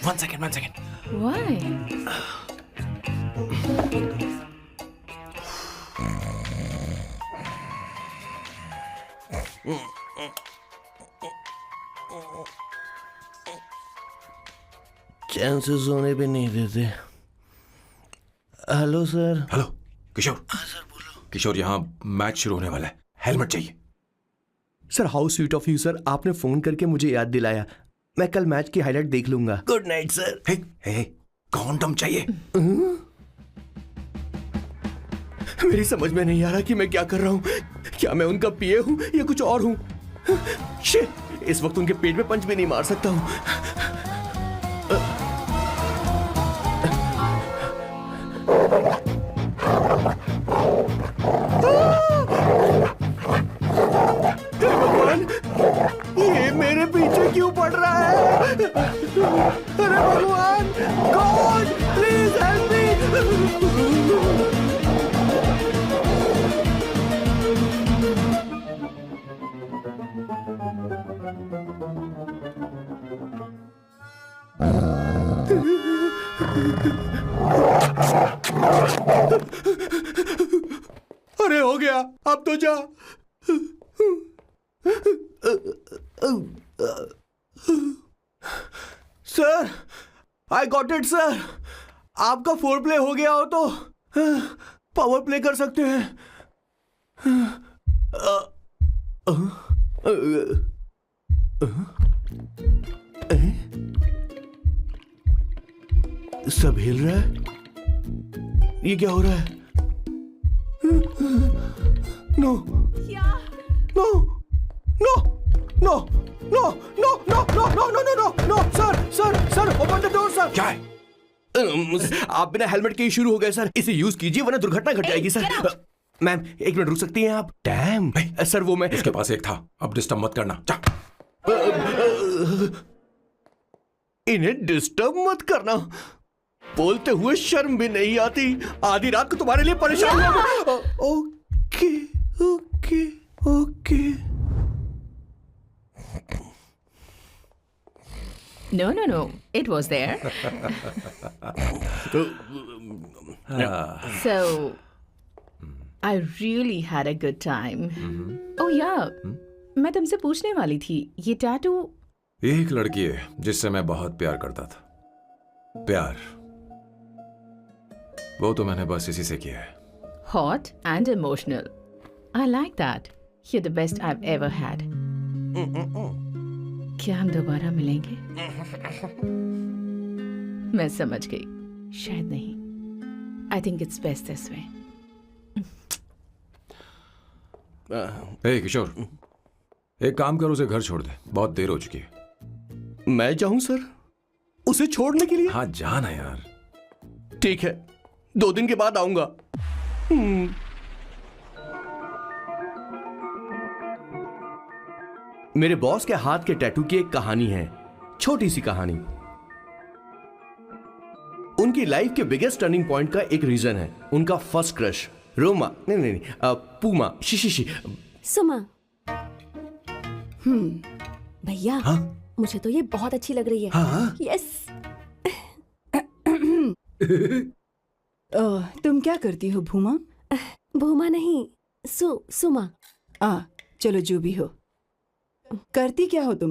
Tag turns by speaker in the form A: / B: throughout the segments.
A: One second.
B: Why?
C: चैन से सोने भी नहीं देते। Hello sir.
A: हेलो किशोर। हाँ सर बोलो। किशोर, यहाँ मैच शुरू होने वाला है, हेलमेट चाहिए।
C: Sir how sweet of you sir, आपने फोन करके मुझे याद दिलाया। मैं कल मैच की हाईलाइट देख लूंगा। Good night sir.
A: Hey, condom चाहिए।
C: मेरी समझ में नहीं आ रहा कि मैं क्या कर रहा हूँ। क्या मैं उनका पीए हूँ या कुछ और हूँ? शिट, इस वक्त उनके पेट में पंच भी नहीं मार सकता हूँ। भगवान, ये मेरे पीछे क्यों पड़ रहा है? अरे भगवान, गॉड प्लीज हेल्प मी। अरे हो गया, अब तो जा। Sir, I got it sir. आपका फोर प्ले हो गया हो तो पावर प्ले कर सकते हैं। सब हिल रहा है। ये क्या हो रहा है? No no no no no no no no no no no no no sir open the door sir.
A: क्या है?
C: आप बिना हेलमेट के ही शुरू हो गए सर। इसे यूज कीजिए वरना दुर्घटना घट जाएगी सर। मैम एक मिनट रुक सकती हैं आप? डैम सर, वो मैं
A: उसके पास एक था, अब डिस्टर्ब मत करना। जा।
C: इन्हें डिस्टर्ब मत करना। बोलते हुए शर्म भी नहीं आती। आधी रात को तुम्हारे लिए परेशान हो। Okay okay okay.
B: No. It was there. So, I really had a good time. Oh yeah, मैं तुमसे पूछने वाली थी, ये टैटू।
A: एक लड़की है जिससे मैं बहुत प्यार करता था। प्यार वो तो मैंने बस इसी से किया है।
B: Hot and emotional. I like that. You're the best I've ever had. क्या हम दोबारा मिलेंगे? मैं समझ गई, शायद नहीं। I think it's best this way.
A: हे किशोर, एक काम कर, उसे घर छोड़ दे, बहुत देर हो चुकी है।
C: मैं जाऊं सर उसे छोड़ने के लिए?
A: हाँ जाना यार।
C: ठीक है, 2 दिन के बाद आऊंगा। मेरे बॉस के हाथ के टैटू की एक कहानी है, छोटी सी कहानी। उनकी लाइफ के बिगेस्ट टर्निंग पॉइंट का एक रीजन है उनका फर्स्ट क्रश रोमा, नहीं, पूमा, शिशिशी,
D: सुमा। भैया,
C: हाँ?
D: मुझे तो ये बहुत अच्छी लग रही है।
C: हाँ?
D: यस।
E: तुम क्या करती हो भूमा?
D: भूमा नहीं, सुमा।
E: चलो जो भी हो। करती क्या हो तुम?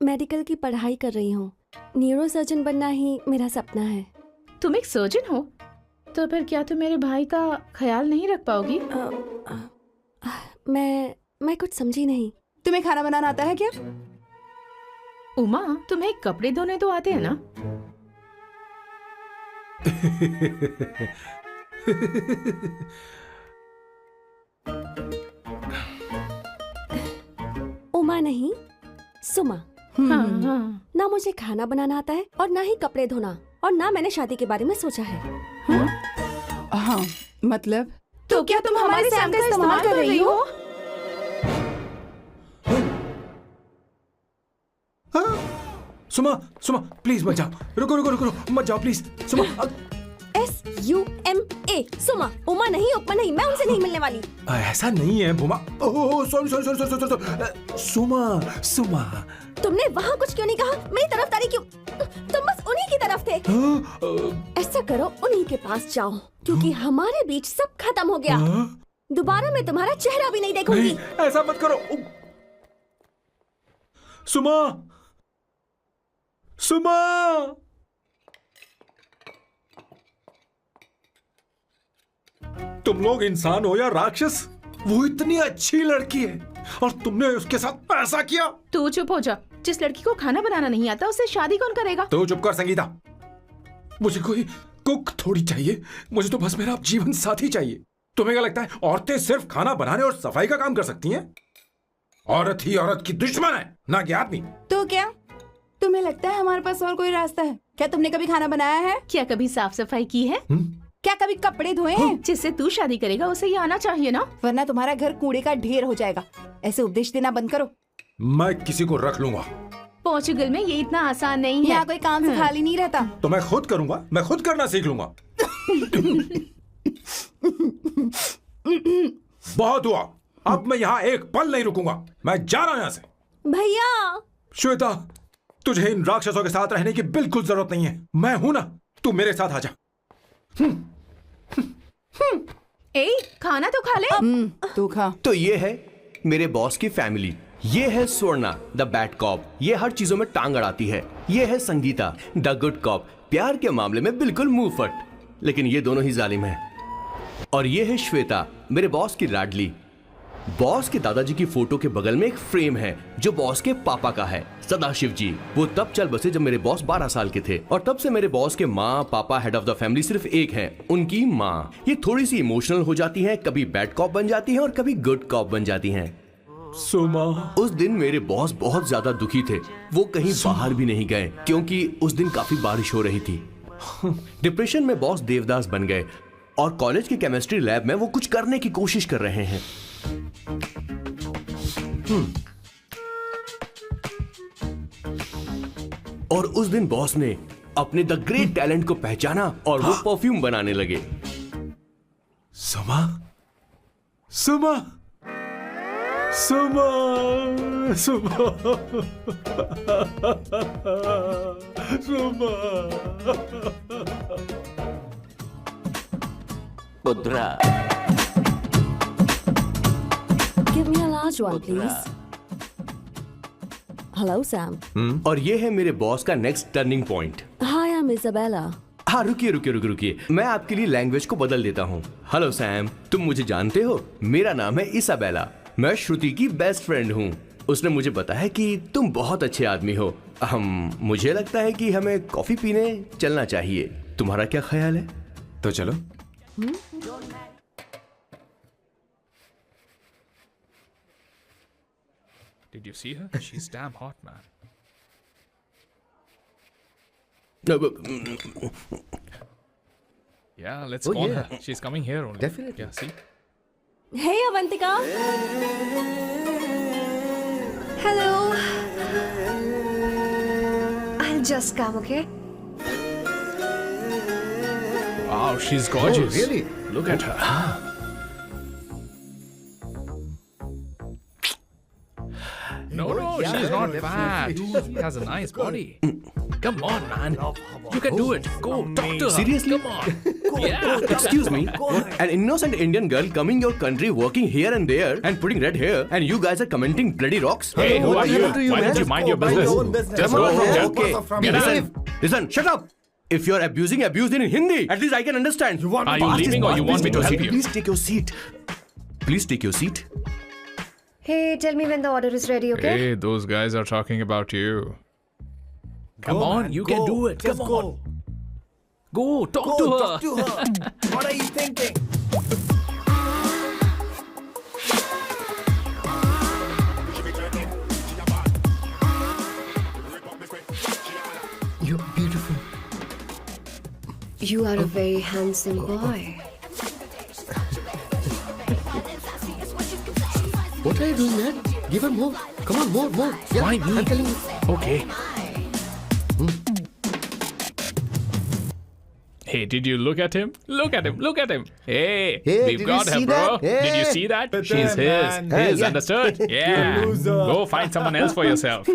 D: मेडिकल की पढ़ाई कर रही हूँ। न्यूरो सर्जन बनना ही मेरा सपना है।
B: तुम एक सर्जन हो, तो फिर क्या तुम मेरे भाई का ख्याल नहीं रख पाओगी?
D: मैं कुछ समझी नहीं।
E: तुम्हें खाना बनाना आता है क्या?
B: उमा, तुम्हें कपड़े धोने तो आते हैं ना?
D: उमा नहीं, सुमा।
B: हाँ।
D: ना मुझे खाना बनाना आता है और ना ही कपड़े धोना, और ना मैंने शादी के बारे में सोचा है।
E: हाँ, मतलब तो क्या तुम हमारे सैम का इस्तेमाल कर रही हो?
A: सुमा प्लीज मत जाओ। रुको मत जाओ प्लीज। सुमा
D: SUMA, सुमा। उमा नहीं, उपमा नहीं, मैं उनसे नहीं मिलने वाली।
A: ऐसा नहीं है Bhooma. Oh sorry sorry sorry sorry sorry, Suma Suma.
D: तुमने वहाँ कुछ क्यों नहीं कहा? मेरी तरफदारी क्यों? तुम बस उन्हीं की तरफ थे। ऐसा करो, उन्हीं के पास जाओ, क्योंकि हमारे बीच सब खत्म हो गया। दोबारा मैं तुम्हारा चेहरा भी नहीं देखूंगी।
A: नहीं, ऐसा मत करो। सुमा सुमा। तुम लोग इंसान हो या राक्षस? वो इतनी अच्छी लड़की है और तुमने उसके साथ ऐसा किया।
B: तू चुप हो जा। जिस लड़की को खाना बनाना नहीं आता उससे शादी कौन करेगा?
A: तो चुप कर संगीता। मुझे कोई कुक थोड़ी चाहिए, मुझे तो बस मेरा जीवन साथी चाहिए। तुम्हें क्या लगता है औरतें सिर्फ खाना बनाने और सफाई का काम कर सकती हैं? औरत ही औरत की दुश्मन है, ना कि आदमी।
E: तो क्या तुम्हें लगता है हमारे पास और कोई रास्ता है? क्या तुमने कभी खाना बनाया है?
B: क्या कभी साफ सफाई की है?
E: क्या कभी कपड़े धोए हैं?
B: जिससे तू शादी करेगा उसे ये आना चाहिए ना।
E: वरना तुम्हारा घर कूड़े का ढेर हो जाएगा। ऐसे उपदेश देना बंद करो।
A: मैं किसी को रख लूंगा।
B: पोर्चुगल में ये इतना आसान नहीं है।
E: यहाँ कोई काम से खाली नहीं रहता।
A: तो मैं खुद करूंगा, मैं खुद करना सीख लूंगा। बहुत हुआ, अब मैं यहाँ एक पल नहीं रुकूंगा। मैं जा रहा हूँ यहाँ से।
D: भैया,
A: श्वेता, तुझे इन राक्षसों के साथ रहने की बिल्कुल जरूरत नहीं है। मैं हूं ना, तू मेरे साथ आ जा।
B: ए, खाना तो खा ले।
E: तू खा।
C: तो ये है मेरे बॉस की फैमिली। ये है स्वर्णा द बैड कॉप, ये हर चीजों में टांग अड़ाती है। ये है संगीता द गुड कॉप, प्यार के मामले में बिल्कुल मुंह फट, लेकिन ये दोनों ही जालिम हैं। और ये है श्वेता, मेरे बॉस की लाडली। बॉस के दादाजी की फोटो के बगल में एक फ्रेम है जो बॉस के पापा का है, सदाशिव जी। वो तब चल बसे जब मेरे बॉस 12 साल के थे, और तब से मेरे बॉस के माँ पापा हेड ऑफ द फैमिली सिर्फ एक है, उनकी माँ। ये थोड़ी सी इमोशनल हो जाती हैं, कभी बैड कॉप बन जाती हैं और कभी गुड कॉप बन जाती हैं।
A: सुमा,
C: उस दिन मेरे बॉस बहुत ज्यादा दुखी थे। वो कहीं बाहर भी नहीं गए क्योंकि उस दिन काफी बारिश हो रही थी। डिप्रेशन में बॉस देवदास बन गए और कॉलेज की केमिस्ट्री लैब में वो कुछ करने की कोशिश कर रहे हैं। और उस दिन बॉस ने अपने द ग्रेट टैलेंट को पहचाना और वो परफ्यूम बनाने लगे।
A: सुमा, सुमा, सुमा, सुमा, सुमा।
F: पुत्रा,
D: give me a large one, please. Hello, Sam.
C: और ये है मेरे बॉस का next turning point.
D: Hi, I'm Isabella.
C: हाँ, रुकिए रुकिए रुकिए रुकिए, मैं आपके लिए लैंग्वेज को बदल देता हूँ। हेलो सैम, तुम मुझे जानते हो? मेरा नाम है इसाबेला। मैं श्रुति की बेस्ट फ्रेंड हूँ। उसने मुझे बताया कि तुम बहुत अच्छे आदमी हो। मुझे लगता है कि हमें कॉफी पीने चलना चाहिए। तुम्हारा क्या ख्याल है?
A: तो चलो।
G: Did you see her? She's damn hot, man. Yeah, let's call her. She's coming here only.
F: Definitely.
G: Yeah, see?
D: Hey, Avantika.
H: Hello. I'll just come, okay?
G: Wow, she's gorgeous.
F: Oh, really?
G: Look at her. No, she's not fat. She has a nice body. Come on, man. You can do it. Go, talk to her.
C: Seriously?
G: Come on. Yeah.
C: Excuse me, an innocent Indian girl coming your country, working here and there, and putting red hair, and you guys are commenting bloody rocks?
G: Hey, who are you?
F: happened to you,
G: Why
F: man?
G: don't you mind your
F: Mind your
G: business?
F: own business.
G: Just
F: Come
G: go
F: on,
G: from
F: man.
G: there.
C: Okay.
G: Get
C: Listen,
G: out.
C: listen, shut up. If you're abuse it in Hindi. At least I can understand.
G: Are you leaving or you want me to help you?
C: Please take your seat. Please take your seat.
H: Hey, tell me when the order is ready, okay?
G: Hey, those guys are talking about you. Come on, you can do it. Come on. Go, talk to her.
F: What are you thinking?
C: You're beautiful.
H: You are a very handsome boy.
F: What are you doing, man? Give her more. Come on, more. Yeah,
G: Why me?
F: I'm telling you.
G: Okay. Hey, did you look at him? Look at him. Look at him. Hey,
C: Hey,
G: we've
C: did
G: got
C: you
G: her,
C: see
G: bro.
C: that?
G: Did you
C: Hey.
G: see that?
F: But
G: She's
F: then,
G: his.
F: man.
G: His,
C: Yeah.
G: understood? Yeah.
F: loser.
G: Go find someone else for yourself.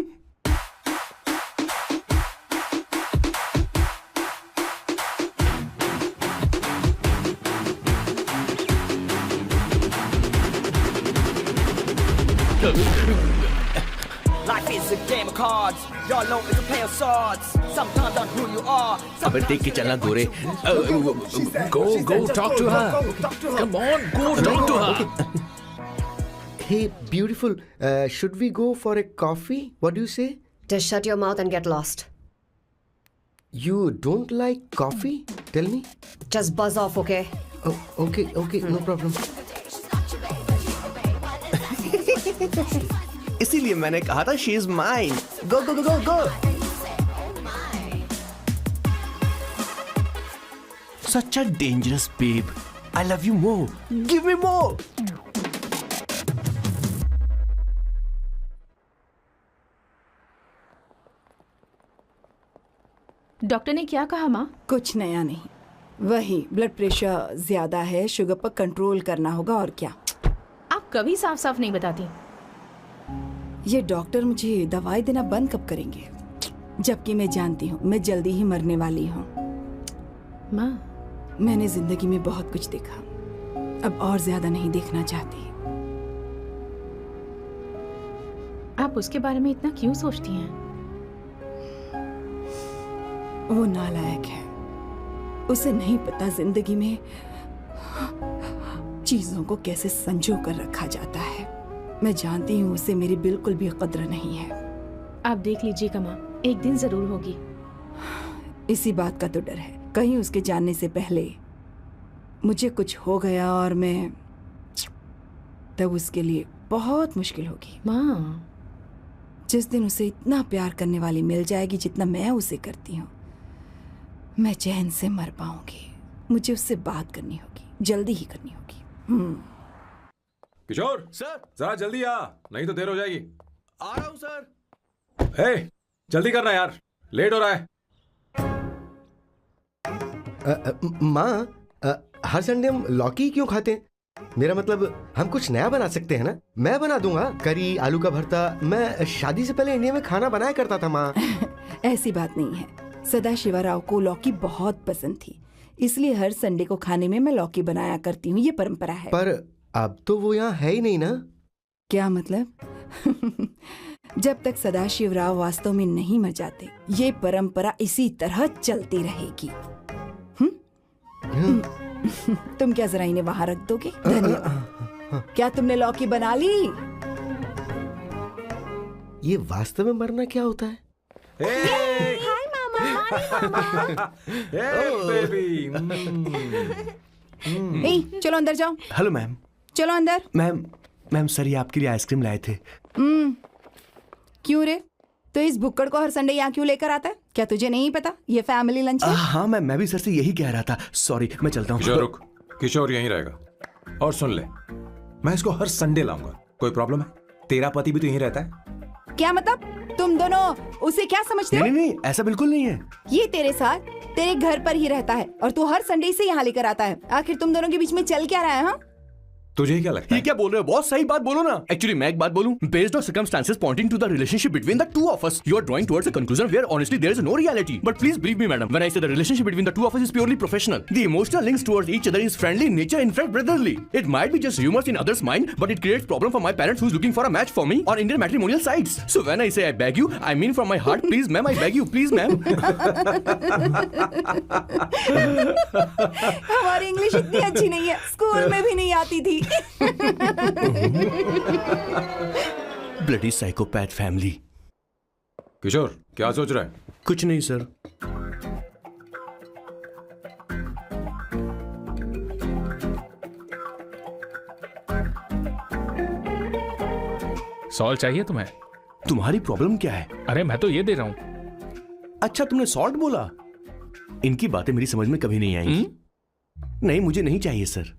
I: Life is a game of cards. Y'all know it's a play of swords. Sometimes on who you are.
C: अबे देख के चलना गोरे.
G: Go talk to her. Come on, go talk to her.
C: Hey, beautiful. Should we go for a coffee? What do you say?
H: Just shut your mouth and get lost.
C: You don't like coffee? Tell me.
H: Just buzz off, okay?
C: Oh, okay, no problem. इसीलिए मैंने कहा था she is mine. Go, go, go, go, go. Such a dangerous babe. I love you more. Give me more.
B: Doctor ने क्या कहा माँ?
E: कुछ नया नहीं, वही ब्लड प्रेशर ज्यादा है, शुगर पर कंट्रोल करना होगा और क्या।
B: आप कभी साफ साफ नहीं बताती।
E: ये डॉक्टर मुझे दवाई देना बंद कब करेंगे, जबकि मैं जानती हूँ मैं जल्दी ही मरने वाली हूँ।
B: माँ,
E: मैंने जिंदगी में बहुत कुछ देखा, अब और ज्यादा नहीं देखना चाहती।
B: आप उसके बारे में इतना क्यों सोचती हैं?
E: वो नालायक है, उसे नहीं पता जिंदगी में चीजों को कैसे संजो कर रखा जाता है। मैं जानती हूँ उसे मेरी बिल्कुल भी कद्र नहीं है।
B: आप देख लीजिएगा माँ, एक दिन जरूर होगी।
E: इसी बात का तो डर है, कहीं उसके जानने से पहले मुझे कुछ हो गया और मैं, तब उसके लिए बहुत मुश्किल होगी।
B: माँ,
E: जिस दिन उसे इतना प्यार करने वाली मिल जाएगी जितना मैं उसे करती हूँ, मैं चैन से मर पाऊंगी। मुझे उससे बात करनी होगी, जल्दी ही करनी होगी।
A: किशोर
C: सर,
A: जरा जल्दी आ, नहीं तो देर हो जाएगी।
C: आ रहा हूँ सर.
A: हे, जल्दी करना यार, लेट हो रहा है।
C: माँ, हर संडे हम लौकी क्यों खाते हैं? मेरा मतलब हम कुछ नया बना सकते हैं ना? मैं बना दूंगा करी, आलू का भरता। मैं शादी से पहले इंडिया में खाना बनाया करता था माँ।
E: ऐसी बात नहीं है, सदाशिवराव को लौकी बहुत पसंद थी, इसलिए हर संडे को खाने में मैं लौकी बनाया करती हूँ। ये परंपरा है।
C: पर अब तो वो यहाँ है ही नहीं ना।
E: क्या मतलब? जब तक सदाशिवराव वास्तव में नहीं मर जाते, ये परंपरा इसी तरह चलती रहेगी। तुम क्या जरा इन्हें वहां रख दोगे? धन्यवाद। क्या तुमने लौकी बना ली?
C: ये वास्तव में मरना क्या होता है?
D: हाय मामा।
A: बेबी।
E: ए, चलो अंदर जाओ।
C: Hello ma'am.
E: चलो अंदर।
C: मैम सर, ये आपके लिए आइसक्रीम लाए थे।
E: क्यों रे? तो इस भुक्कड़ को हर संडे यहाँ क्यों लेकर आता है? क्या तुझे नहीं पता ये फैमिली लंच है?
C: हाँ मैम, मैं भी सर से यही कह रहा था। सॉरी, मैं चलता हूँ।
A: किशोर रुक, किशोर यहीं रहेगा। और सुन ले, मैं इसको हर संडे लाऊंगा। कोई प्रॉब्लम है? तेरा पति भी तो यहीं रहता है।
E: क्या मतलब? तुम दोनों उसे क्या समझते हो?
C: नहीं, ऐसा बिल्कुल नहीं है।
E: ये तेरे साथ तेरे घर पर ही रहता है और तू हर संडे से यहाँ लेकर आता है। आखिर तुम दोनों के बीच में चल क्या रहा है? हाँ,
A: तुझे क्या लगता
C: ये
A: है?
C: क्या बोल रहे हो बॉस? सही बात बोलो ना। एक्चुअली मैं एक बात बोलूं, based on circumstances pointing to the relationship between the two of us, you are drawing towards a conclusion where honestly there is no reality. But please believe me madam, when I say the relationship between the two of us is purely professional. The emotional links towards each other is friendly in nature, in fact brotherly. It might be just rumors in others mind, but it creates problem for my parents who's looking for a match for me on Indian matrimonial sites. So when I say I beg you, I mean from my heart. Please ma'am, I beg you, please ma'am.
E: हमारी English इतनी अच्छी नहीं है, school में भी नहीं आती थी।
C: Bloody psychopath family.
A: किशोर क्या सोच रहा है?
C: कुछ नहीं सर.
G: सॉल्ट चाहिए तुम्हें?
C: तुम्हारी प्रॉब्लम क्या है?
G: अरे मैं तो ये दे रहा हूँ।
C: अच्छा, तुमने सॉल्ट बोला? इनकी बातें मेरी समझ में कभी नहीं आएंगी. नहीं, मुझे नहीं चाहिए सर.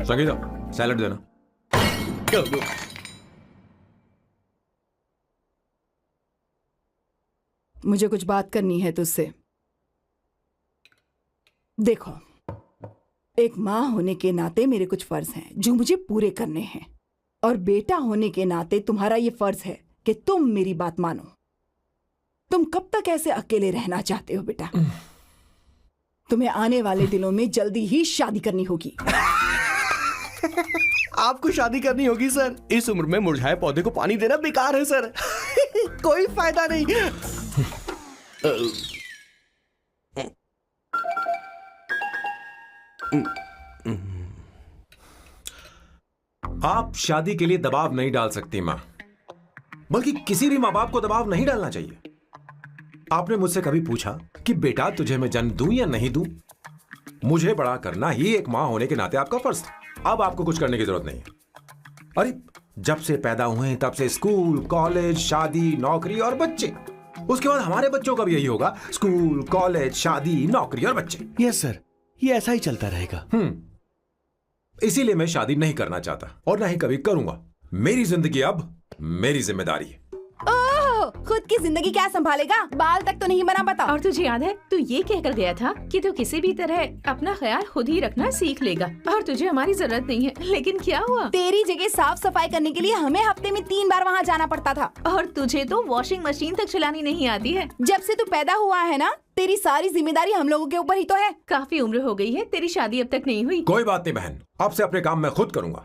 A: संगीता, सैलड देना।
E: मुझे कुछ बात करनी है तुझसे। देखो, एक माँ होने के नाते मेरे कुछ फर्ज हैं जो मुझे पूरे करने हैं, और बेटा होने के नाते तुम्हारा ये फर्ज है कि तुम मेरी बात मानो। तुम कब तक ऐसे अकेले रहना चाहते हो बेटा? तुम्हें आने वाले दिनों में जल्दी ही शादी करनी होगी।
C: आपको शादी करनी होगी सर। इस उम्र में मुरझाए पौधे को पानी देना बेकार है सर। कोई फायदा नहीं।
A: आप शादी के लिए दबाव नहीं डाल सकती मां, बल्कि किसी भी मां बाप को दबाव नहीं डालना चाहिए। आपने मुझसे कभी पूछा कि बेटा तुझे मैं जन्म दूं या नहीं दूं? मुझे बड़ा करना ही एक मां होने के नाते आपका फर्ज था। अब आपको कुछ करने की जरूरत नहीं है। अरे जब से पैदा हुए हैं तब से स्कूल, कॉलेज, शादी, नौकरी और बच्चे। उसके बाद हमारे बच्चों का भी यही होगा, स्कूल, कॉलेज, शादी, नौकरी और बच्चे।
C: यस सर, ये ऐसा ही चलता रहेगा।
A: इसीलिए मैं शादी नहीं करना चाहता और ना ही कभी करूंगा। मेरी जिंदगी अब मेरी जिम्मेदारी है।
E: ओह, खुद की जिंदगी क्या संभालेगा? बाल तक तो नहीं बना पता।
B: और तुझे याद है तू ये कहकर गया था कि तू किसी भी तरह अपना ख्याल खुद ही रखना सीख लेगा और तुझे हमारी जरूरत नहीं है। लेकिन क्या हुआ?
E: तेरी जगह साफ सफाई करने के लिए हमें हफ्ते में 3 बार वहाँ जाना पड़ता था।
B: और तुझे तो वॉशिंग मशीन तक चलानी नहीं आती है।
E: जब से तू पैदा हुआ है ना, तेरी सारी जिम्मेदारी हम लोगों के ऊपर ही तो है।
B: काफी उम्र हो गई है, तेरी शादी अब तक नहीं हुई।
A: कोई बात नहीं बहन, अब से अपने काम मैं खुद करूंगा।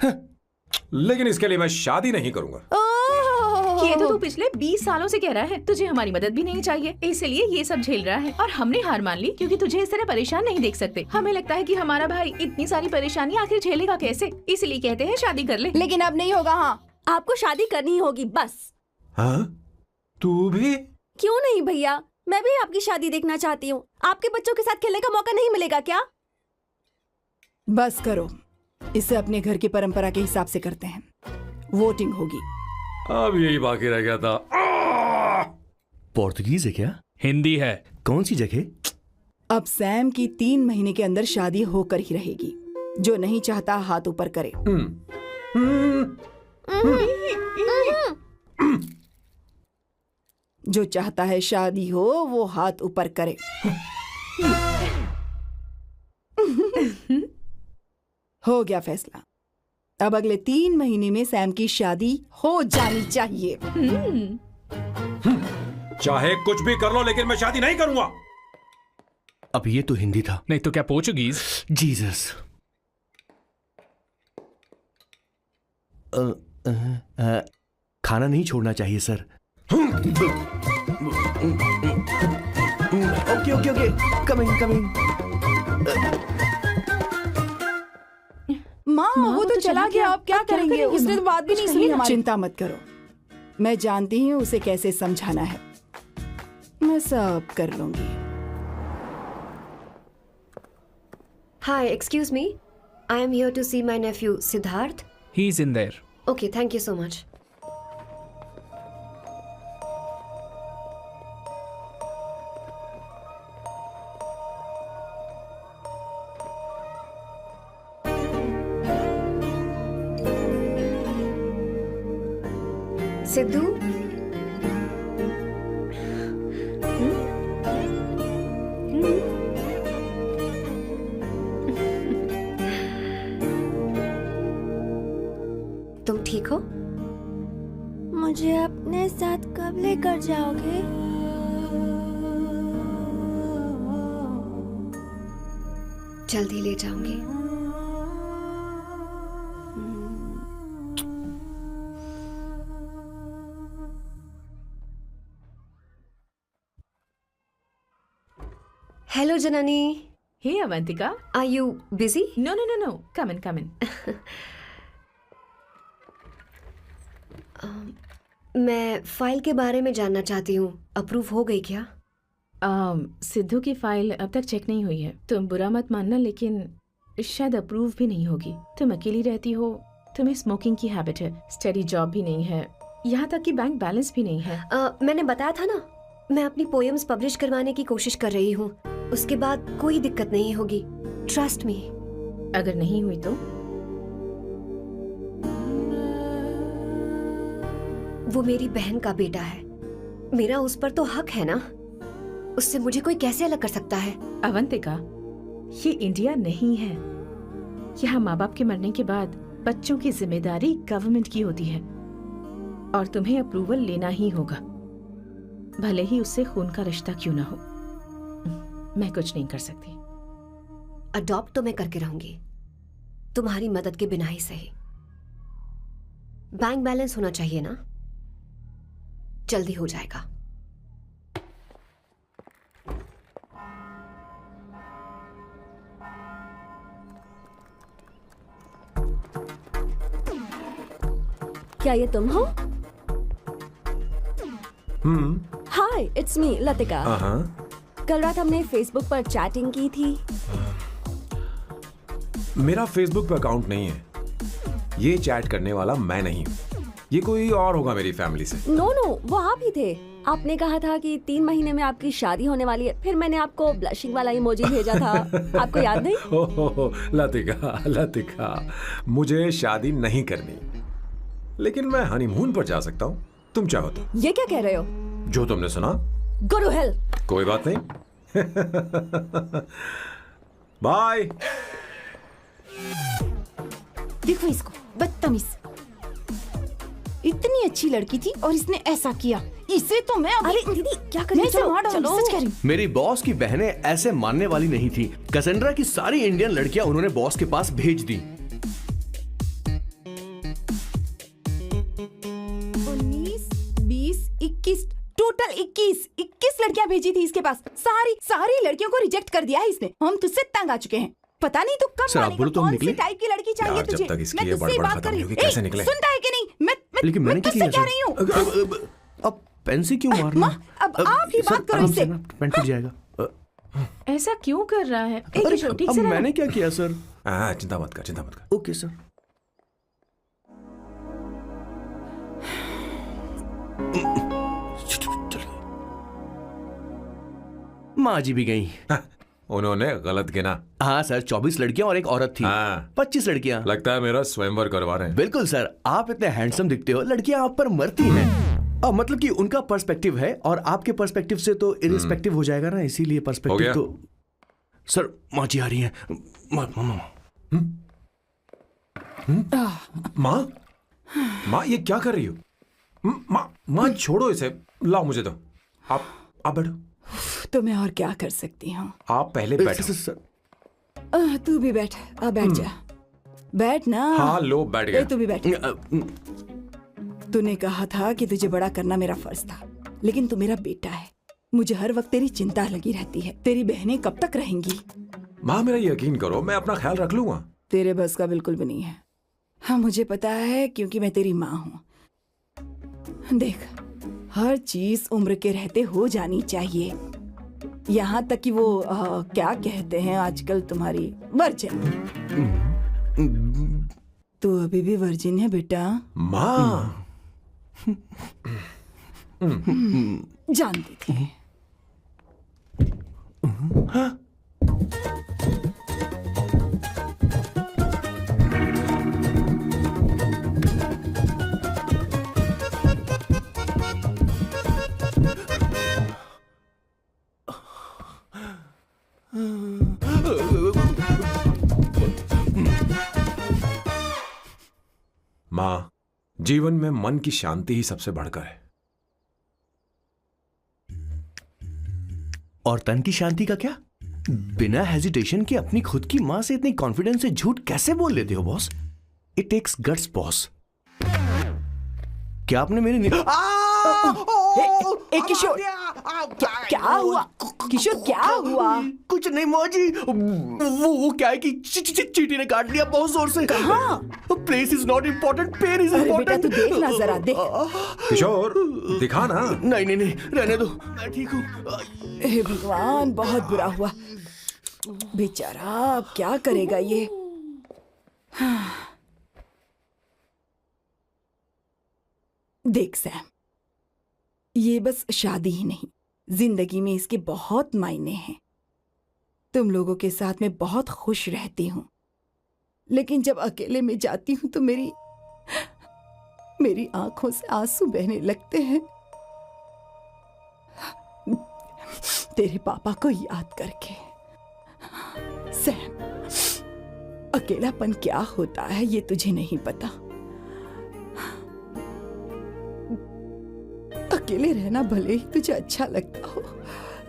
A: लेकिन इसके लिए मैं शादी नहीं करूंगा।
B: ये तो तू पिछले 20 सालों से कह रहा है। तुझे हमारी मदद भी नहीं चाहिए, इसलिए ये सब झेल रहा है। और हमने हार मान ली क्योंकि तुझे इस तरह परेशान नहीं देख सकते। हमें लगता है कि हमारा भाई इतनी सारी परेशानी आखिर झेलेगा कैसे, इसलिए कहते हैं शादी कर ले।
E: लेकिन अब नहीं होगा। हाँ,
D: आपको शादी करनी होगी बस।
A: हाँ? तू भी?
D: क्यों नहीं भैया, मैं भी आपकी शादी देखना चाहती हूँ। आपके बच्चों के साथ खेलने का मौका नहीं मिलेगा क्या?
E: बस करो, इसे अपने घर की परंपरा के हिसाब से करते हैं। वोटिंग होगी।
A: अब यही बाकी रह गया था।
C: पोर्तुगीज है क्या?
G: हिंदी है।
C: कौन सी जगह?
E: अब सैम की 3 महीने के अंदर शादी होकर ही रहेगी। जो नहीं चाहता हाथ ऊपर करे। जो चाहता है शादी हो वो हाथ ऊपर करे। हो गया फैसला। अब अगले 3 महीने में सैम की शादी हो जानी चाहिए।
A: चाहे कुछ भी कर लो, लेकिन मैं शादी नहीं करूंगा।
C: अब ये तो हिंदी था।
G: नहीं तो क्या पोर्चुगीज?
C: जीसस। खाना नहीं छोड़ना चाहिए sir. Okay okay okay, coming coming.
E: माँ, वो तो चला गया। अब क्या करेंगे? उसने तो बात भी नहीं सुनी हमारी। चिंता मत करो, मैं जानती हूँ उसे कैसे समझाना है। मैं सब कर लूंगी।
H: Hi, excuse me. I am here to see my nephew Siddharth.
G: He's in there.
H: Okay, thank you so much. Sidhu, तुम ठीक हो?
D: मुझे अपने साथ कब लेकर जाओगे?
H: जल्दी ले जाऊंगी। Hello, Janani.
B: Hey, Avantika.
H: Are you busy?
B: No, no, no, no. Come in, come in.
H: मैं फाइल के बारे में जानना चाहती हूँ। अप्रूव हो गई क्या?
B: सिद्धू की फाइल अब तक चेक नहीं हुई है। तुम बुरा मत मानना, लेकिन शायद अप्रूव भी नहीं होगी। तुम अकेली रहती हो, तुम्हें स्मोकिंग की हैबिट है, स्टडी जॉब भी नहीं है, यहाँ तक कि बैंक बैलेंस भी नहीं है।
H: मैंने बताया था ना, मैं अपनी पोएम्स पब्लिश करवाने की कोशिश कर रही हूँ। उसके बाद कोई दिक्कत नहीं होगी, ट्रस्ट मी।
B: अगर नहीं हुई तो?
H: वो मेरी बहन का बेटा है, मेरा उस पर तो हक है ना। उससे मुझे कोई कैसे अलग कर सकता है?
B: अवंतिका, ये इंडिया नहीं है। यहाँ माँ बाप के मरने के बाद बच्चों की जिम्मेदारी गवर्नमेंट की होती है और तुम्हें अप्रूवल लेना ही होगा, भले ही उससे खून का रिश्ता क्यों ना हो। मैं कुछ नहीं कर सकती।
H: अडॉप्ट तो मैं करके रहूंगी, तुम्हारी मदद के बिना ही सही। बैंक बैलेंस होना चाहिए ना, जल्दी हो जाएगा।
D: क्या ये तुम हो? हाय, इट्स मी लतिका। कल रात हमने फेसबुक पर चैटिंग की थी।
A: मेरा फेसबुक पे अकाउंट नहीं है। ये चैट करने वाला मैं नहीं हूँ, ये कोई और होगा मेरी फैमिली से।
D: नो, वो आप ही थे। आपने कहा था कि 3 महीने में आपकी शादी होने वाली है। फिर मैंने आपको ब्लशिंग वाला इमोजी भेजा था। आपको याद नहीं?
A: ओहो लतिका, मुझे शादी नहीं करनी, लेकिन मैं हनीमून पर जा सकता हूँ, तुम चाहो तो।
D: ये क्या कह रहे हो?
A: जो तुमने सुना।
D: Go to hell।
A: कोई बात नहीं। बाय।
E: देखो इसको, बदतमीज। इतनी अच्छी लड़की थी और इसने ऐसा किया। इसे तो मैं
D: अरे दीदी क्या कर
E: मैं
D: रही
E: इसे
D: हो?
E: मार डालूंगी, सच कह रही हूँ।
C: मेरी बॉस की बहनें ऐसे मानने वाली नहीं थी। कैसेंड्रा की सारी इंडियन लड़कियां उन्होंने बॉस के पास भेज दी।
E: 19, 20, 21, टोटल 21 लड़कियां भेजी थी इसके पास। सारी लड़कियों को रिजेक्ट कर दिया है इसने। हम तुझसे तंग आ चुके हैं। पता नहीं तू कब
C: सर, आप बोलो तो हम
E: कौन
C: निकले?
E: सी टाइप की लड़की चाहिए
A: यार, जब
E: तुझे?
A: तक इसकी
E: मैं
A: ये
E: तुझसे ही
A: बड़बड़
E: बात
A: खत्म
E: कर रही
A: नहीं
E: हूँ।
A: होगी, कैसे
E: ए,
A: निकले?
E: सुनता है कि नहीं?
C: लेकिन मैंने
E: मैं
C: क्या
E: तुझसे
C: किया
E: कह रही हूँ।
C: अब पेन से क्यों मारना?
E: अब आप ही बात करो इससे।
C: पेन टूट जाएगा।
B: ऐसा क्यों कर रहा है? एक
C: अरे,
B: किशोर, ठीक
C: अब
B: से रहना।
C: मैंने क्या किया सर?
A: चिंता मत कर।
C: Okay sir. माँ जी भी गई।
A: उन्होंने गलत गिना।
C: हाँ सर, 24 लड़कियां और एक औरत थी।
A: हाँ।
C: 25 लड़कियां।
A: लगता है मेरा स्वयंवर करवा रहे हैं।
C: बिल्कुल सर, आप इतने हैंडसम दिखते हो, लड़कियां आप पर मरती हैं। मतलब कि उनका पर्सपेक्टिव है और आपके पर्सपेक्टिव से तो इरिस्पेक्टिव हो जाएगा ना, इसीलिए पर्सपेक्टिव तो। सर, माँ जी आ रही हैं।
A: माँ ये क्या कर रही हो? माँ छोड़ो इसे, लाओ मुझे दो। आप बैठो।
E: तो मैं और क्या कर सकती हूँ?
A: आप पहले बैठो।
E: तू भी बैठ। अब बैठ जा। बैठ ना।
A: हाँ लो, बैठ गया।
E: तू भी बैठ। तूने कहा था कि तुझे बड़ा करना मेरा फर्ज था, लेकिन तू मेरा बेटा है। मुझे हर वक्त तेरी चिंता लगी रहती है। तेरी बहनें कब तक रहेंगी?
A: माँ मेरा यकीन करो, मैं अपना ख्याल रख लूंगा।
E: तेरे बस का बिल्कुल भी नहीं है। हाँ मुझे पता है, क्योंकि मैं तेरी माँ हूँ। देख, हर चीज उम्र के रहते हो जानी चाहिए, यहाँ तक कि वो क्या कहते हैं आजकल तुम्हारी वर्जिन। तू अभी भी वर्जिन है बेटा?
A: माँ
E: जानती थी।
A: माँ, जीवन में मन की शांति ही सबसे बढ़कर है।
C: और तन की शांति का क्या? बिना हेजिटेशन के अपनी खुद की मां से इतनी कॉन्फिडेंस से झूठ कैसे बोल लेते हो boss? It takes guts boss. क्या आपने मेरी
E: किशोर, क्या हुआ? किशोर क्या हुआ?
C: कुछ नहीं मौजी, वो क्या है कि चींटी ने काट लिया बहुत जोर से।
E: कहाँ?
C: Place is not important, pen is
E: अरे बेटा
C: इम्पोर्टेंट।
E: तू देख ना जरा, देख।
A: किशोर दिखा ना।
C: नहीं रहने दो, मैं ठीक हूँ।
E: हे भगवान, बहुत बुरा हुआ बेचारा। अब क्या करेगा ये? देख सैम, ये बस शादी ही नहीं, जिंदगी में इसके बहुत मायने हैं। तुम लोगों के साथ मैं बहुत खुश रहती हूँ, लेकिन जब अकेले में जाती हूँ तो मेरी मेरी आंखों से आंसू बहने लगते हैं तेरे पापा को याद करके। सैम, अकेलापन क्या होता है ये तुझे नहीं पता। अकेले रहना भले ही तुझे अच्छा लगता हो,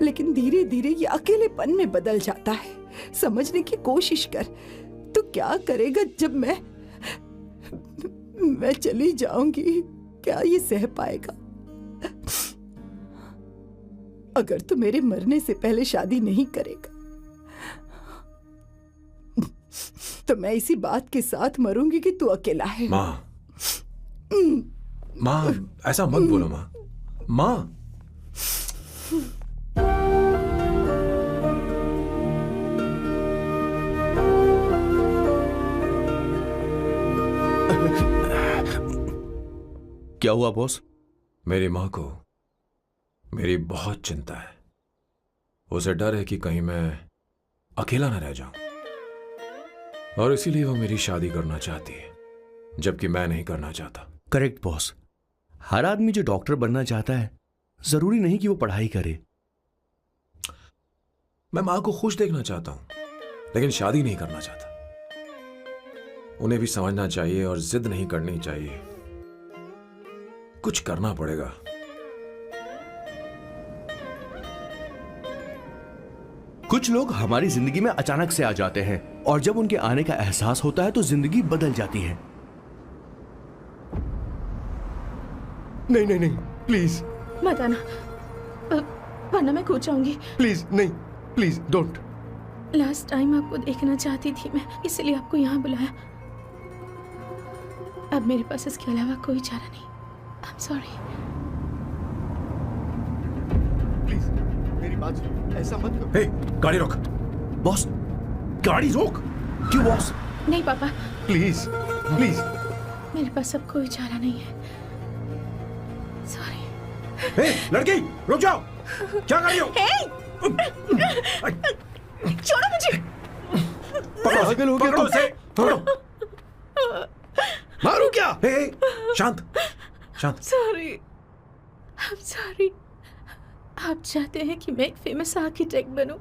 E: लेकिन धीरे धीरे ये अकेलेपन में बदल जाता है। समझने की कोशिश कर। तू क्या करेगा जब मैं चली जाऊंगी? क्या ये सह पाएगा? अगर तू मेरे मरने से पहले शादी नहीं करेगा तो मैं इसी बात के साथ मरूंगी कि तू अकेला है।
A: माँ, माँ ऐसा मत बोलो माँ। माँ,
C: क्या हुआ बॉस?
A: मेरी माँ को मेरी बहुत चिंता है। उसे डर है कि कहीं मैं अकेला न रह जाऊं, और इसीलिए वो मेरी शादी करना चाहती है, जबकि मैं नहीं करना चाहता।
C: Correct boss. हर आदमी जो डॉक्टर बनना चाहता है, जरूरी नहीं कि वो पढ़ाई करे।
A: मैं माँ को खुश देखना चाहता हूं, लेकिन शादी नहीं करना चाहता। उन्हें भी समझना चाहिए और जिद नहीं करनी चाहिए। कुछ करना पड़ेगा।
C: कुछ लोग हमारी जिंदगी में अचानक से आ जाते हैं, और जब उनके आने का एहसास होता है तो जिंदगी बदल जाती है। नहीं नहीं नहीं, प्लीज
B: मत आना, वरना मैं कूद जाऊंगी।
C: प्लीज नहीं, प्लीज डोंट।
B: लास्ट टाइम आपको देखना चाहती थी मैं, इसलिए आपको यहाँ बुलाया। अब मेरे पास इसके अलावा कोई चारा नहीं। आई एम सॉरी।
C: प्लीज मेरी बात सुनो, ऐसा मत करो।
A: हे, गाड़ी रोक।
C: बॉस,
A: गाड़ी रोक।
C: क्यों बॉस?
B: नहीं पापा,
C: प्लीज प्लीज।
B: मेरे पास अब कोई चारा नहीं है। सॉरी।
A: हे, लड़की रुक जाओ। क्या कर रही हो?
B: छोड़ो मुझे।
A: पकड़ो उसे, पकड़ो। मारू क्या? हे, शांत शांत।
B: Sorry, I am sorry. आप चाहते हैं कि मैं एक फेमस आर्किटेक्ट बनूं,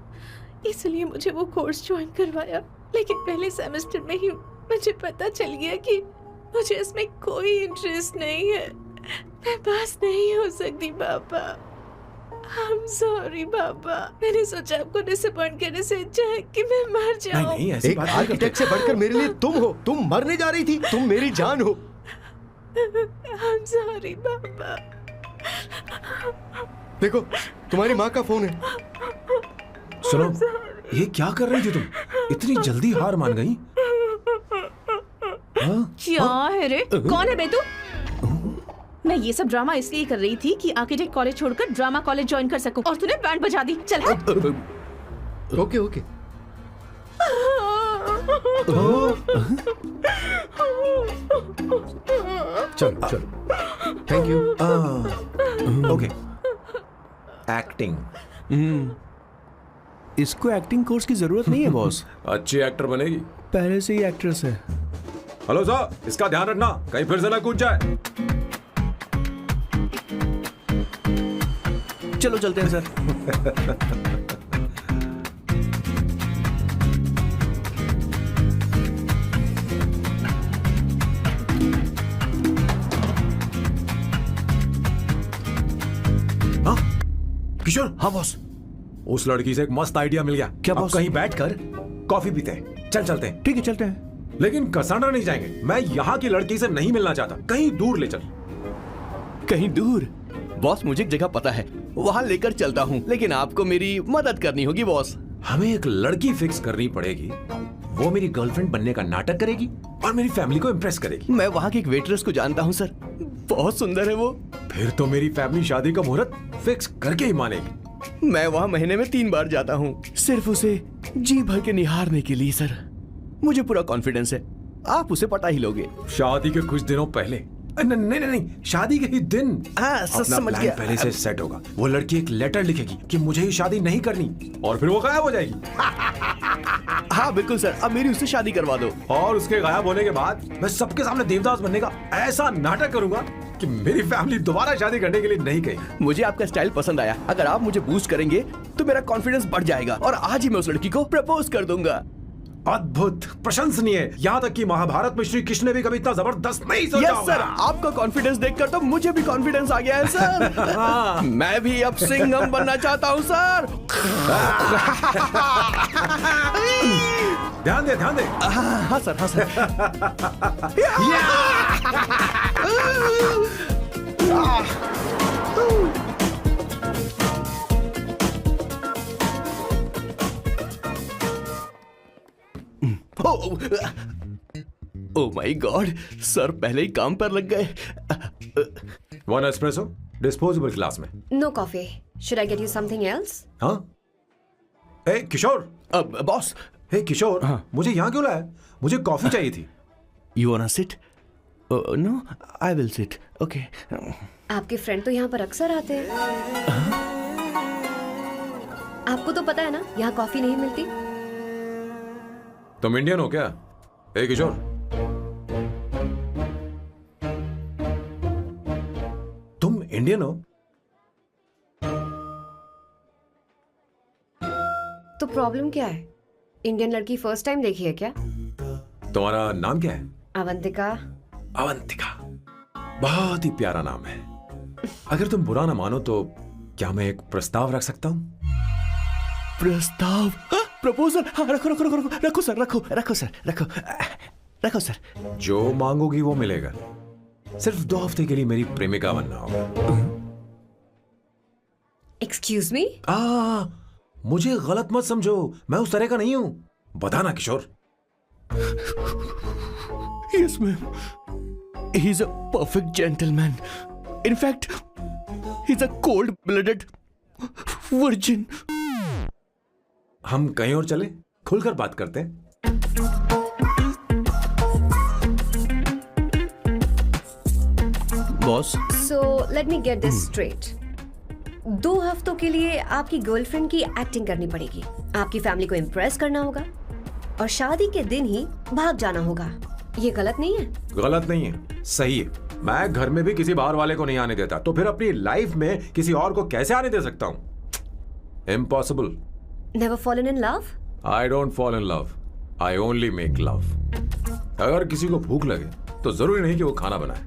B: इसलिए मुझे वो कोर्स ज्वाइन करवाया, लेकिन पहले सेमेस्टर में ही मुझे पता चल गया कि मुझे इसमें कोई इंटरेस्ट नहीं है। मैं पास नहीं हो सकती पापा। आई एम सॉरी पापा। मैंने सोचा आपको डिसअपॉइंट करने से अच्छा है कि मैं मर जाऊं।
A: नहीं, ऐसी
C: एक
A: बात नहीं
C: आर्किटेक्ट से बढ़कर मेरे लिए तुम हो। तुम मरने जा रही थी, तुम मेरी जान हो।
B: आई एम सॉरी पापा।
C: देखो, तुम्हारी माँ का फोन है।
A: सुनो, ये क्या कर रही थी तुम? इतनी जल्दी हार मान गई?
B: क्या है रे? कौन है बे तू? मैं ये सब ड्रामा इसलिए कर रही थी कि आर्किटेक्ट कॉलेज छोड़कर ड्रामा कॉलेज ज्वाइन कर सकूं, और तूने बैंड बजा दी। चल हट।
C: Okay okay. चलो चलो, थैंक यू।
A: ओके। एक्टिंग।
C: इसको एक्टिंग कोर्स की जरूरत नहीं है बॉस।
A: अच्छी एक्टर बनेगी।
C: पहले से ही एक्ट्रेस है।
A: हेलो सर, इसका ध्यान रखना, कहीं फिर से ना कूद जाए।
C: चलो चलते हैं सर।
A: हाँ किशोर।
C: हाँ बॉस।
A: उस लड़की से एक मस्त आइडिया मिल गया।
C: क्या
A: अब
C: बॉस?
A: कहीं बैठकर कॉफी पीते हैं। चल चलते हैं।
C: ठीक है, चलते हैं।
A: लेकिन कसांड्रा नहीं जाएंगे। मैं यहाँ की लड़की से नहीं मिलना चाहता। कहीं दूर ले चल।
C: कहीं दूर? बॉस, मुझे एक जगह पता है, वहां लेकर चलता हूँ, लेकिन आपको मेरी मदद करनी होगी बॉस।
A: हमें एक लड़की फिक्स करनी पड़ेगी। वो मेरी गर्लफ्रेंड बनने का नाटक करेगी और मेरी फैमिली को इम्प्रेस करेगी।
C: मैं वहाँ की एक वेट्रेस को जानता हूँ सर, बहुत सुंदर है वो।
A: फिर तो मेरी फैमिली शादी का मुहूर्त फिक्स करके ही मानेगी।
C: मैं वहाँ महीने में 3 बार जाता हूँ, सिर्फ उसे जी भर के निहारने के लिए सर। मुझे पूरा कॉन्फिडेंस है आप उसे पटा ही लोगे।
A: शादी के कुछ दिनों पहले। नहीं नहीं नहीं, शादी के ही दिन अपना
C: समझ
A: प्लान
C: गया।
A: पहले से सेट होगा। वो लड़की एक लेटर लिखेगी कि मुझे ही शादी नहीं करनी, और फिर वो गायब हो जाएगी।
C: हाँ बिल्कुल सर, अब मेरी उससे शादी करवा दो।
A: और उसके गायब होने के बाद मैं सबके सामने देवदास बनने का ऐसा नाटक करूंगा कि मेरी फैमिली दोबारा शादी करने के लिए नहीं कही।
C: मुझे आपका स्टाइल पसंद आया। अगर आप मुझे बूस्ट करेंगे तो मेरा कॉन्फिडेंस बढ़ जाएगा और आज ही मैं उस लड़की को प्रपोज कर दूंगा।
A: अद्भुत, प्रशंसनीय। यहाँ तक कि महाभारत में श्री कृष्ण ने भी कभी इतना जबरदस्त नहीं सोचा
C: यस सर, आपका कॉन्फिडेंस देखकर तो मुझे भी कॉन्फिडेंस आ गया है सर। मैं भी अब सिंघम बनना चाहता हूँ सर।
A: ध्यान दे, ध्यान दे।
C: हाँ सर, हाँ sir. Oh my god, sir पहले ही काम पर लग गए।
A: वन एस्प्रेसो डिस्पोजेबल ग्लास में।
H: No coffee. Should I get you something else?
A: हाँ। ए किशोर।
C: अब बॉस।
A: हे किशोर, मुझे यहाँ क्यों लाया? मुझे कॉफी चाहिए थी।
C: You want to sit? No, I will sit. Okay.
H: आपके फ्रेंड तो यहाँ पर अक्सर आते हैं। आपको तो पता है ना, यहाँ कॉफी नहीं मिलती।
A: तुम इंडियन हो क्या? ए किशोर, तुम इंडियन हो?
H: तो प्रॉब्लम क्या है? इंडियन लड़की फर्स्ट टाइम देखी है क्या?
A: तुम्हारा नाम क्या है?
H: अवंतिका।
A: अवंतिका, बहुत ही प्यारा नाम है। अगर तुम बुरा ना मानो तो क्या मैं एक प्रस्ताव रख सकता हूँ?
C: प्रस्ताव? प्रपोजल? हाँ, रखो रखो रखो रखो रखो सर, रखो रखो सर, रखो रखो सर।
A: जो मांगोगी वो मिलेगा। सिर्फ 2 हफ्ते के लिए मेरी प्रेमिका बनना होगा।
H: Excuse me?
A: मुझे गलत मत समझो, मैं उस तरह का नहीं हूं। बताना किशोर।
C: Yes, ma'am. He's a perfect gentleman. In fact, he's a cold-blooded virgin.
A: हम कहीं और चले, खुलकर बात करते हैं।
C: Boss,
H: so let me get this straight. 2 हफ्तों के लिए आपकी गर्लफ्रेंड की एक्टिंग करनी पड़ेगी, आपकी फैमिली को इम्प्रेस करना होगा और शादी के दिन ही भाग जाना होगा। ये गलत नहीं है?
A: गलत नहीं है, सही है। मैं घर में भी किसी बाहर वाले को नहीं आने देता, तो फिर अपनी लाइफ में किसी और को कैसे आने दे सकता हूं? Impossible.
H: Never fallen in love?
A: I don't fall in love, I only make love. अगर किसी को भूख लगे तो जरूरी नहीं कि वो खाना बनाए,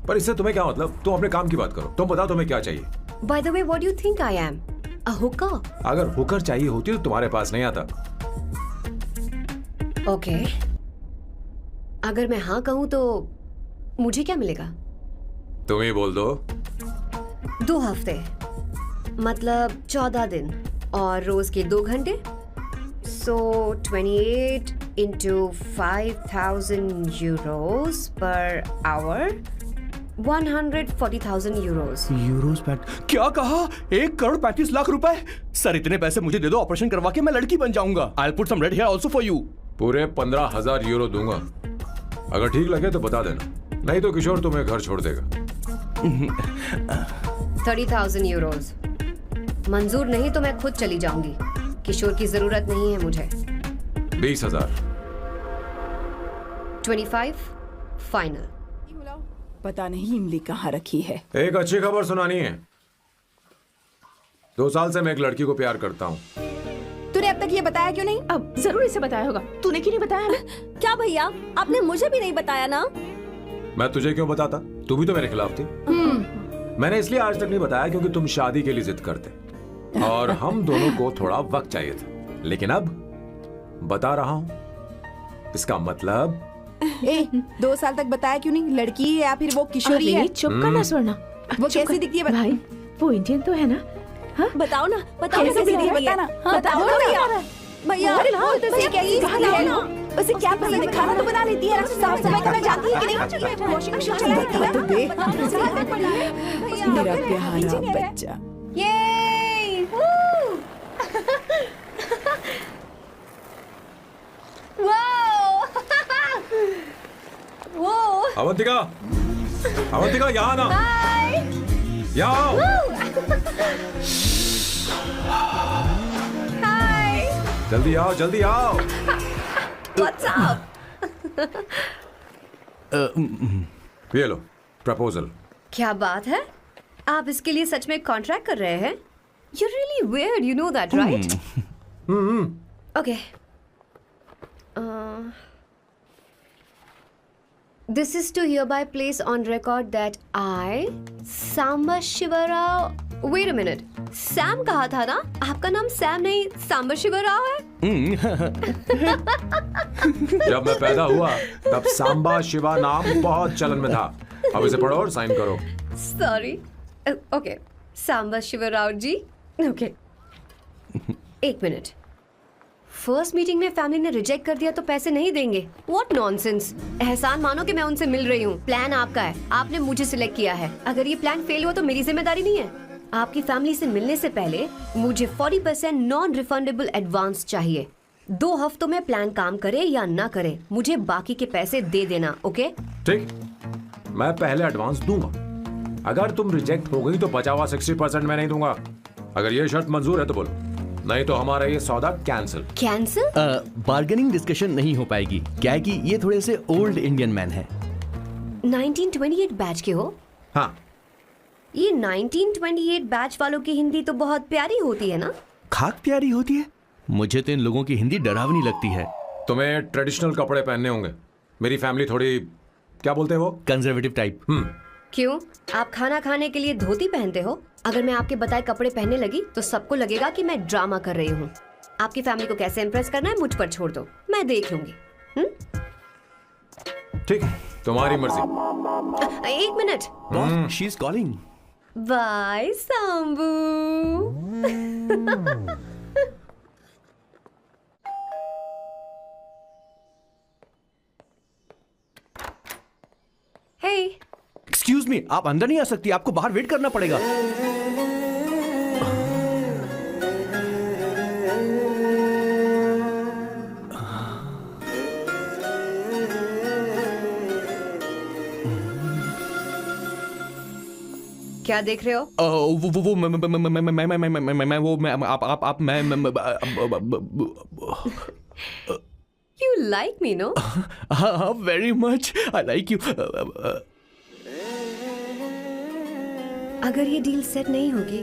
A: पर इससे तुम्हें क्या मतलब? तुम अपने काम की बात करो। तुम बताओ तुम्हें क्या चाहिए?
H: By the way, what do you think I am? A hooker?
A: अगर हुकर चाहिए होती तो तुम्हारे पास नहीं आता।
H: Okay. अगर मैं हाँ कहूँ तो मुझे क्या मिलेगा?
A: तुम ही बोल दो।
H: 2 हफ्ते मतलब 14 दिन और रोज के 2 घंटे। So 28 into 5,000 euros per hour, 140,000 euros.
C: Euros PAT? क्या कहा? 1,35,00,000 रुपए? सर इतने पैसे मुझे दे दो, ऑपरेशन करवा के मैं लड़की बन जाऊंगा। I'll put some red hair also for you.
A: पूरे 15,000 यूरो दूंगा। अगर ठीक लगे तो बता देना, नहीं तो किशोर तुम्हें घर छोड़ देगा।
H: 30,000 euros. मंजूर नहीं तो मैं खुद चली जाऊंगी। किशोर की जरूरत नहीं है मुझे।
A: 20,000।
H: 25 फाइनल।
E: पता नहीं इमली कहाँ रखी है।
A: एक अच्छी खबर सुनानी है। 2 साल से मैं एक लड़की को प्यार करता हूँ।
E: तूने अब तक ये बताया क्यों नहीं?
B: अब जरूर इसे बताया होगा। तूने क्यों नहीं बताया हमें?
D: क्या भैया, आपने मुझे भी नहीं बताया ना?
A: मैं तुझे क्यों बताता? तू भी तो मेरे खिलाफ थी। मैंने इसलिए आज तक नहीं बताया क्योंकि तुम शादी के लिए जिद करते और हम दोनों को थोड़ा वक्त चाहिए था। लेकिन अब बता रहा हूँ। इसका मतलब
E: 2 साल तक बताया क्यों नहीं? लड़की है या फिर वो किशोरी है?
B: अरे, चुप करना स्वर्णा।
E: वो कैसी दिखती है?
B: भाई वो इंडियन तो है ना? हाँ?
D: बताओ ना, बताओ ना
E: कैसे
D: कैसी
E: दिखती है?
D: दिखती है?
E: बताना।
D: हाँ, बताओ ना भैया। भैया,
E: उसे कैसी दिखती है ना? उसे क्या पसंद है? खाना तो बना लेती है, साफ सफाई करना जानती है कि नहीं? वॉशिंग मशीन चलाती है तो देख। मेरा प्यारा बच्चा।
D: ये वो
A: अवंतिका, अवंतिका यहाँ ना, यहाँ आओ। जल्दी आओ, जल्दी आओ।
H: What's up?
A: ये लो प्रपोजल।
H: क्या बात है? आप इसके लिए सच में कॉन्ट्रैक्ट कर रहे हैं? You're really weird, you know that, right? Okay. This is to hereby place on record that I, Samba Shivarao. Wait a minute. Sam कहा था ना? आपका नाम सैम नहीं सांबा शिवराव है?
A: जब मैं पैदा हुआ तब सांबा शिवा नाम बहुत चलन में था। अब इसे पढ़ो और साइन करो।
H: Sorry. Okay. सांबा शिवराव जी. Okay. एक मिनट। फर्स्ट मीटिंग में फैमिली ने रिजेक्ट कर दिया तो पैसे नहीं देंगे? What nonsense! एहसान मानो कि मैं उनसे मिल रही हूँ। प्लान आपका है, आपने मुझे सिलेक्ट किया है। अगर ये प्लान फेल हुआ तो मेरी जिम्मेदारी नहीं है। आपकी फैमिली से मिलने से पहले मुझे 40% नॉन रिफंडेबल एडवांस चाहिए। 2 हफ्तों में प्लान काम करे या ना करे, मुझे बाकी के पैसे दे देना, ओके?
A: ठीक, मैं पहले एडवांस दूंगा। अगर तुम रिजेक्ट हो गई तो बचा हुआ 60% मैं नहीं दूंगा। अगर ये शर्त मंजूर है तो बोलो, नहीं तो हमारा ये सौदा कैंसिल।
H: कैंसिल?
C: बार्गेनिंग डिस्कशन नहीं हो पाएगी। क्या है कि ये थोड़े से ओल्ड इंडियन मैन है।
H: 1928 बैच के हो?
A: हाँ।
H: ये 1928 बैच वालों की हिंदी तो बहुत प्यारी होती है ना?
C: खाक प्यारी होती है? मुझे तो इन लोगों की हिंदी डरावनी लगती है।
A: तुम्हें ट्रेडिशनल कपड़े पहनने होंगे। मेरी फैमिली थोड़ी, क्या बोलते हैं वो,
C: कंजर्वेटिव टाइप।
H: क्यों? आप खाना खाने के लिए धोती पहनते हो? अगर मैं आपके बताए कपड़े पहनने लगी तो सबको लगेगा कि मैं ड्रामा कर रही हूँ। आपकी फैमिली को कैसे इम्प्रेस करना है मुझ पर छोड़ दो, मैं देख लूंगी।
A: ठीक, तुम्हारी मर्जी।
H: एक minute.
C: She is calling.
H: Bye Sambu. Hey,
C: excuse me, आप अंदर नहीं आ सकती, आपको बाहर वेट करना पड़ेगा।
H: क्या देख रहे हो?
C: वो मैं वो मैं आप मैं
H: You like me, no?
C: very much. I like you.
H: अगर ये डील सेट नहीं होगी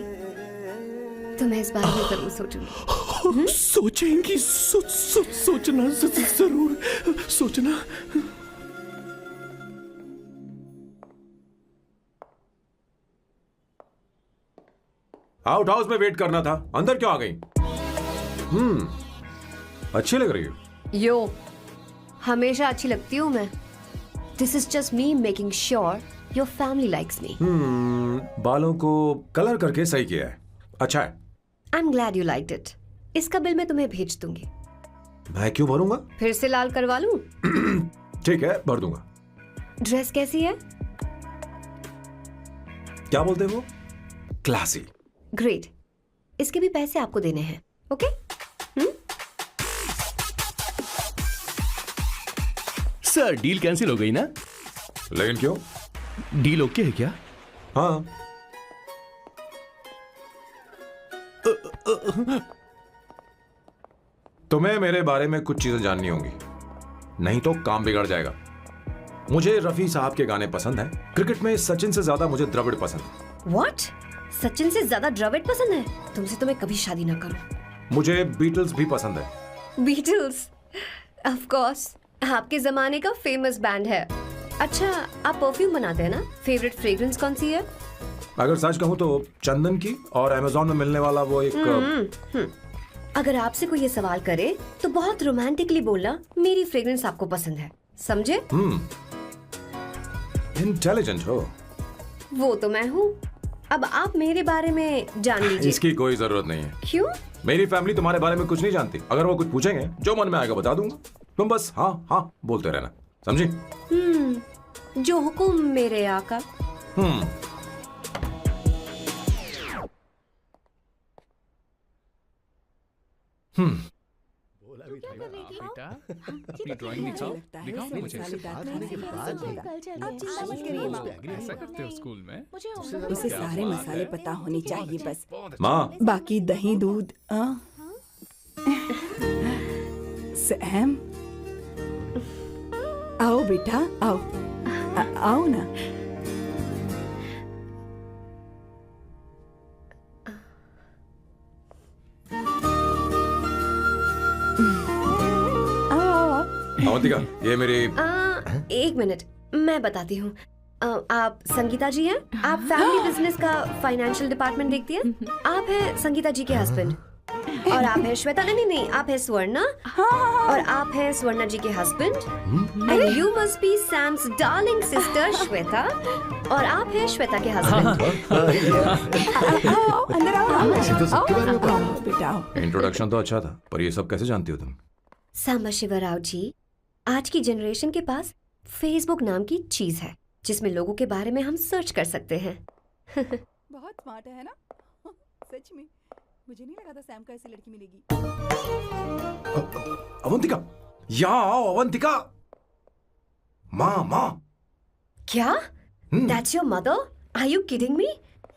H: तो मैं इस बारे में जरूर सोचूंगी।
C: सोचेंगी, सोचना जरूर सोचना।
A: आउट हाउस में वेट करना था, अंदर क्यों आ गई? अच्छी लग रही हो।
H: यो, हमेशा अच्छी लगती हूँ मैं। This is just me making sure your family likes me.
A: बालों को कलर करके सही किया है, अच्छा है।
H: I am glad you liked it. इसका बिल मैं तुम्हें भेज दूंगी।
A: मैं क्यों भरूंगा?
H: फिर से लाल करवा लूं?
A: ठीक है, भर दूंगा।
H: ड्रेस कैसी है?
A: क्या बोलते हो? क्लासी।
H: ग्रेट, इसके भी पैसे आपको देने हैं, ओके?
C: सर, डील कैंसिल हो गई ना?
A: लेकिन क्यों?
C: डील ओके है क्या?
A: हाँ। तुम्हें मेरे बारे में कुछ चीजें जाननी होंगी, नहीं तो काम बिगड़ जाएगा। मुझे रफी साहब के गाने पसंद हैं। क्रिकेट में सचिन से ज्यादा मुझे द्रविड़ पसंद है।
H: What? सचिन से ज्यादा द्रविड़ पसंद है? तुमसे तो मैं कभी शादी ना करूं।
A: मुझे बीटल्स भी पसंद है।
H: बीटल्स? ऑफ कोर्स, आपके जमाने का फेमस बैंड है। अच्छा, आप परफ्यूम बनाते हैं ना? फेवरेट फ्रेग्रेंस कौन सी है?
A: अगर सच कहूं तो चंदन की, और अमेज़न में मिलने वाला वो एक
H: अगर आपसे कोई ये सवाल करे तो बहुत रोमांटिकली बोलना मेरी फ्रेग्रेंस आपको पसंद है, समझे?
A: इंटेलिजेंट हो।
H: वो तो मैं हूँ। अब आप मेरे बारे में जान लीजिए।
A: इसकी कोई जरूरत नहीं है।
H: क्यों?
A: मेरी फैमिली तुम्हारे बारे में कुछ नहीं जानती। अगर वो कुछ पूछेंगे, जो मन में आएगा बता दूंगा। तुम बस हाँ हाँ बोलते रहना, समझी?
H: जो हुकुम मेरे आका।
G: बेटा, अपनी ड्राइंग दिखाओ, दिखाओ ना मुझे। ऐसा करते हो स्कूल में?
E: उसे सारे मसाले पता होने चाहिए बस।
A: माँ,
E: बाकी दही दूध सैम, आओ बेटा, आओ। आओ ना। आओ आओ आओ।
A: अवंतिका, ये मेरी
H: एक मिनट, मैं बताती हूँ। आप संगीता जी हैं? आप फैमिली बिजनेस का फाइनेंशियल डिपार्टमेंट देखती हैं? आप हैं संगीता जी के हस्बैंड। और आप हैं श्वेता, नहीं, आप हैं स्वर्णा। और आप हैं स्वर्णा जी के husband. And you must be Sam's darling sister Shweta. और आप हैं श्वेता के हस्बैंड।
E: आओ, अंदर आओ। आओ बेटा, आओ।
A: इंट्रोडक्शन तो अच्छा था, पर ये सब कैसे जानती हो तुम?
H: सांबा शिवराव जी, आज की जनरेशन के पास फेसबुक नाम की चीज है जिसमें लोगों के बारे में हम सर्च कर सकते हैं।
E: बहुत स्मार्ट है ना? सच में मुझे नहीं लगा था सैम को ऐसी लड़की मिलेगी।
A: अवंतिका, यहाँ आओ अवंतिका। माँ।
H: क्या? That's your mother? Are you kidding me?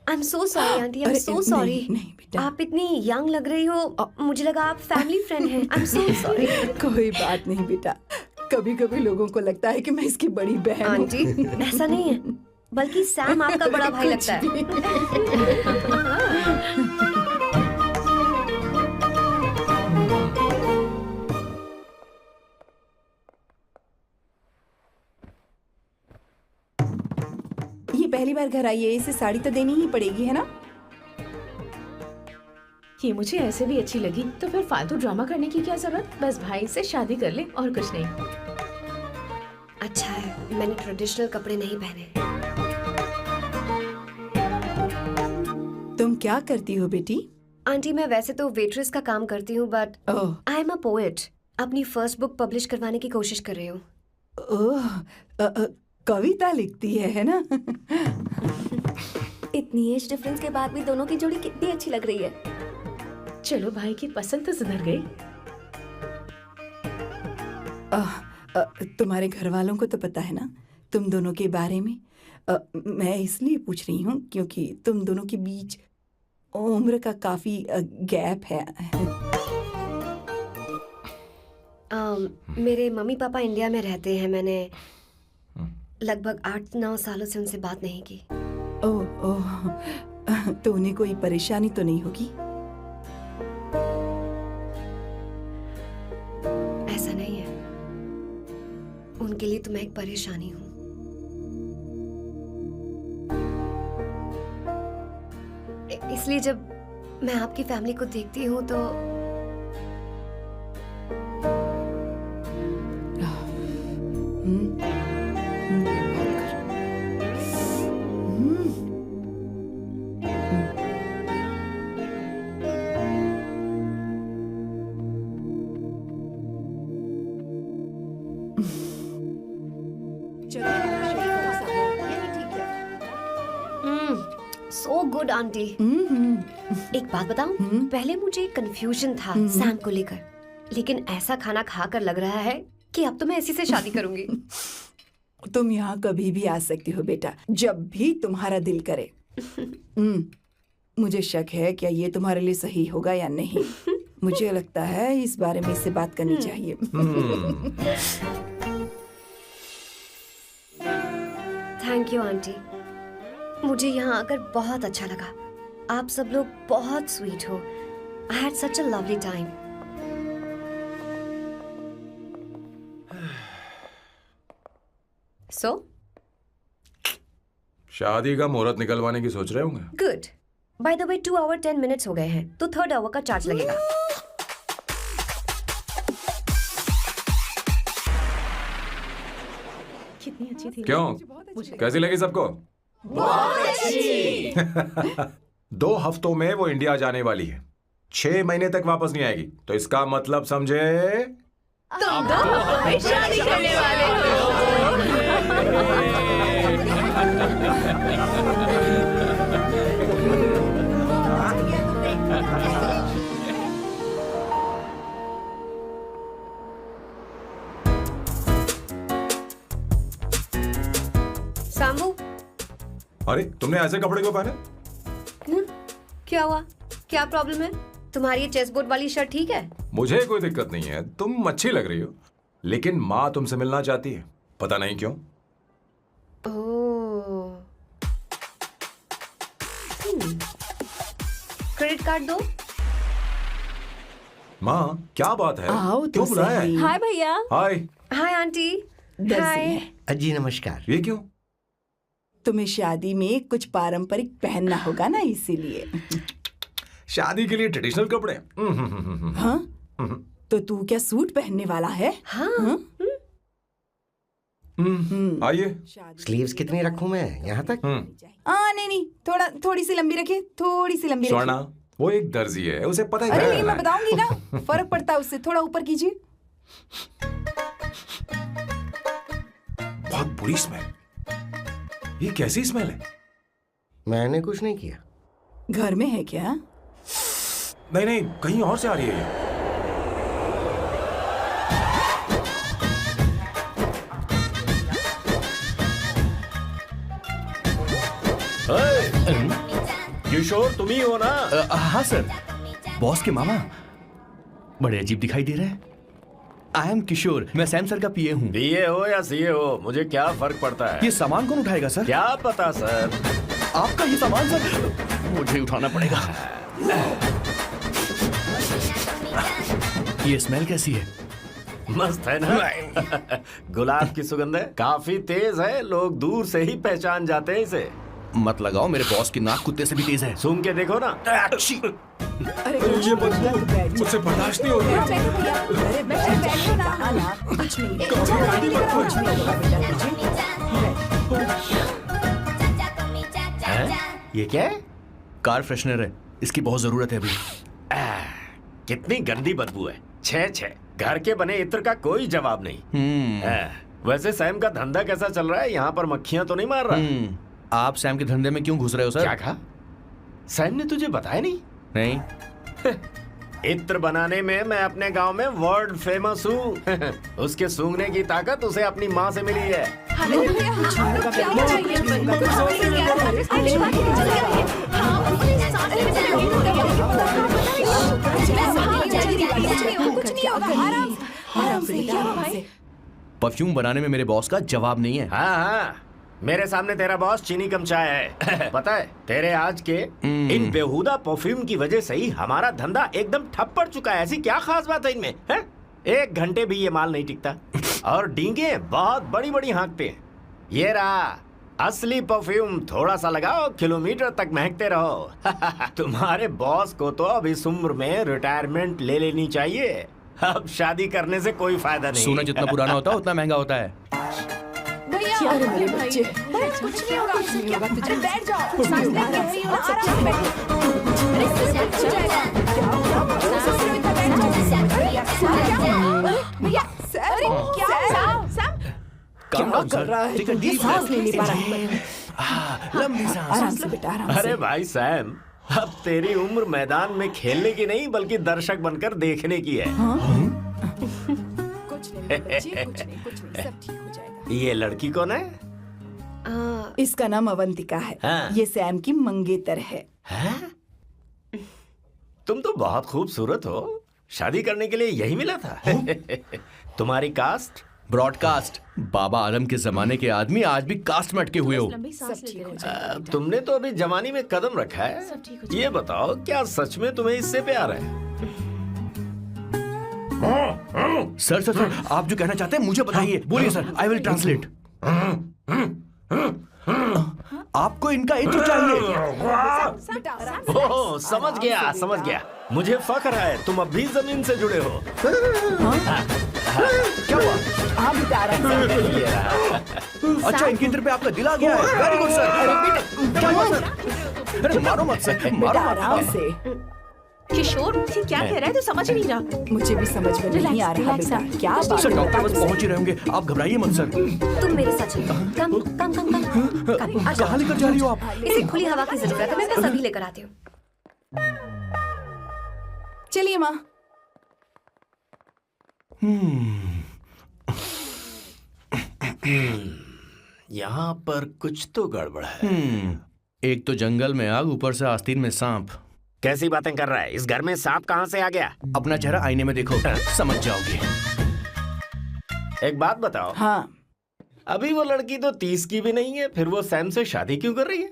H: I'm so sorry, auntie. I'm so sorry.
E: नहीं बेटा,
H: आप इतनी यंग लग रही हो, मुझे लगा आप फैमिली फ्रेंड हैं। I'm so sorry.
E: कोई बात नहीं बेटा। कभी कभी लोगों को लगता है कि मैं इसकी बड़ी बहन हूँ।
H: आंटी, ऐसा नहीं है, बल्कि सैम आपका बड़ा भाई लगता है।
E: ये पहली बार घर आई है, इसे साड़ी तो देनी ही पड़ेगी, है ना?
B: ये मुझे ऐसे भी अच्छी लगी, तो फिर फालतू ड्रामा करने की क्या जरूरत? बस भाई से शादी कर ले और कुछ नहीं।
H: अच्छा है, मैंने ट्रेडिशनल कपड़े नहीं पहने।
E: तुम क्या करती हो बेटी?
H: आंटी, मैं वैसे तो वेट्रेस का काम करती हूँ, but
E: oh
H: I am a poet. अपनी फर्स्ट बुक पब्लिश करवाने की कोशिश कर रही हूँ।
E: ओह, कविता लिखती है ना?
D: इतनी एज डिफरेंस के बाद भी दोनों की जोड़ी कितनी अच्छी लग रही है।
B: चलो, भाई की पसंद तो सुधर गई।
E: तुम्हारे घर वालों को तो पता है ना तुम दोनों के बारे में? मैं इसलिए पूछ रही हूँ क्योंकि तुम दोनों के बीच उम्र का काफी गैप है।
H: मेरे मम्मी पापा इंडिया में रहते हैं। मैंने लगभग 8-9 सालों से उनसे बात नहीं की।
E: ओह, तो उन्हें कोई परेशानी तो नहीं होगी?
H: ऐसा नहीं है, उनके लिए तो मैं एक परेशानी हूँ। इसलिए जब मैं आपकी फैमिली को देखती हूँ तो सो गुड आंटी। एक बात बताऊं, पहले मुझे कंफ्यूजन था सैम को लेकर, लेकिन ऐसा खाना खाकर लग रहा है कि अब तो मैं इसी से शादी करूंगी।
E: तुम यहाँ कभी भी आ सकती हो बेटा, जब भी तुम्हारा दिल करे। मुझे शक है क्या ये तुम्हारे लिए सही होगा या नहीं। मुझे लगता है इस बारे में इससे बात करनी चाहिए।
H: थैंक यू आंटी, मुझे यहाँ आकर बहुत अच्छा लगा। आप सब लोग बहुत स्वीट हो। I had such a lovely time. So
A: शादी का मुहूर्त निकलवाने की सोच रहे होंगे।
H: Good. By the way 2 hour 10 minutes हो गए हैं, तो 3rd आवर का चार्ज लगेगा।
B: कितनी अच्छी थी।
A: क्यों, कैसी लगी सबको?
B: बहुत अच्छी।
A: 2 हफ्तों में वो इंडिया जाने वाली है, 6 महीने तक वापस नहीं आएगी। तो इसका मतलब समझे,
B: तुम 2 हफ्तों में शादी करने वाले हो।
H: सांबू,
A: अरे तुमने ऐसे कपड़े क्यों पहने?
H: क्या हुआ? क्या प्रॉब्लम है? तुम्हारी ये चेस्ट बोर्ड वाली शर्ट ठीक है?
A: मुझे कोई दिक्कत नहीं है, तुम अच्छी लग रही हो, लेकिन माँ तुमसे मिलना चाहती है, पता नहीं क्यों।
H: ओह। क्रेडिट कार्ड दो।
A: माँ क्या बात है,
E: आओ तो
A: क्यों बुलाया है?
E: सही।
D: हाय भैया।
A: हाय।
H: Hi aunty.
E: दर्जी
H: हाय।
E: है।
C: जी नमस्कार।
A: ये क्यों?
E: तुम्हें शादी में कुछ पारंपरिक पहनना होगा ना, इसीलिए।
A: शादी के लिए ट्रेडिशनल कपड़े?
E: हाँ? तो तू क्या सूट पहनने वाला है?
H: हाँ।
A: आइए।
C: स्लीव्स कितनी रखूं मैं, यहाँ तक?
E: नहीं, थोड़ी सी लंबी रखिए, थोड़ी सी लंबी
A: स्वर्णा,
E: रखिए।
A: वो एक दर्जी है, उसे पता ही
E: अरे
A: क्या
E: नहीं,
A: करना
E: मैं
A: है।
E: बताऊंगी ना, फर्क पड़ता है उससे। थोड़ा ऊपर कीजिए।
A: बहुत बुरी स्मेल। ये कैसी स्मेल है?
C: मैंने कुछ नहीं किया।
E: घर में है क्या?
A: नहीं नहीं, कहीं और से आ रही है ये।
C: किशोर तुम ही हो ना? हाँ सर, बॉस के मामा। बड़े अजीब दिखाई दे रहे हैं। आई एम किशोर, मैं सैम सर का पीए हूँ।
J: बीए हो या सीए हो, मुझे क्या फर्क पड़ता है?
C: ये सामान कौन उठाएगा सर?
J: क्या पता सर।
C: आपका ये सामान सर मुझे उठाना पड़ेगा। ये स्मेल कैसी है?
J: मस्त है ना? गुलाब की सुगंध है, काफी तेज है, लोग दूर से ही पहचान जाते हैं इसे।
C: मत लगाओ, मेरे बॉस की नाक कुत्ते से भी तेज है।
J: सूंघ के देखो ना।
E: अरे
A: ये बदबू मुझसे बर्दाश्त नहीं हो रही।
E: अरे बैठो ना। कुछ नहीं, कुछ नहीं होगा बेटा तुझे।
J: ये क्या है?
C: कार फ्रेशनर है, इसकी बहुत जरूरत है अभी।
J: कितनी गंदी बदबू है। छे छे, घर के बने इत्र का कोई जवाब नहीं। वैसे सैम का धंधा कैसा चल रहा है? यहाँ पर मक्खियां तो नहीं मार रहा?
C: आप सैम के धंधे में क्यों घुस रहे हो सर?
J: क्या कहा? सैम ने तुझे बताया नहीं?
C: नहीं।
J: इत्र बनाने में मैं अपने गांव में वर्ल्ड फेमस हूँ। उसके सूंघने की ताकत उसे अपनी माँ से मिली है।
C: परफ्यूम बनाने में मेरे बॉस का जवाब नहीं है।
J: हाँ हाँ, मेरे सामने तेरा बॉस चीनी कम चाय है। पता है, तेरे आज के इन बेहुदा परफ्यूम की वजह से ही हमारा धंधा एकदम ठप पड़ चुका है। ऐसी क्या खास बात है इनमें? है? 1 घंटे भी ये माल नहीं टिकता और डींगे बहुत बड़ी बड़ी हाँकते हैं। ये रहा असली परफ्यूम, थोड़ा सा लगाओ, किलोमीटर तक महकते रहो। तुम्हारे बॉस को तो अब इस उम्र में रिटायरमेंट ले लेनी चाहिए। अब शादी करने से कोई फायदा नहीं।
C: सोना जितना पुराना होता है उतना महंगा होता है।
E: क्या रे मेरे बच्चे? कुछ नहीं होगा, कुछ नहीं होगा तुझे। बैठ जाओ, सांस ले रही हो, आराम से बैठो। अरे कुछ जाएगा। भैया, अरे क्या
C: काम डाउन
E: कर रहा है?
C: ठीक है,
E: ये
C: डीप
E: सांस नहीं ले पा रहा है।
C: लंबी सांस।
E: आराम से बेटा, आराम से।
J: अरे भाई सैम, अब तेरी उम्र मैदान में खेलने की नहीं बल्कि दर्शक बनकर देखने की है।
E: कुछ नहीं बच्चे, कुछ नहीं, सब ठीक हो जाएगा।
J: ये लड़की कौन है?
E: इसका नाम अवंतिका है।
J: हाँ।
E: ये सैम की मंगेतर है।
J: हैं? तुम तो बहुत खूबसूरत हो, शादी करने के लिए यही मिला था। तुम्हारी कास्ट?
C: ब्रॉडकास्ट। बाबा आदम के जमाने के आदमी आज भी कास्ट में अटके हुए हो।
B: लंबी सांस लेते रहो।
J: तुमने तो अभी जवानी में कदम रखा है।
B: सब ठीक हो
J: ये बताओ, क्या सच में तुम्हें इससे प्यार है?
C: सर सर सर, आप जो कहना चाहते हैं मुझे बताइए। बोलिए सर, आई विल ट्रांसलेट। आपको इनका इत्र चाहिए।
J: ओह, समझ गया समझ गया। मुझे फख्र है तुम अब भी जमीन से जुड़े हो।
C: क्या हुआ?
E: हाँ बेटा, आराम से।
C: अच्छा, इनके इत्र पे आपका दिल आ गया है। Very good sir. क्या हुआ सर? अरे मारो मत सर, मारो
E: बेटा,
C: मत।
E: आराम से।
B: किशोर, ये क्या कह रहा है? तू समझ ही नहीं रहा।
E: मुझे भी समझ में नहीं आ रहा
B: रिलैक्स,
E: बेटा।
B: रिलैक्स।
E: क्या बात
C: सर,
E: है
C: डॉक्टर
E: बेटा?
C: बस पहुंच ही रहे होंगे, आप घबराइए मत सर।
H: तुम मेरे साथ चलो। कम कम कम कम।
C: कहाँ लेकर जा रही हो आप?
H: इसे खुली हवा की जरूरत है, मैं बस अभी लेकर आती हूँ।
E: चलिए माँ।
J: यहाँ पर कुछ तो गड़बड़ है।
C: एक तो जंगल में आग, ऊपर से आस्तीन में सांप।
J: कैसी बातें कर रहा है? इस घर में सांप कहाँ से आ गया?
C: अपना चेहरा आईने में देखो, समझ जाओगे।
J: एक बात बताओ।
E: हाँ,
J: अभी वो लड़की तो 30 की भी नहीं है, फिर वो सैम से शादी क्यों कर रही है?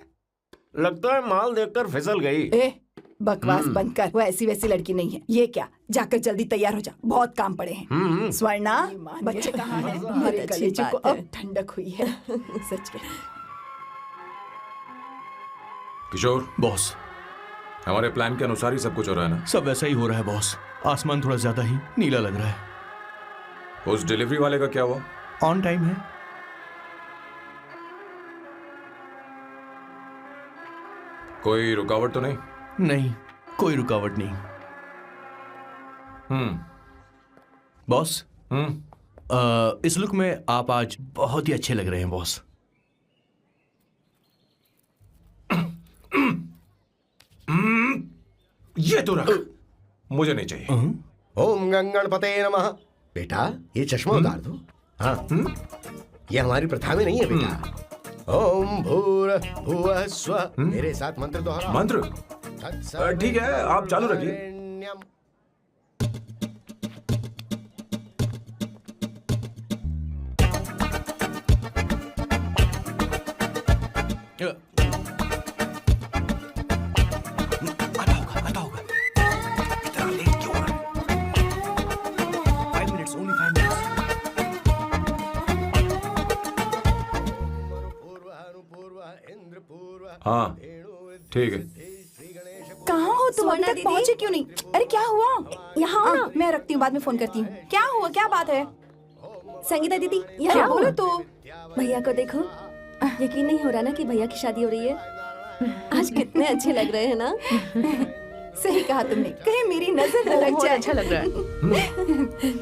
J: लगता है माल देखकर फिसल गई।
E: ए बकवास बंद कर, वो ऐसी वैसी लड़की नहीं है। ये क्या, जाकर जल्दी तैयार हो जा, बहुत काम पड़े हैं। स्वर्णा, बच्चे कहाँ हैं? मेरे कलेजे को अब ठंडक हुई है। सच कह।
A: किशोर,
C: बॉस,
A: हमारे प्लान के अनुसार ही सब कुछ हो रहा है ना?
C: सब वैसा ही हो रहा है बॉस। आसमान थोड़ा ज्यादा ही नीला लग रहा है।
A: उस डिलीवरी वाले का क्या हुआ?
C: ऑन टाइम है।
A: कोई रुकावट तो नहीं?
C: नहीं, कोई रुकावट नहीं। बॉस, इस लुक में आप आज बहुत ही अच्छे लग रहे हैं बॉस।
A: ये तो रख, मुझे नहीं चाहिए।
K: ओम गंगणपते नमः। बेटा, ये चश्मा उतार दो। हाँ, ये हमारी प्रथा में नहीं है बेटा। ओम भूर भुवः स्वः। मेरे साथ मंत्र दोहराओ।
A: मंत्र? ठीक है, आप चालू रखिए।
C: आता होगा। इतना लेट क्यों हो रहा है? 5 minutes, only 5 minutes।
A: हाँ, ठीक है।
E: कहाँ हो तुम? अभी तक पहुँचे क्यों नहीं? अरे क्या हुआ?
D: यहाँ आओ ना।
E: मैं रखती हूँ, बाद में फोन करती हूँ। क्या हुआ, क्या बात है?
D: संगीता दीदी,
E: क्या
D: यहाँ
E: बोलो
D: आओ।
E: तो?
D: भैया को देखो, यकीन नहीं हो रहा ना कि भैया की शादी हो रही है। आज कितने अच्छे लग रहे हैं ना।
E: सही कहा तुमने, कहीं मेरी नजर न लग
B: बहुत
E: जाए।
B: अच्छा लग रहा है।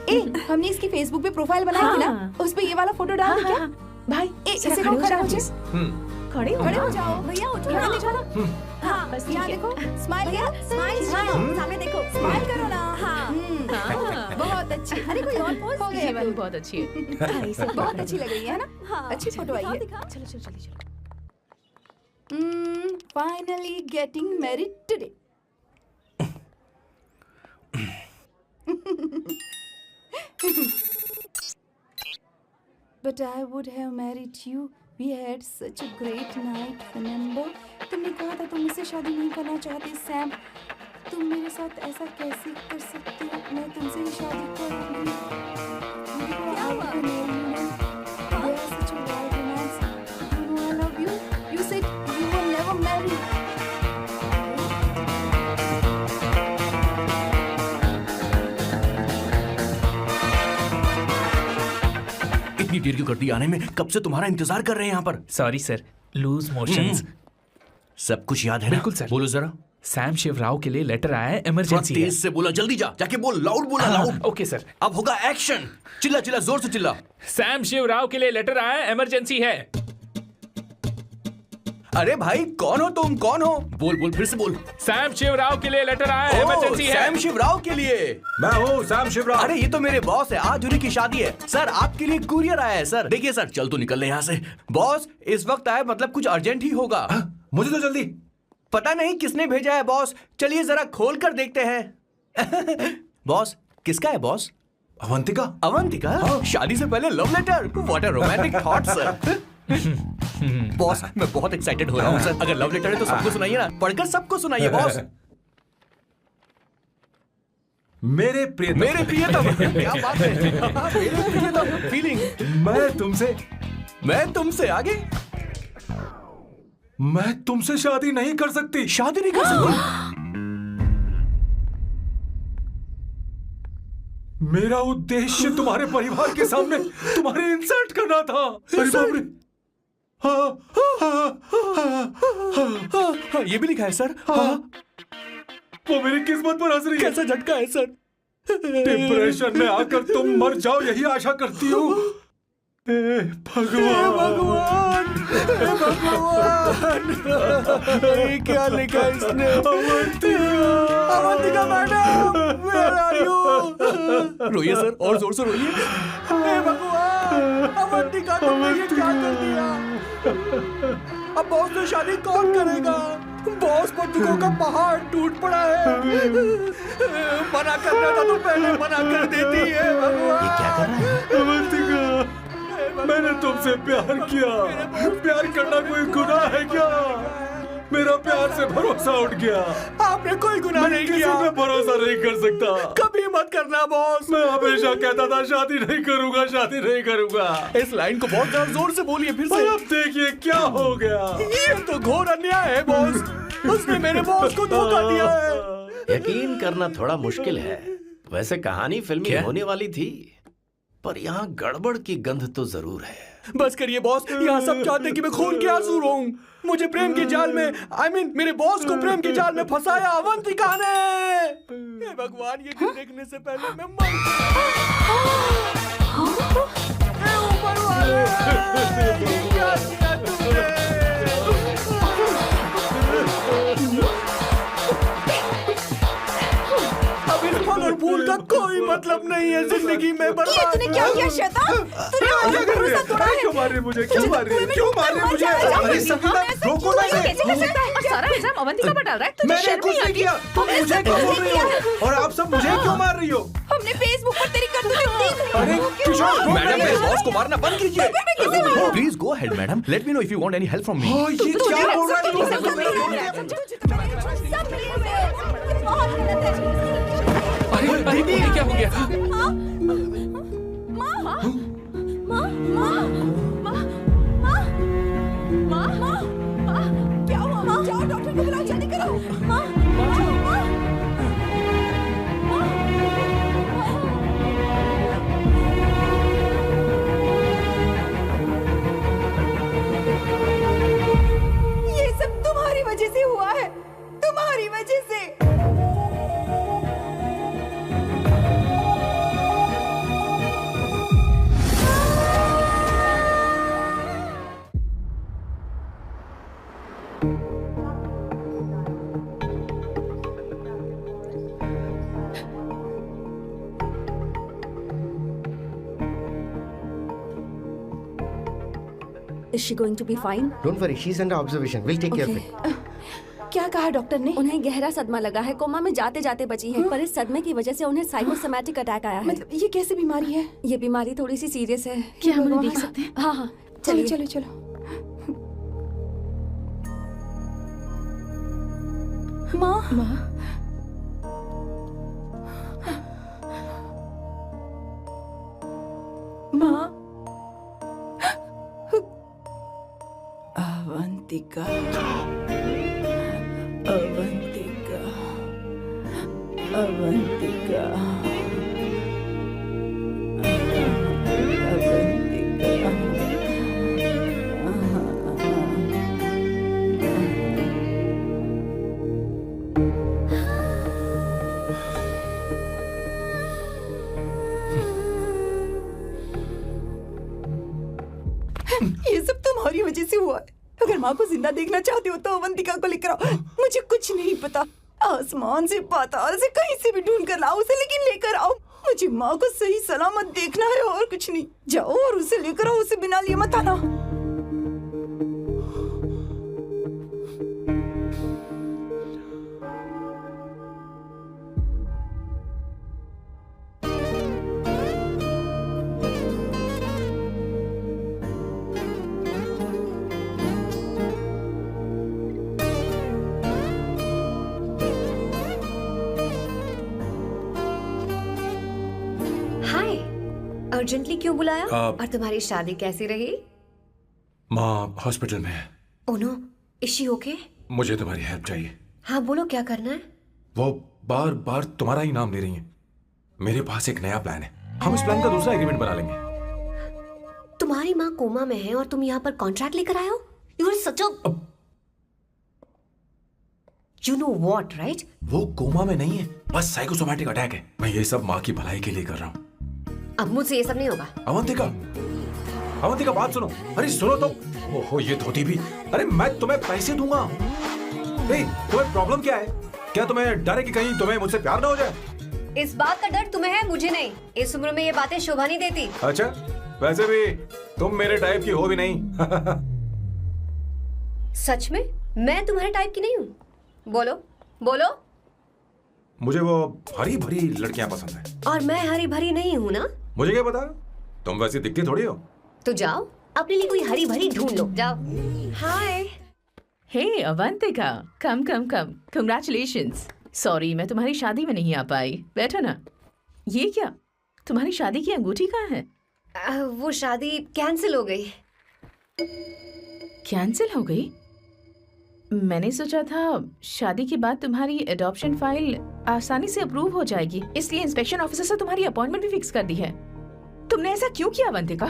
E: ए, हमने इसकी फेसबुक पे प्रोफाइल बनाई थी ना, उस पे ये वाला फोटो डाल दे क्या?
B: भाई
E: इसे को खड़ा हो जाओ।
B: खड़े
E: खड़े हो जाओ।
D: भैया उठो
E: यहाँ
D: ना।
E: ले जाना।
B: हाँ बस
E: यहाँ
B: ठीक है।
E: देखो, स्माइल
D: भैया,
E: करो।
D: स्माइल सामने देखो।
E: स्माइल करो ना।
B: हाँ।
E: बहुत अच्छी।
D: अरे कोई और पोज
E: हो
B: ये
E: गई।
B: वाली बहुत अच्छी है।
E: बहुत अच्छी लग रही है ना?
D: हाँ,
E: अच्छी फोटो आई है।
B: चलो चलो जल्दी चलो।
E: Finally getting married today. But I would have married you. We had such a great night, remember? तुमने कहा था तुम मुझसे शादी नहीं करना चाहते, सैम। तुम मेरे साथ ऐसा कैसे कर सकते हो? मैं तुमसे ही शादी करूंगी। क्या हुआ? Such a wild romance. You know I love you. You said you will never marry.
C: इतनी देर क्यों कर दी आने में? कब से तुम्हारा इंतजार कर रहे हैं यहाँ पर।
G: Sorry sir, loose motions.
C: सब कुछ याद है ना?
G: बिल्कुल सर।
C: बोलो जरा।
G: सैम शिवराव के लिए लेटर आया है,
C: थोड़ा
G: इमरजेंसी है।
C: तेज से बोला, जल्दी जा, जाके बोल, लाउड बोला, लाउड।
G: Okay sir.
C: अब होगा एक्शन। चिल्ला चिल्ला, जोर से चिल्ला।
G: सैम शिवराव के लिए लेटर आया है, इमरजेंसी है।
C: अरे भाई, कौन हो तुम? कौन हो? बोल बोल, फिर से बोल।
G: सैम शिवराव के लिए लेटर आया है, इमरजेंसी है।
C: सैम शिवराव के लिए।
A: मैं हूँ सैम शिवराव।
C: अरे ये तो मेरे बॉस है, आज उन्हीं की शादी है। सर आपके लिए कुरियर आया है सर। देखिए सर, चल तो निकल ले यहाँ से। बॉस इस वक्त आए मतलब कुछ अर्जेंट ही होगा।
A: मुझे तो जल्दी।
C: पता नहीं किसने भेजा है बॉस, चलिए जरा खोल कर देखते हैं। बॉस किसका है बॉस?
A: अवंतिका।
C: अवंतिका? शादी से पहले love letter? What a romantic thought sir. Boss मैं बहुत एक्साइटेड हो रहा हूँ सर। अगर लव लेटर है तो सबको सुनाइए ना, पढ़कर सबको सुनाइए बॉस।
A: मेरे प्रियतम।
C: मेरे प्रियतम। क्या बात है। मेरे प्रियतम फीलिंग। मैं तुमसे आगे।
A: मैं तुमसे शादी नहीं कर सकती।
C: शादी नहीं कर सकती?
A: मेरा उद्देश्य तुम्हारे परिवार के सामने तुम्हारे इंसल्ट करना था। अरे बाप रे।
C: ये भी लिखा है सर।
A: वो मेरी किस्मत पर हंस रही है।
C: कैसा झटका है सर।
A: डिप्रेशन में आकर तुम मर जाओ यही आशा करती हूँ।
C: भगवान, ये क्या लिखा है इसने? Avantika madam, where are you? रोइए सर, और जोर से रोइए। हे भगवान, अवंतिका तुमने ये क्या कर दिया? अब बॉस से शादी कौन करेगा? बॉस बंदूकों का पहाड़ टूट पड़ा है। मना करना था तो पहले मना कर देती है भगवान।
J: ये क्या कर रहा है?
A: अवंतिका, मैंने तुमसे प्यार किया। प्यार करना कोई गुनाह है क्या? मेरा प्यार से भरोसा उठ गया।
C: आपने कोई गुनाह नहीं
A: किसी
C: किया।
A: पे भरोसा नहीं कर सकता।
C: कभी मत करना बॉस।
A: मैं हमेशा कहता था शादी नहीं करूंगा, शादी नहीं करूंगा।
C: इस लाइन को बहुत ज्यादा जोर से बोलिए फिर से।
A: पर अब देखिए क्या हो गया।
C: ये तो घोर अन्याय है बॉस। उसने मेरे बॉस को धोखा दिया है।
J: यकीन करना थोड़ा मुश्किल है। वैसे कहानी फिल्मी होने वाली थी, पर यहाँ गड़बड़ की गंध तो जरूर है।
C: बस करिए बॉस, यहाँ सब चाहते कि मैं खून के आंसू रोऊं। मुझे प्रेम के जाल में, मेरे बॉस को प्रेम के जाल में फंसाया अवंतिका ने। हे भगवान, ये दिन देखने से पहले मैं मर। हे ऊपर वाले, ये क्या किया तुमने? अब इस फल और फूल का कोई मतलब नहीं है जिंदगी में। बर्बाद।
D: तूने क्या किया शैतान? तूने मुझे भरोसा तोड़ा है।
A: क्यों मार रही है मुझे? क्यों मार रही है? क्यों मार रही है मुझे? अरे संगीता, रोको ना इसे।
B: कैसे कर सकता है? और सारा इल्जाम अवंतिका पर डाल रहा है। तुझे
A: मैंने
B: शर्म
A: कुछ
B: नहीं
A: नहीं
B: आती?
A: किया। तुम मुझे क्यों बोल रही हो? और आप सब मुझे क्यों मार रही हो?
D: हमने फेसबुक पर तेरी करतूतें देख ली।
A: अरे किशोर,
C: मैडम, मेरे बॉस को मारना बंद कीजिए।
G: Please go ahead, madam. Let me know if you want any help from me.
A: हाँ, ये क्या बोल रहा है तू?
D: सब मिले हुए हैं। ये बहुत गलत है।
G: अरे दीदी, क्या हो गया?
D: क्या हुआ? जाओ डॉक्टर को बुलाओ, जल्दी करो। ये सब तुम्हारी वजह से हुआ है, तुम्हारी वजह से। Is she going to be fine?
K: Don't worry, she's under observation. We'll take care of it.
E: क्या कहा डॉक्टर ने?
D: उन्हें गहरा सदमा लगा है, कोमा में जाते जाते बची हैं, पर इस सदमे की वजह से उन्हें साइकोसोमैटिक अटैक आया है।
E: मतलब ये कैसी बीमारी है?
D: ये बीमारी थोड़ी सी सीरियस है।
B: क्या हम उन्हें देख सकते हैं?
D: हाँ हाँ,
E: चलो
D: चलिए।
E: चलो चलो। माँ, माँ, अवंतिका, अवंतिका, अवंतिका, ये सब तुम्हारी वजह से हुआ है। अगर माँ को जिंदा देखना चाहते हो तो अवंतिका को लेकर आओ। मुझे कुछ नहीं पता, आसमान से पाताल से कहीं से भी ढूंढ कर लाओ उसे, लेकिन लेकर आओ। मुझे माँ को सही सलामत देखना है और कुछ नहीं। जाओ और उसे लेकर आओ, उसे बिना लिए मत आना।
H: हाय, अर्जेंटली क्यों बुलाया?
A: आप-
H: और तुम्हारी शादी कैसी रही?
A: माँ हॉस्पिटल में है।
H: Oh no, is she okay?
A: मुझे तुम्हारी हेल्प चाहिए।
H: हाँ बोलो, क्या करना है?
A: वो बार बार तुम्हारा ही नाम ले रही हैं। मेरे पास एक नया प्लान है, हम इस प्लान का दूसरा एग्रीमेंट बना लेंगे।
H: तुम्हारी माँ कोमा में है और तुम यहाँ पर कॉन्ट्रैक्ट लेकर आए हो? You are such a you know what, right?
A: वो कोमा में नहीं है, बस साइकोसोमैटिक अटैक है। मैं ये सब माँ की भलाई के लिए कर रहा हूँ।
H: अब मुझसे ये सब नहीं होगा।
A: अवंतिका, अवंतिका बात सुनो। अरे सुनो तो। ओहो ये धोती भी। अरे मैं तुम्हें पैसे दूंगा। तुम्हें प्रॉब्लम क्या है? क्या तुम्हें डर है कि कहीं तुम्हें मुझसे प्यार ना हो जाए?
H: इस बात का डर तुम्हें है, मुझे नहीं। इस उम्र में ये बातें शोभा नहीं देती।
A: अच्छा, वैसे भी तुम मेरे टाइप की हो भी नहीं।
H: सच में? मैं तुम्हारे टाइप की नहीं हूँ। बोलो बोलो।
A: मुझे वो हरी भरी लड़कियां पसंद है।
H: और मैं हरी भरी नहीं हूँ ना।
A: मुझे क्या पता, तुम वैसी दिखती थोड़ी हो।
H: तो जाओ अपने लिए कोई हरी भरी ढूंढ लो, जाओ। हाय।
B: हे अवंतिका, कम कम कम, कंग्रेचुलेशंस। सॉरी मैं तुम्हारी शादी में नहीं आ पाई। बैठो ना। ये क्या, तुम्हारी शादी की अंगूठी कहाँ है?
H: वो शादी कैंसिल हो गई।
B: कैंसिल हो गई? मैंने सोचा था शादी के बाद तुम्हारी एडॉप्शन फाइल आसानी से अप्रूव हो जाएगी, इसलिए इंस्पेक्शन ऑफिसर से तुम्हारी अपॉइंटमेंट भी फिक्स कर दी है। तुमने ऐसा क्यों किया अवंतिका?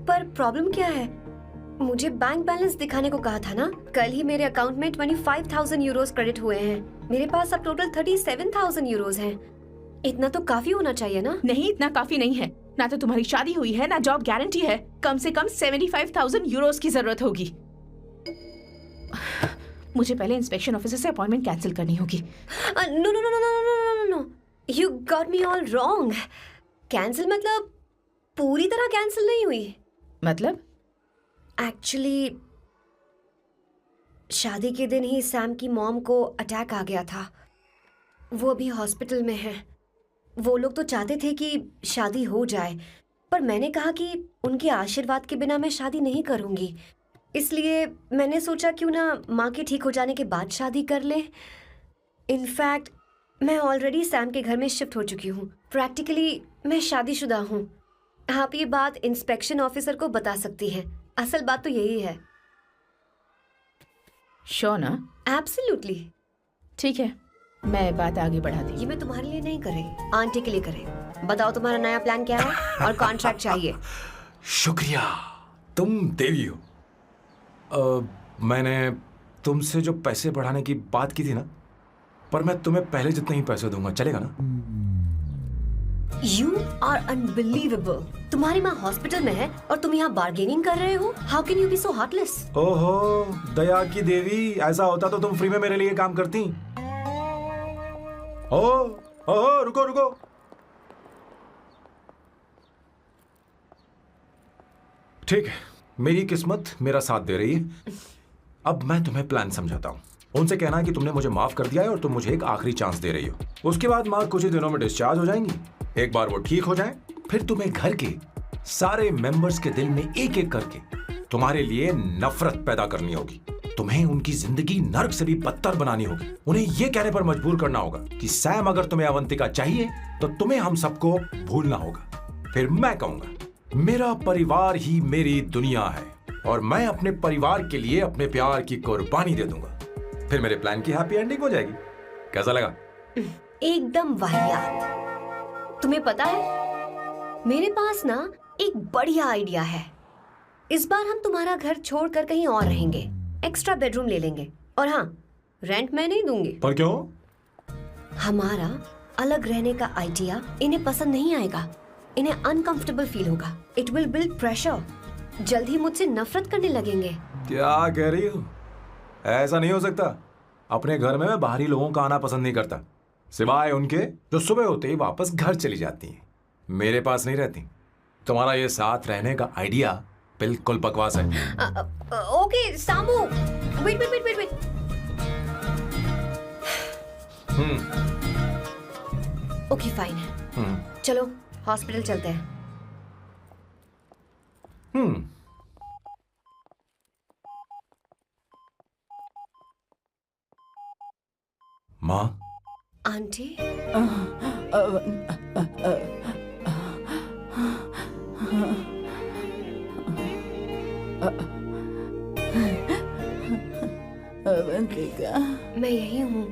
H: पर प्रॉब्लम क्या है? मुझे बैंक बैलेंस दिखाने को कहा था ना। कल ही मेरे अकाउंट में 25,000 यूरोस क्रेडिट हुए हैं। मेरे पास अब टोटल 37,000 यूरोस हैं। इतना तो काफी होना चाहिए ना?
B: नहीं, इतना काफी नहीं है। ना तो तुम्हारी शादी हुई है, ना जॉब गारंटी है। कम से कम 75,000 यूरोस की जरूरत होगी। मुझे पहले इंस्पेक्शन ऑफिसर से अपॉइंटमेंट कैंसिल करनी होगी।
H: No no no no no no no no, you got me all wrong. Cancel मतलब पूरी तरह कैंसिल नहीं हुई।
B: मतलब?
H: एक्चुअली शादी के दिन ही सैम की मॉम को अटैक आ गया था। वो अभी हॉस्पिटल में है। वो लोग तो चाहते थे कि शादी हो जाए, पर मैंने कहा कि उनके आशीर्वाद के बिना मैं शादी नहीं करूंगी। इसलिए मैंने सोचा क्यों ना माँ के ठीक हो जाने के बाद शादी कर ले। इनफैक्ट मैं ऑलरेडी सैम के घर में शिफ्ट हो चुकी हूँ। प्रैक्टिकली मैं शादीशुदा हूँ। आप ये बात इंस्पेक्शन ऑफिसर को बता सकती हैं। असल बात तो यही है।
B: श्योर ना?
H: एब्सोल्युटली।
B: ठीक है, मैं बात आगे बढ़ाती।
H: ये मैं तुम्हारे लिए नहीं कर रही, आंटी के लिए कर रही। बताओ तुम्हारा नया प्लान क्या है और कॉन्ट्रैक्ट चाहिए।
A: शुक्रिया, तुम देवी हो। मैंने तुमसे जो पैसे बढ़ाने की बात की थी ना, पर मैं तुम्हें पहले जितने ही पैसे दूंगा, चलेगा ना?
H: You are unbelievable. तुम्हारी माँ हॉस्पिटल में है और तुम यहाँ बार्गेनिंग कर रहे हो? How can you be so heartless?
A: ओहो दया की देवी, ऐसा होता तो तुम फ्री में मेरे लिए काम करती। ओहो रुको रुको। ठीक है, मेरी किस्मत मेरा साथ दे रही है। अब मैं तुम्हें प्लान समझाता हूँ। उनसे कहना है कि तुमने मुझे माफ कर दिया है और तुम मुझे एक आखिरी चांस दे रही हो। उसके बाद माँ कुछ ही दिनों में डिस्चार्ज हो जाएंगी। एक बार वो ठीक हो जाए, फिर तुम्हें घर के सारे मेंबर्स के दिल में एक एक करके तुम्हारे लिए नफरत पैदा करनी होगी। तुम्हें उनकी जिंदगी नर्क से भी बदतर बनानी होगी। उन्हें यह कहने पर मजबूर करना होगा कि सैम अगर तुम्हें अवंतिका चाहिए तो तुम्हें हम सबको भूलना होगा। फिर मैं कहूंगा मेरा परिवार ही मेरी दुनिया है और मैं अपने परिवार के लिए अपने प्यार की कुर्बानी दे दूंगा। फिर मेरे प्लान की हैप्पी एंडिंग हो जाएगी। कैसा लगा?
H: एकदम वाहियात। तुम्हें पता है, मेरे पास ना एक बढ़िया आइडिया है। इस बार हम तुम्हारा घर छोड़कर कहीं और रहेंगे। एक्स्ट्रा बेडरूम ले लेंगे। और हाँ, रेंट मैं नहीं दूंगी।
A: पर क्यों?
H: हमारा अलग रहने का आइडिया इन्हें पसंद नहीं आएगा। इन्हें अनकंफर्टेबल फील होगा। It will build pressure. जल्द ही मुझसे नफरत करने लगेंगे।
A: क्या कह रही हो? ऐसा नहीं हो सकता। अपने घर में मैं बाहरी लोगों का आना पसंद नहीं करता, सिवाय उनके जो सुबह होते ही वापस घर चली जाती हैं, मेरे पास नहीं रहती। तुम्हारा ये साथ रहने का आइडिया बिल्कुल बकवास है।
H: Okay Samu, wait wait wait wait wait. Okay fine है। चलो हॉस्पिटल चलते हैं।
A: माँ,
H: आंटी,
E: अवंतिका,
H: मैं यही हूँ।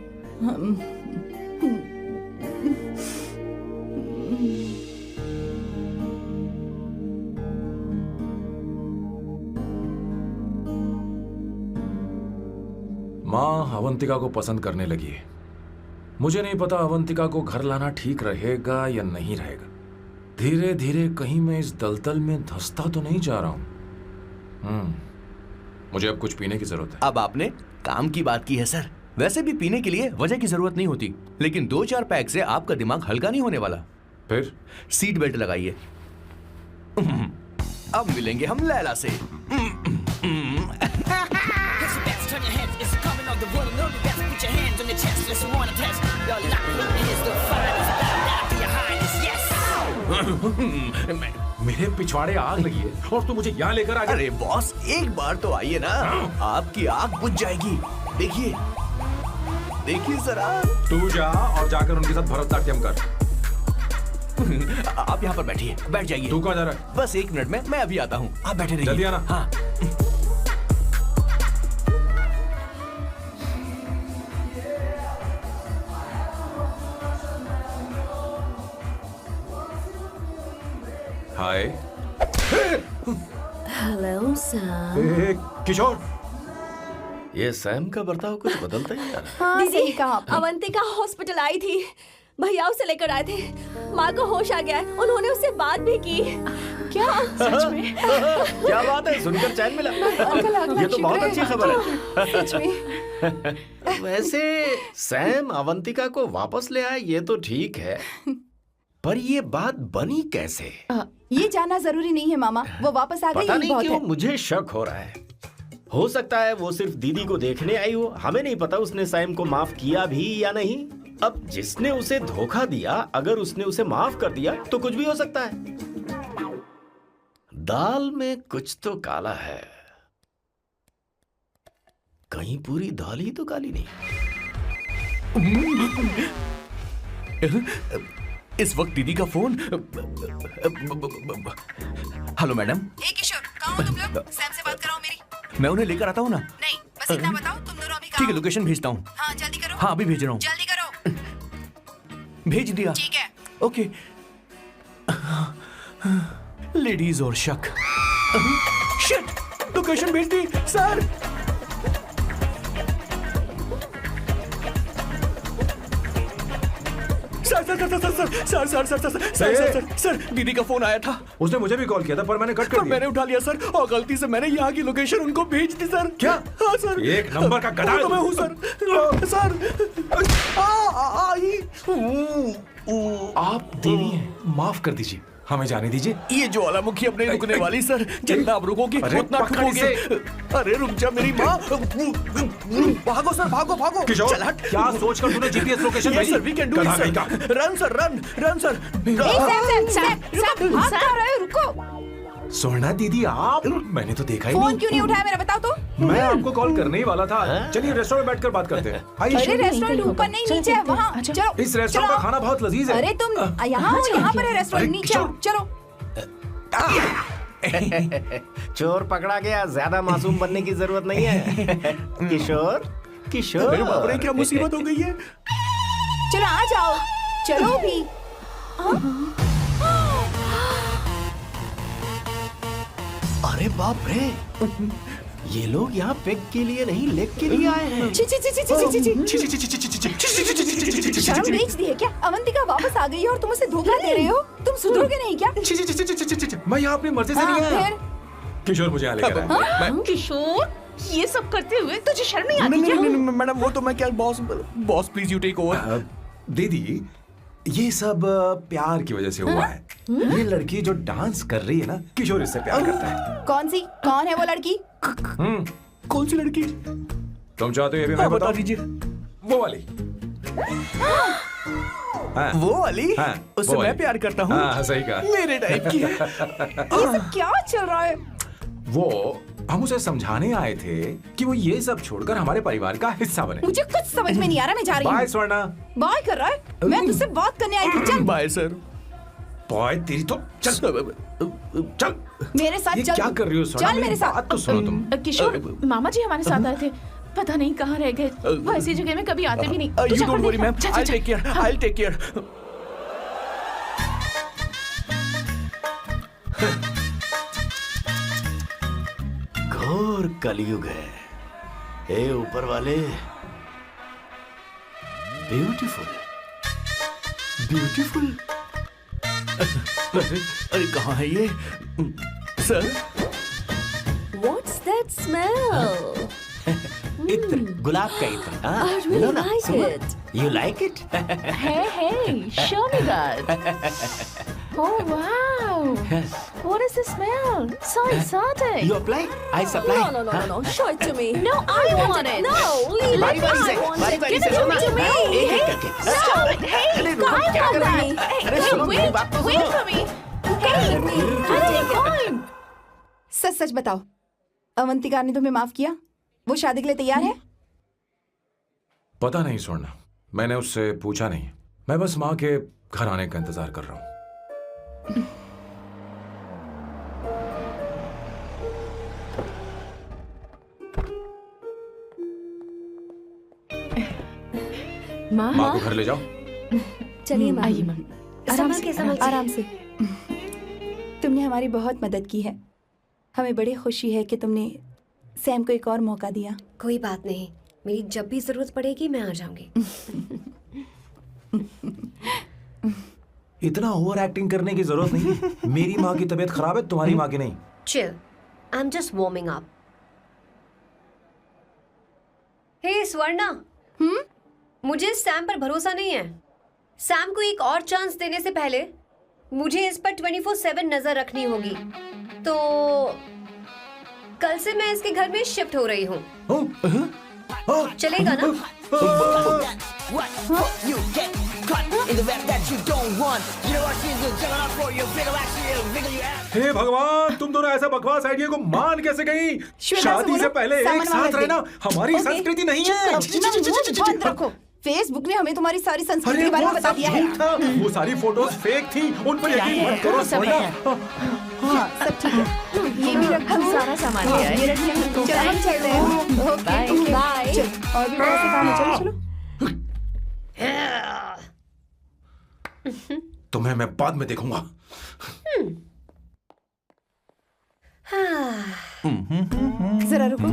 A: माँ अवंतिका को पसंद करने लगी है। मुझे नहीं पता अवंतिका को घर लाना ठीक रहेगा या नहीं रहेगा। धीरे धीरे कहीं मैं इस दलदल में धंसता तो नहीं जा रहा हूं। मुझे अब कुछ पीने की जरूरत है।
C: अब आपने काम की बात की है सर। वैसे भी पीने के लिए वजह की जरूरत नहीं होती, लेकिन 2-4 पैक से आपका दिमाग हल्का नहीं होने वाला।
A: फिर
C: सीट बेल्ट लगाइए। अब मिलेंगे हम लैला से।
I: on your hands. It's coming on the one and only best. Put your hands on your chest. Just wanna test. Your luck is the finest. Bow down to your highness. Yes.
A: मेरे पिछवाड़े आग लगी है और तू मुझे यहाँ लेकर आ गया।
C: अरे बॉस, एक बार तो आइए ना, आपकी आग बुझ जाएगी। देखिए देखिए जरा।
A: तू जा और जाकर उनके साथ भरतनाट्यम कर।
C: आप यहाँ पर बैठिए, बैठ जाइए।
A: तू कहाँ जा रहा है?
C: बस 1 मिनट में मैं अभी आता हूँ, आप बैठे रहिए।
A: जल्दी आना।
C: हाँ।
A: हाय।
D: Hello sir.
A: ए, किशोर।
J: ये सैम का बर्ताव कुछ बदलता ही जा रहा है।
E: हाँ, सही कहा
D: दीदी, अवंतिका हॉस्पिटल आई थी, भैया उसे लेकर आए थे। माँ को होश आ गया है, उन्होंने उससे बात भी की।
B: क्या सच में?
J: क्या बात है, सुनकर चैन मिला। ये तो बहुत अच्छी खबर है।
E: सच में।
J: वैसे सैम अवंतिका को वापस ले आए ये तो ठीक है, पर ये बात बनी कैसे?
E: ये जानना जरूरी नहीं है मामा, वो वापस आ गई
J: पता
E: यही
J: नहीं
E: बहुत
J: क्यों
E: है।
J: मुझे शक हो रहा है। हो सकता है वो सिर्फ दीदी को देखने आई हो, हमें नहीं पता उसने सैम को माफ किया भी या नहीं। अब जिसने उसे धोखा दिया, अगर उसने उसे माफ कर दिया तो कुछ भी हो सकता है। दाल में कुछ तो काला है, कहीं पूरी दाल ही तो काली नहीं।
C: इस वक्त दीदी का फोन। Hello madam.
E: ए किशोर, कहाँ हो तुम लोग? सैम से बात कराओ मेरी।
C: मैं उन्हें लेकर आता हूँ ना।
E: नहीं, बस इतना बताओ तुम दोनों अभी
C: ठीक
E: कहाँ
C: है,
E: हो?
C: लोकेशन भेजता हूँ।
E: हाँ जल्दी करो।
C: हाँ अभी भेज रहा हूँ।
E: जल्दी करो।
C: भेज दिया।
E: ठीक है।
C: ओके। लेडीज और शक। शिट, लोकेशन भेज दी सर। सर दीदी का फोन आया था।
A: उसने मुझे भी कॉल किया था पर मैंने कट कर दिया।
C: मैंने उठा लिया सर, और गलती से मैंने यहाँ की लोकेशन उनको भेज दी सर।
A: क्या?
C: हाँ सर।
A: एक नंबर का गधा है
C: तो मैं हूँ सर। सर
A: आप देवी हैं, माफ कर दीजिए, हमें जाने दीजिए।
C: ये ज्वालामुखी अपने रुकने वाली सर, जितना आप रुकोगे
A: अरे
C: उतना
A: पकड़
C: ठुकोगे।
A: इसे।
C: अरे रुक जा मेरी माँ। भागो सर, भागो भागो।
A: किशोर,
C: चल हट।
A: क्या सोचकर तूने जीपीएस लोकेशन भेजी?
C: Sir we can do it
A: गधा
C: सर।
A: नहीं का।
C: Run sir, run sir.
E: भाग कहाँ रहे हो? रुको।
A: सोना दीदी आप, मैंने तो देखा ही
E: फोन
A: नहीं।
E: क्यों नहीं उठाया मेरा, बताओ तो।
A: मैं आपको कॉल करने ही वाला था। चलिए रेस्टोरेंट में बैठकर बात करते हैं।
E: अरे
A: आइए।
E: रेस्टोरेंट ऊपर नहीं, नीचे है वहाँ। चलो
A: इस रेस्टोरेंट का
E: चलो।
A: खाना बहुत लजीज है।
E: अरे तुम यहाँ हो, यहाँ पर है रेस्टोरेंट,
A: अरे
E: नीचे आओ, चलो।
J: चोर पकड़ा गया, ज्यादा मासूम बनने की जरूरत नहीं है। किशोर, किशोर।
C: अरे बाप रे, क्या मुसीबत हो गई है।
E: चलो आ जाओ, चलो भी।
J: अरे बाप रे, ये लोग यहाँ पेग के लिए नहीं लेग के लिए आए हैं।
E: ची ची ची ची ची ची। शर्म बेच दी है क्या? अवंतिका वापस आ गई है और तुम उसे धोखा दे रहे हो? तुम सुधरोगे नहीं क्या?
A: मैं यहाँ अपनी मर्जी से नहीं आया।
E: फिर
A: किशोर मुझे यहाँ लेकर आया।
B: किशोर, ये सब करते हुए तुझे शर्म नहीं आती
C: नहीं
B: क्या?
C: नहीं नहीं मैडम, वो तो मैं क्या, boss please you take over.
A: दीदी, ये सब प्यार की वजह से हुआ है। ये लड़की जो डांस कर रही है ना, किशोर इससे प्यार करता है।
E: कौन है वो लड़की?
C: कौन सी लड़की?
A: तुम चाहते हो ये भी मैं
C: हाँ, बता
A: बताऊं?
C: दीजिए।
A: वो वाली। हाँ,
C: वो वाली?
A: हाँ,
C: उससे
A: वो
C: मैं
A: वाली।
C: प्यार करता हूँ।
A: हाँ, सही कहा।
C: मेरे टाइप की है।
E: ये सब क्या चल रहा है?
A: वो हम उसे समझाने आए थे कि वो ये सब छोड़कर हमारे परिवार का हिस्सा बने।
E: मुझे कुछ समझ में नहीं आ रहा, मैं जा रही
A: बाय
E: हूँ।
A: स्वर्णा।
E: बाय कर रहा है? मैं तुझसे बात करने आई थी, चल।
C: Bye sir.
A: बॉय तेरी तो चल चल।
E: मेरे साथ
A: ये
E: चल।
A: क्या कर रही हो स्वर्णा?
E: चल मेरे साथ।
A: बात तो सुनो तुम।
B: किशोर, मामा जी हमारे साथ आए थे, पता नहीं कहाँ रह गए। वो ऐसी जगह में कभी आते भी नहीं। तू
C: यू
B: जा
C: डोंट
B: कर
C: वरी
B: देखना।
C: मैम,
B: जा, जा,
C: आई
B: जा।
C: Take care, I take care.
J: घोर कलयुग है। हे ऊपर वाले, ब्यूटीफुल, ब्यूटीफुल।
C: अरे कहाँ है ये सर?
D: What's that smell?
J: इत्र, गुलाब का इत्र।
D: I really like it.
J: You like it?
B: Hey, show me that. Oh wow!
J: Yes.
B: What is the smell? So exotic.
J: You apply? I supply.
D: No. Show it to me.
B: No, I want it.
D: No, leave
J: बारी
D: it.
J: बारी से,
D: I want
J: बारी
D: it.
J: बारी
D: Give
J: से
D: it
J: सुनो
D: to
J: ना।
D: me.
J: एक एक करके।
B: Stop it. Hey,
J: अरे रुको,
B: I
J: क्या
B: want
J: कर रही
B: that.
J: है?
B: Hey,
J: अरे
B: hey,
J: सुनो, मेरी
B: wait,
J: बात तो
B: wait
J: सुनो।
B: for me. Hey, I take time.
E: सच सच बताओ, अवंतिका ने तुम्हें माफ किया? वो शादी के लिए तैयार है?
A: पता नहीं स्वर्ण, मैंने उससे पूछा नहीं। मैं बस माँ के घर आने का इंतजार कर रहा हूँ।
B: माँ,
A: माँ को घर ले जाओ।
D: चलिए माँ।
B: आइए माँ।
H: संभल के, संभल के।
E: आराम से। तुमने हमारी बहुत मदद की है। हमें बड़ी खुशी है कि तुमने सैम को एक और मौका दिया।
H: कोई बात नहीं, मेरी जब भी जरूरत पड़ेगी मैं आ जाऊंगी।
A: इतना ओवर एक्टिंग करने की जरूरत नहीं। मेरी माँ की तबीयत खराब है, तुम्हारी माँ की नहीं।
H: Chill, I am just warming up. Hey Swarna, मुझे सैम पर भरोसा नहीं है। सैम को एक और चांस देने से पहले मुझे इस पर 24/7 नजर रखनी होगी। तो कल से मैं इसके घर में शिफ्ट हो रही हूँ। चलेगा ना?
I: What you get caught in the rap that you don't want. You know what she's doing? Check it out for you. Bigger actually, bigger you have.
A: हे भगवान, तुम दोनों ऐसा बकवास आइडिया को मान कैसे गई? शादी से पहले एक साथ रहना हमारी संस्कृति नहीं है।
E: बंद रखो। फेसबुक ने हमें तुम्हारी सारी संस्कृति के बारे में बता दिया है।
A: वो सारी फोटोज फेक थी, उन पर यकीन मत करो स्वर्ण।
E: हाँ, सब ठीक है। ये भी रख,
B: हम सारा सामान ले आए।
E: ये रख लें। चलो हम चलते हैं। Okay, bye. चलो, और भी बहुत से काम है। चलो चलो।
A: तुम्हें मैं बाद में देखूंगा।
E: जरा रुको।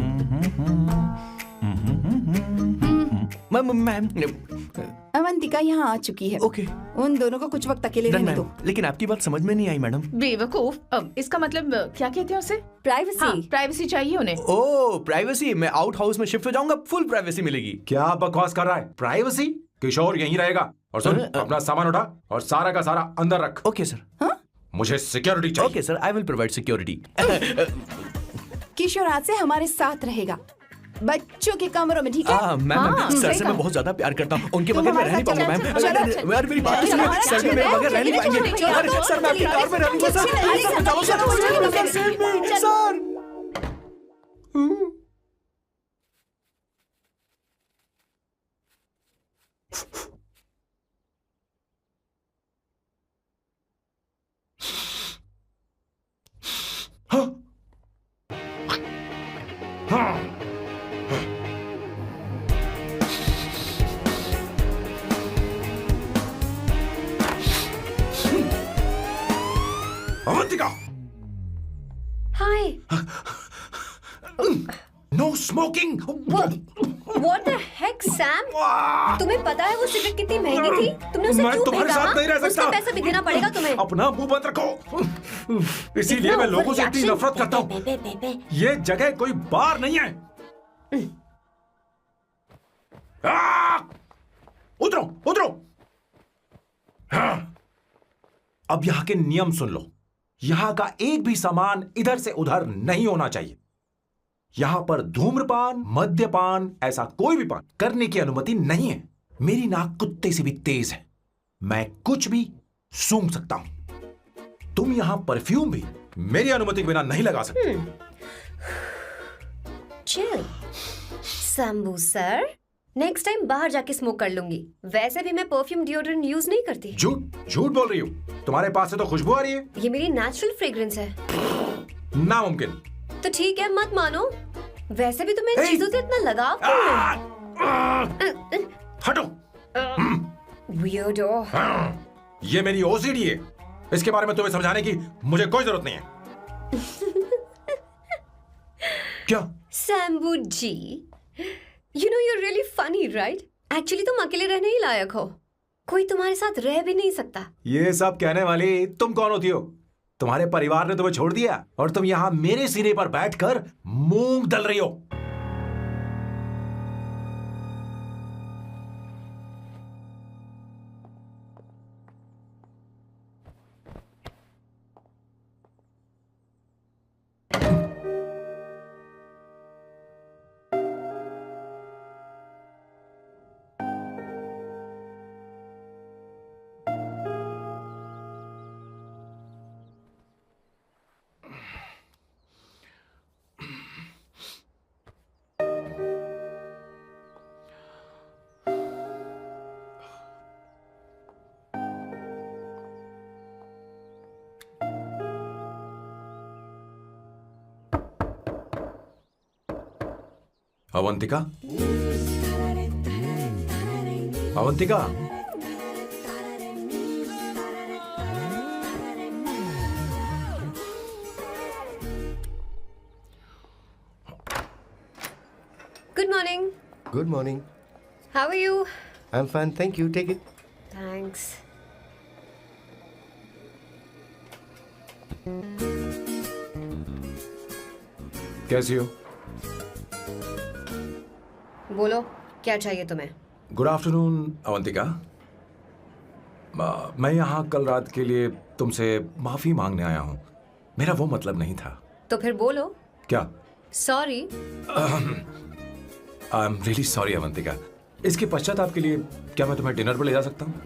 C: मैम
E: अवंतिका यहाँ आ चुकी है।
C: ओके।
E: उन दोनों को कुछ वक्त अकेले रहने दो।
C: लेकिन आपकी बात समझ में नहीं आई मैडम।
B: बेवकूफ। अब इसका मतलब क्या कहते हैं उसे?
D: प्राइवेसी।
B: हाँ, प्राइवेसी चाहिए उन्हें।
C: ओह, प्राइवेसी। मैं आउट हाउस में शिफ्ट हो जाऊंगा, फुल प्राइवेसी मिलेगी।
A: क्या बकवास कर रहा है? प्राइवेसी? किशोर यहीं रहेगा। और सुन, अपना सामान उठा और सारा का सारा अंदर रख।
C: Okay sir.
A: मुझे सिक्योरिटी चाहिए।
C: Okay sir, I will provide security.
E: Kishore आज से हमारे साथ रहेगा, बच्चों के कमरों में, ठीक है?
C: मैम, सर से मैं बहुत ज्यादा प्यार करता हूँ। उनके बगैर मैं रह नहीं पाऊंगा मैम। यार मेरी बात सुनिए, सर भी मेरे बगैर रह नहीं पाएंगे। अरे सर, मैं आपकी कार में रहूंगा सर। सर बचाओ सर। Sir
A: Avantika,
H: hi.
A: No smoking.
H: What the heck, Sam? तुम्हें पता है वो सिगरेट कितनी महंगी थी? तुमने उसे
A: मैं
H: क्यों
A: तुम्हारे
H: खरीदा?
A: साथ नहीं रह सकता।
H: उसका पैसा भी देना पड़ेगा तुम्हें।
A: अपना मुंह बंद रखो। इसीलिए मैं लोगों से इतनी नफरत करता हूँ। ये जगह कोई बार नहीं है। उतरो, उतरो। अब यहाँ के नियम सुन लो। यहाँ का एक भी सामान इधर से उधर नहीं होना चाहिए। यहां पर धूम्रपान, मद्यपान, ऐसा कोई भी पान करने की अनुमति नहीं है। मेरी नाक कुत्ते से भी तेज है, मैं कुछ भी सूंघ सकता हूं। तुम यहां परफ्यूम भी मेरी अनुमति के बिना नहीं लगा सकते।
H: Chill Shambhu sir, next time बाहर जाके स्मोक कर लूंगी। वैसे भी मैं परफ्यूम डिओड्रेंट यूज नहीं करती।
A: झूठ झूठ बोल रही हो। तुम्हारे पास से तो खुशबू आ रही है।
H: ये मेरी नेचुरल फ्रेग्रेंस है।
A: नामुमकिन।
H: तो ठीक है, मत मानो। वैसे भी तुम्हें इन चीजों से इतना लगाव क्यों है?
A: हटो।
H: Weirdo।
A: ये मेरी ओसीडी है। इसके बारे में तुम्हें समझाने की मुझे कोई जरूरत नहीं है। क्या?
H: शंभू जी, you know you're really funny, right? Actually तुम अकेले रहने ही लायक हो। कोई तुम्हारे साथ रह भी नहीं सकता।
A: ये सब कहने वाली तुम कौन होती हो? तुम्हारे परिवार ने तुम्हें छोड़ दिया और तुम यहां मेरे सीने पर बैठकर मूंग दल रही हो। Avantika, Avantika,
H: good morning.
K: Good morning.
H: How are you?
K: I am fine, thank you, take it.
H: Thanks.
A: कैसी हो?
H: बोलो, क्या चाहिए तुम्हें?
A: Good afternoon Avantika. मैं यहाँ कल रात के लिए तुमसे माफी मांगने आया हूँ। मेरा वो मतलब नहीं था।
H: तो फिर बोलो।
A: क्या?
H: Sorry.
A: I am really sorry Avantika. इसके पश्चात आपके लिए क्या मैं तुम्हें डिनर पर ले जा सकता हूँ,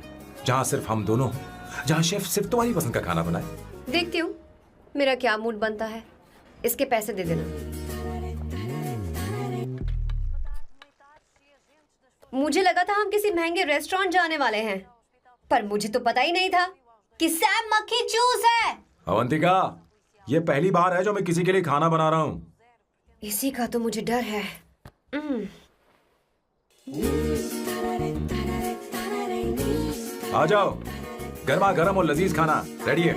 A: जहाँ सिर्फ हम दोनों हों, जहाँ शेफ सिर्फ तुम्हारी पसंद का खाना बनाए?
H: देखती हूँ मेरा क्या मूड बनता है। इसके पैसे दे देना। मुझे लगा था हम किसी महंगे रेस्टोरेंट जाने वाले हैं, पर मुझे तो पता ही नहीं था कि सैम मक्खी चूस है।
A: अवंतिका, ये पहली बार है जो मैं किसी के लिए खाना बना रहा हूँ।
H: इसी का तो मुझे डर है।
A: आ जाओ, गर्मा गर्म और लजीज खाना रेडी है।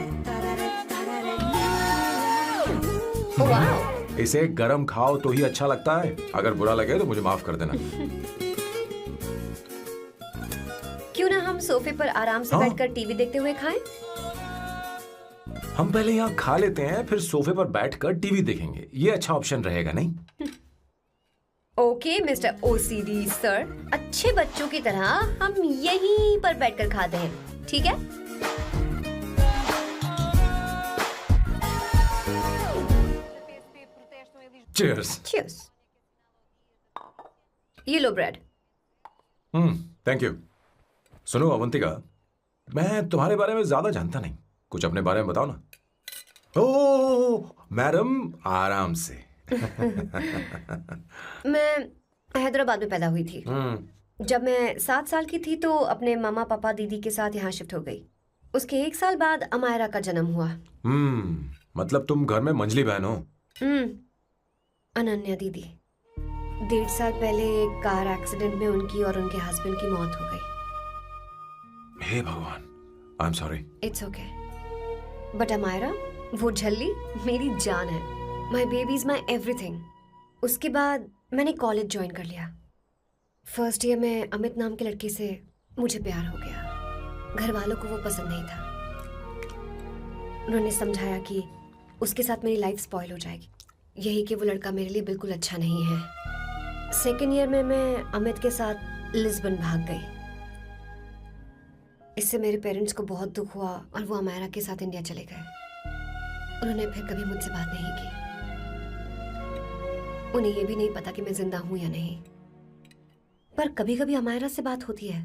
H: वाह।
A: इसे गरम खाओ तो ही अच्छा लगता है। अगर बुरा लगे तो मुझे माफ कर देना।
H: क्यों ना हम सोफे पर आराम से बैठकर टीवी देखते हुए खाएं?
A: हम पहले यहाँ खा लेते हैं, फिर सोफे पर बैठकर टीवी देखेंगे। ये अच्छा ऑप्शन रहेगा, नहीं?
H: ओके मिस्टर ओसीडी सर, अच्छे बच्चों की तरह हम यहीं पर बैठकर खाते हैं, ठीक है?
A: Cheers.
H: Cheers. ये लो ब्रेड।
A: Thank you. सुनो अवंतिका, मैं तुम्हारे बारे में ज्यादा जानता नहीं, कुछ अपने बारे में बताओ ना। ओह मैडम, आराम से।
H: मैं हैदराबाद में पैदा हुई थी। जब मैं 7 साल की थी तो अपने मामा पापा दीदी के साथ यहाँ शिफ्ट हो गई। उसके 1 साल बाद अमायरा का जन्म हुआ।
A: मतलब तुम घर में मंझली बहन हो?
H: अनन्या दीदी। 1.5 साल पहले एक कार एक्सीडेंट में उनकी और उनके हस्बैंड की मौत हो गई।
A: हे भगवान, I am sorry.
H: It's okay. But Amaira, वो झल्ली मेरी जान है। My baby is my everything. उसके बाद मैंने कॉलेज ज्वाइन कर लिया। फर्स्ट ईयर में अमित नाम के लड़के से मुझे प्यार हो गया। घर वालों को वो पसंद नहीं था। उन्होंने समझाया कि उसके साथ मेरी लाइफ स्पॉइल हो जाएगी, यही कि वो लड़का मेरे लिए बिल्कुल अच्छा नहीं है। सेकेंड ईयर में मैं अमित के साथ लिस्बन भाग गई। इससे मेरे पेरेंट्स को बहुत दुख हुआ और वो अमायरा के साथ इंडिया चले गए। उन्होंने फिर कभी मुझसे बात नहीं की। उन्हें ये भी नहीं पता कि मैं जिंदा हूं या नहीं। पर कभी कभी अमायरा से बात होती है।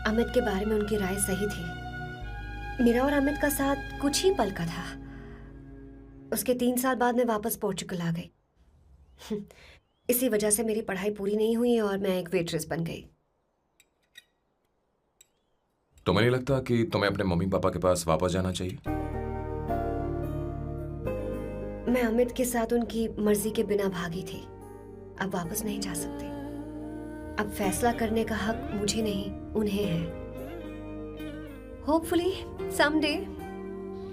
H: अमित के बारे में उनकी राय सही थी। मेरा और अमित का साथ कुछ ही पल का था। उसके 3 साल बाद मैं वापस पोर्चुगल आ गई। इसी वजह से मेरी पढ़ाई पूरी नहीं हुई और मैं एक वेट्रेस बन गई।
A: तुम्हें नहीं लगता कि तुम्हें अपने मम्मी पापा के पास वापस जाना चाहिए?
H: मैं अमित के साथ उनकी मर्जी के बिना भागी थी। अब वापस नहीं जा सकती। अब फैसला करने का हक मुझे नहीं, उन्हें है। Hopefully someday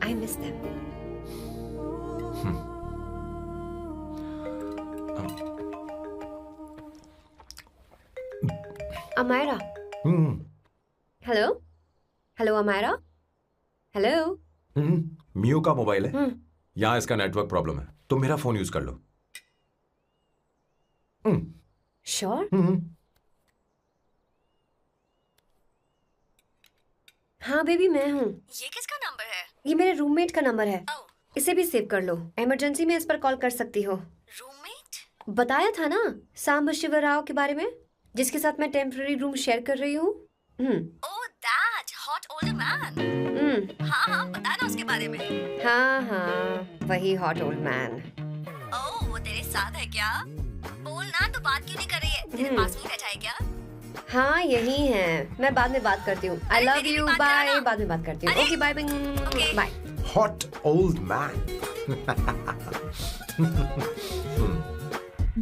H: I miss them. Amayra. Hello hello Amayra. Hello.
A: मियो का मोबाइल है। यहाँ इसका नेटवर्क प्रॉब्लम है, तुम मेरा फोन यूज कर लो।
H: श्योर? हाँ बेबी, मैं हूँ।
D: ये किसका नंबर है?
H: ये मेरे रूममेट का नंबर है। इसे भी सेव कर लो। इमरजेंसी में इस पर कॉल कर सकती हो।
D: रूममेट?
H: बताया था ना सांब शिवराव के बारे में, जिसके साथ मैं टेम्पररी रूम शेयर कर रही हूँ।
D: Oh that hot old man. हाँ बता ना उसके बारे में।
H: हाँ वही हॉट ओल्ड मैन।
D: ओह वो तेरे साथ है क्या? बोल ना, तो बात क्यों नहीं कर रही है? तेरे पास में बैठा है क्या?
H: हाँ यही है। मैं बाद में बात करती हूँ। I love you, bye. बाद में बात करती हूँ। Okay bye bye.
A: Hot old man.
H: I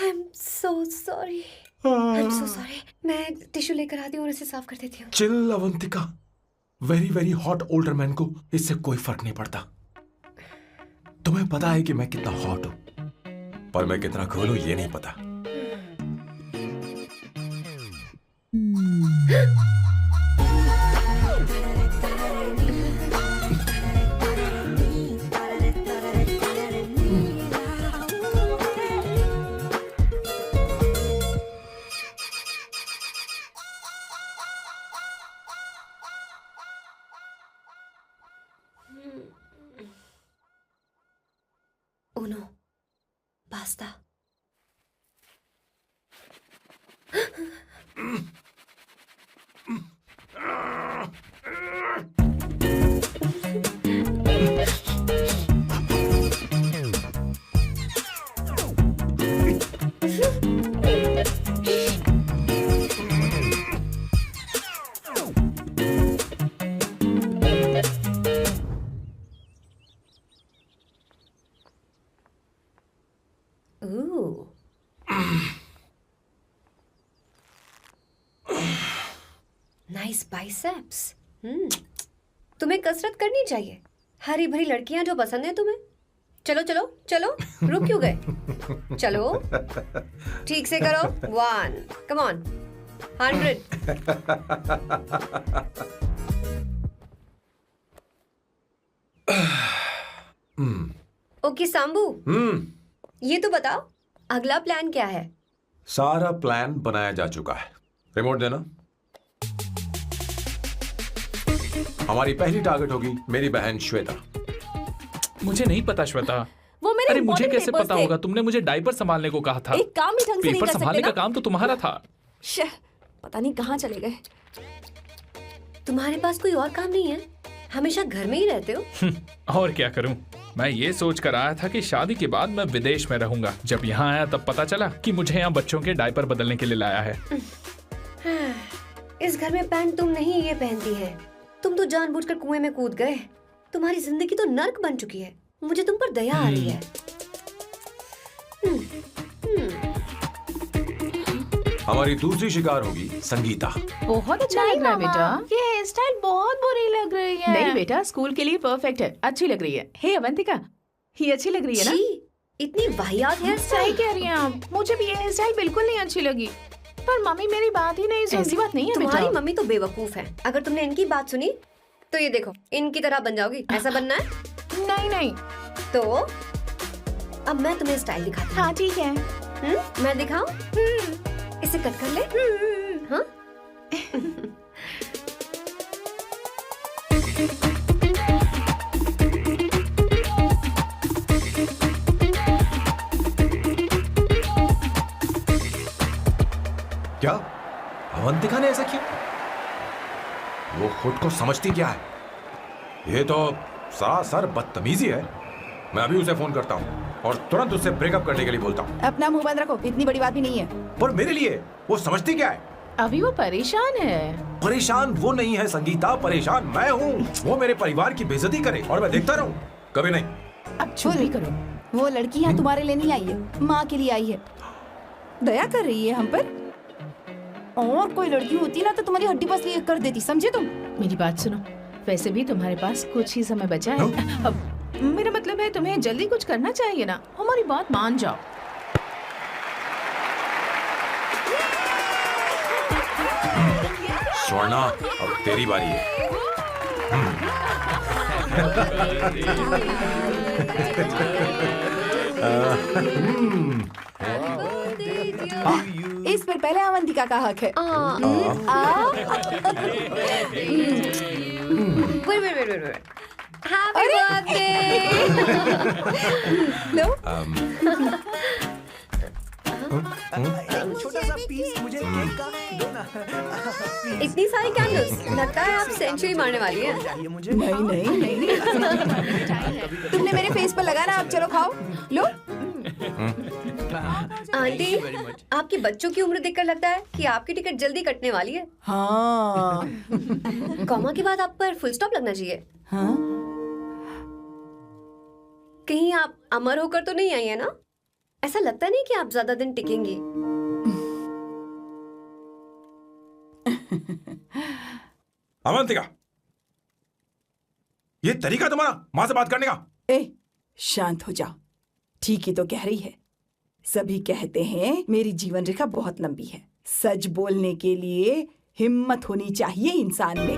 H: am so sorry, I am so sorry. मैं टिश्यू लेकर आती हूँ और इसे साफ कर देती हूँ।
A: Chill Avantika, very very hot older man को इससे कोई फर्क नहीं पड़ता। तुम्हें पता है कि मैं कितना हॉट हूं, पर मैं कितना कूल हूं ये नहीं पता।
H: Uno, basta. Ooh. Nice biceps. तुम्हें कसरत करनी चाहिए। हरी भरी लड़कियां जो पसंद है तुम्हें। चलो चलो चलो, रुक क्यों गए? चलो, ठीक से करो। 1, come on, 100. ओके सांबू, ये तो बताओ अगला प्लान क्या है?
A: सारा प्लान बनाया जा चुका है। रिमोट देना। हमारी पहली टारगेट होगी मेरी बहन श्वेता।
G: मुझे नहीं पता श्वेता।
D: वो मेरे
G: अरे मुझे
D: important
G: कैसे
D: papers
G: पता
D: थे।
G: होगा? तुमने मुझे डायपर संभालने को कहा था।
D: एक काम ही ढंग से नहीं
G: पेपर
D: कर सकते
G: संभालने
D: ना?
G: का काम तो तुम्हारा था।
D: शह, पता नहीं कहाँ चले गए।
H: तुम्हारे पास कोई और काम नहीं है? हमेशा घर में ही रहते हो।
G: और क्या करूं? मैं ये सोच कर आया था कि शादी के बाद मैं विदेश में रहूंगा। जब यहाँ आया तब पता चला कि मुझे यहाँ बच्चों के डायपर बदलने के लिए लाया है।
H: इस घर में पैंट तुम नहीं ये पहनती है। तुम तो जानबूझकर कुएं में कूद गए। तुम्हारी जिंदगी तो नर्क बन चुकी है। मुझे तुम पर दया आ रही है।
A: हमारी दूसरी शिकार होगी संगीता।
B: बहुत अच्छा लग रहा है बेटा। ये हेयर स्टाइल बहुत बुरी लग रही है। नहीं बेटा, स्कूल के लिए परफेक्ट है, अच्छी लग रही है। हे अवंतिका, ये अच्छी लग रही है ना?
H: छी, इतनी वाहियात हेयर
B: सही
H: स्टाइल।
B: कह रही हैं आप। मुझे भी ये हेयर स्टाइल बिल्कुल नहीं अच्छी लगी। पर मम्मी मेरी बात ही नहीं सुनती। ऐसी बात नहीं है
H: तुम्हारी
B: बेटा।
H: मम्मी तो बेवकूफ है। अगर तुमने इनकी बात सुनी तो ये देखो, इनकी तरह बन जाओगी। ऐसा बनना है?
B: नहीं नहीं।
H: तो अब मैं तुम्हें स्टाइल दिखाती हूँ।
B: हाँ ठीक है।
H: मैं दिखाऊं? इसे कट कर ले। हाँ?
A: क्या अवंतिका ने ऐसा किया? वो खुद को समझती क्या है? ये तो सरासर बदतमीजी है। मैं अभी उसे फोन करता हूँ और तुरंत उससे ब्रेकअप करने के लिए बोलता हूँ।
E: अपना मुंह बंद रखो, इतनी बड़ी बात भी नहीं है।
A: पर मेरे लिए वो समझती क्या है?
B: अभी वो परेशान है।
A: परेशान वो नहीं है संगीता, परेशान मैं हूँ। वो मेरे परिवार की बेइज्जती करे और मैं देखता रहूँ? कभी नहीं।
B: अब चुप भी करो।
E: वो लड़की यहाँ तुम्हारे लिए नहीं आई है, माँ के लिए आई है। दया कर रही है हम पर। और कोई लड़की होती ना तो तुम्हारी हड्डी बस ये कर देती, समझे तुम?
B: मेरी बात सुनो, वैसे भी तुम्हारे पास कुछ ही समय बचा है। अब मेरा मतलब है तुम्हें जल्दी कुछ करना चाहिए ना। हमारी बात मान जाओ।
A: स्वर्णा, अब तेरी बारी है।
E: इस पर पहले अवंतिका का हक है।
H: Wait. Happy birthday!
E: लो,
C: छोटा सा पीस मुझे केक का दो ना।
H: इतनी सारी कैंडल्स, लगता है आप सेंचुरी मारने वाली हैं।
C: चाहिए मुझे।
E: नहीं। तुमने मेरे फेस पर लगाना, अब चलो खाओ। लो।
H: आंटी, आपके बच्चों की उम्र देखकर लगता है कि आपकी टिकट जल्दी कटने वाली है।
E: हाँ
H: कॉमा के बाद आप पर फुल स्टॉप लगना चाहिए।
E: हाँ
H: कहीं आप अमर होकर तो नहीं आई है ना? ऐसा लगता नहीं कि आप ज्यादा दिन टिकेंगी।
A: अवंतिका, ये तरीका तुम्हारा मां से बात करने का?
E: ए शांत हो जाओ। ठीक ही तो कह रही है। सभी कहते हैं मेरी जीवन रेखा बहुत लंबी है। सच बोलने के लिए हिम्मत होनी चाहिए इंसान में।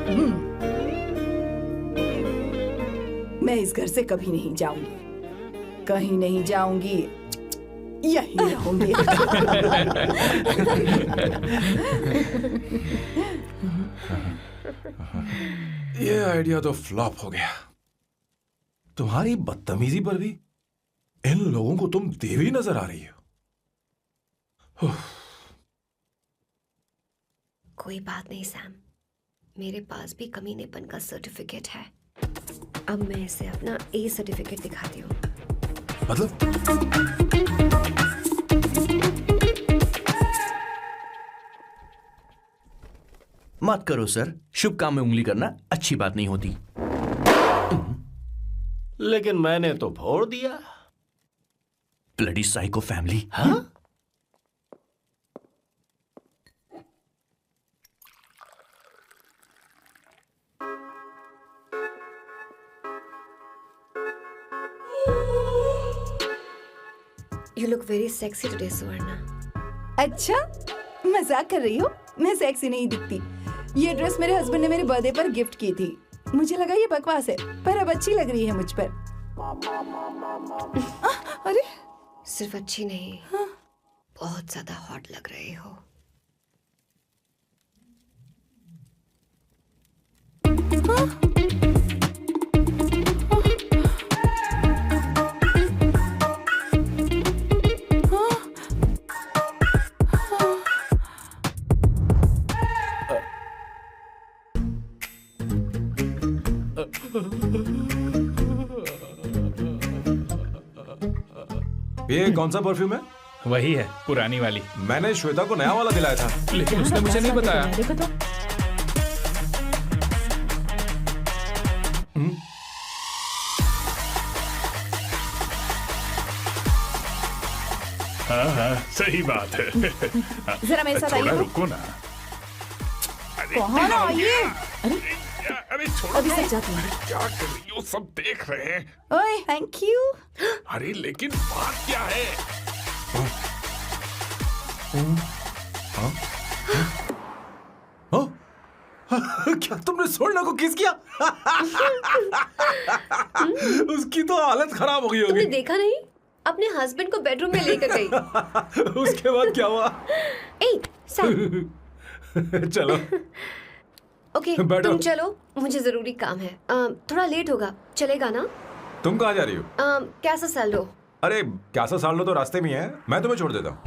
E: मैं इस घर से कभी नहीं जाऊंगी, कहीं नहीं जाऊंगी, यहीं रहूंगी।
A: ये आइडिया तो फ्लॉप हो गया। तुम्हारी बदतमीजी पर भी इन लोगों को तुम देवी नजर आ रही हो।
H: कोई बात नहीं सैम, मेरे पास भी कमीनेपन का सर्टिफिकेट है। अब मैं इसे अपना ए सर्टिफिकेट दिखाती हूँ।
A: मतलब
C: मत करो सर, शुभ काम में उंगली करना अच्छी बात नहीं होती।
J: लेकिन मैंने तो फोड़ दिया।
C: Bloody psycho family.
J: हाँ?
H: You look very sexy today, सुवर्णा।
E: अच्छा, मजाक कर रही हो? मैं सेक्सी नहीं दिखती। ये ड्रेस मेरे हस्बैंड ने मेरे बर्थडे पर गिफ्ट की थी। मुझे लगा ये बकवास है, पर अब अच्छी लग रही है मुझ पर। अरे
H: सिर्फ अच्छी नहीं, बहुत ज्यादा हॉट लग रही हो।
A: ये कौन सा परफ्यूम है?
G: वही है, पुरानी वाली।
A: मैंने श्वेता को नया वाला दिलाया था।
G: लेकिन उसने मुझे नहीं बताया।
B: देखो तो।
L: हाँ हाँ सही बात है।
E: जरा मेरे साथ
L: थोड़ा
E: आइए।
L: रुको ना।
E: कहाँ आइए?
L: अरे छोड़ो।
E: अभी सच जाती हूँ।
L: क्या कर रही हो, सब देख रहे हैं।
E: ओए थैंक यू।
L: अरे लेकिन बात क्या है?
A: क्या तुमने सोना को किस किया? उसकी तो हालत खराब हो गई
H: तुमने
A: होगी।
H: देखा नहीं? अपने हस्बैंड को बेडरूम में लेकर गई।
A: उसके बाद क्या हुआ?
H: ए सैम,
A: चलो
H: ओके
A: बैठो।
H: तुम चलो, मुझे जरूरी काम है। थोड़ा लेट होगा, चलेगा ना?
A: तुम कहाँ जा रही हो?
H: कैसा सैल्डो?
A: अरे कैसा साल लो तो रास्ते में ही है, मैं तुम्हें छोड़ देता हूँ।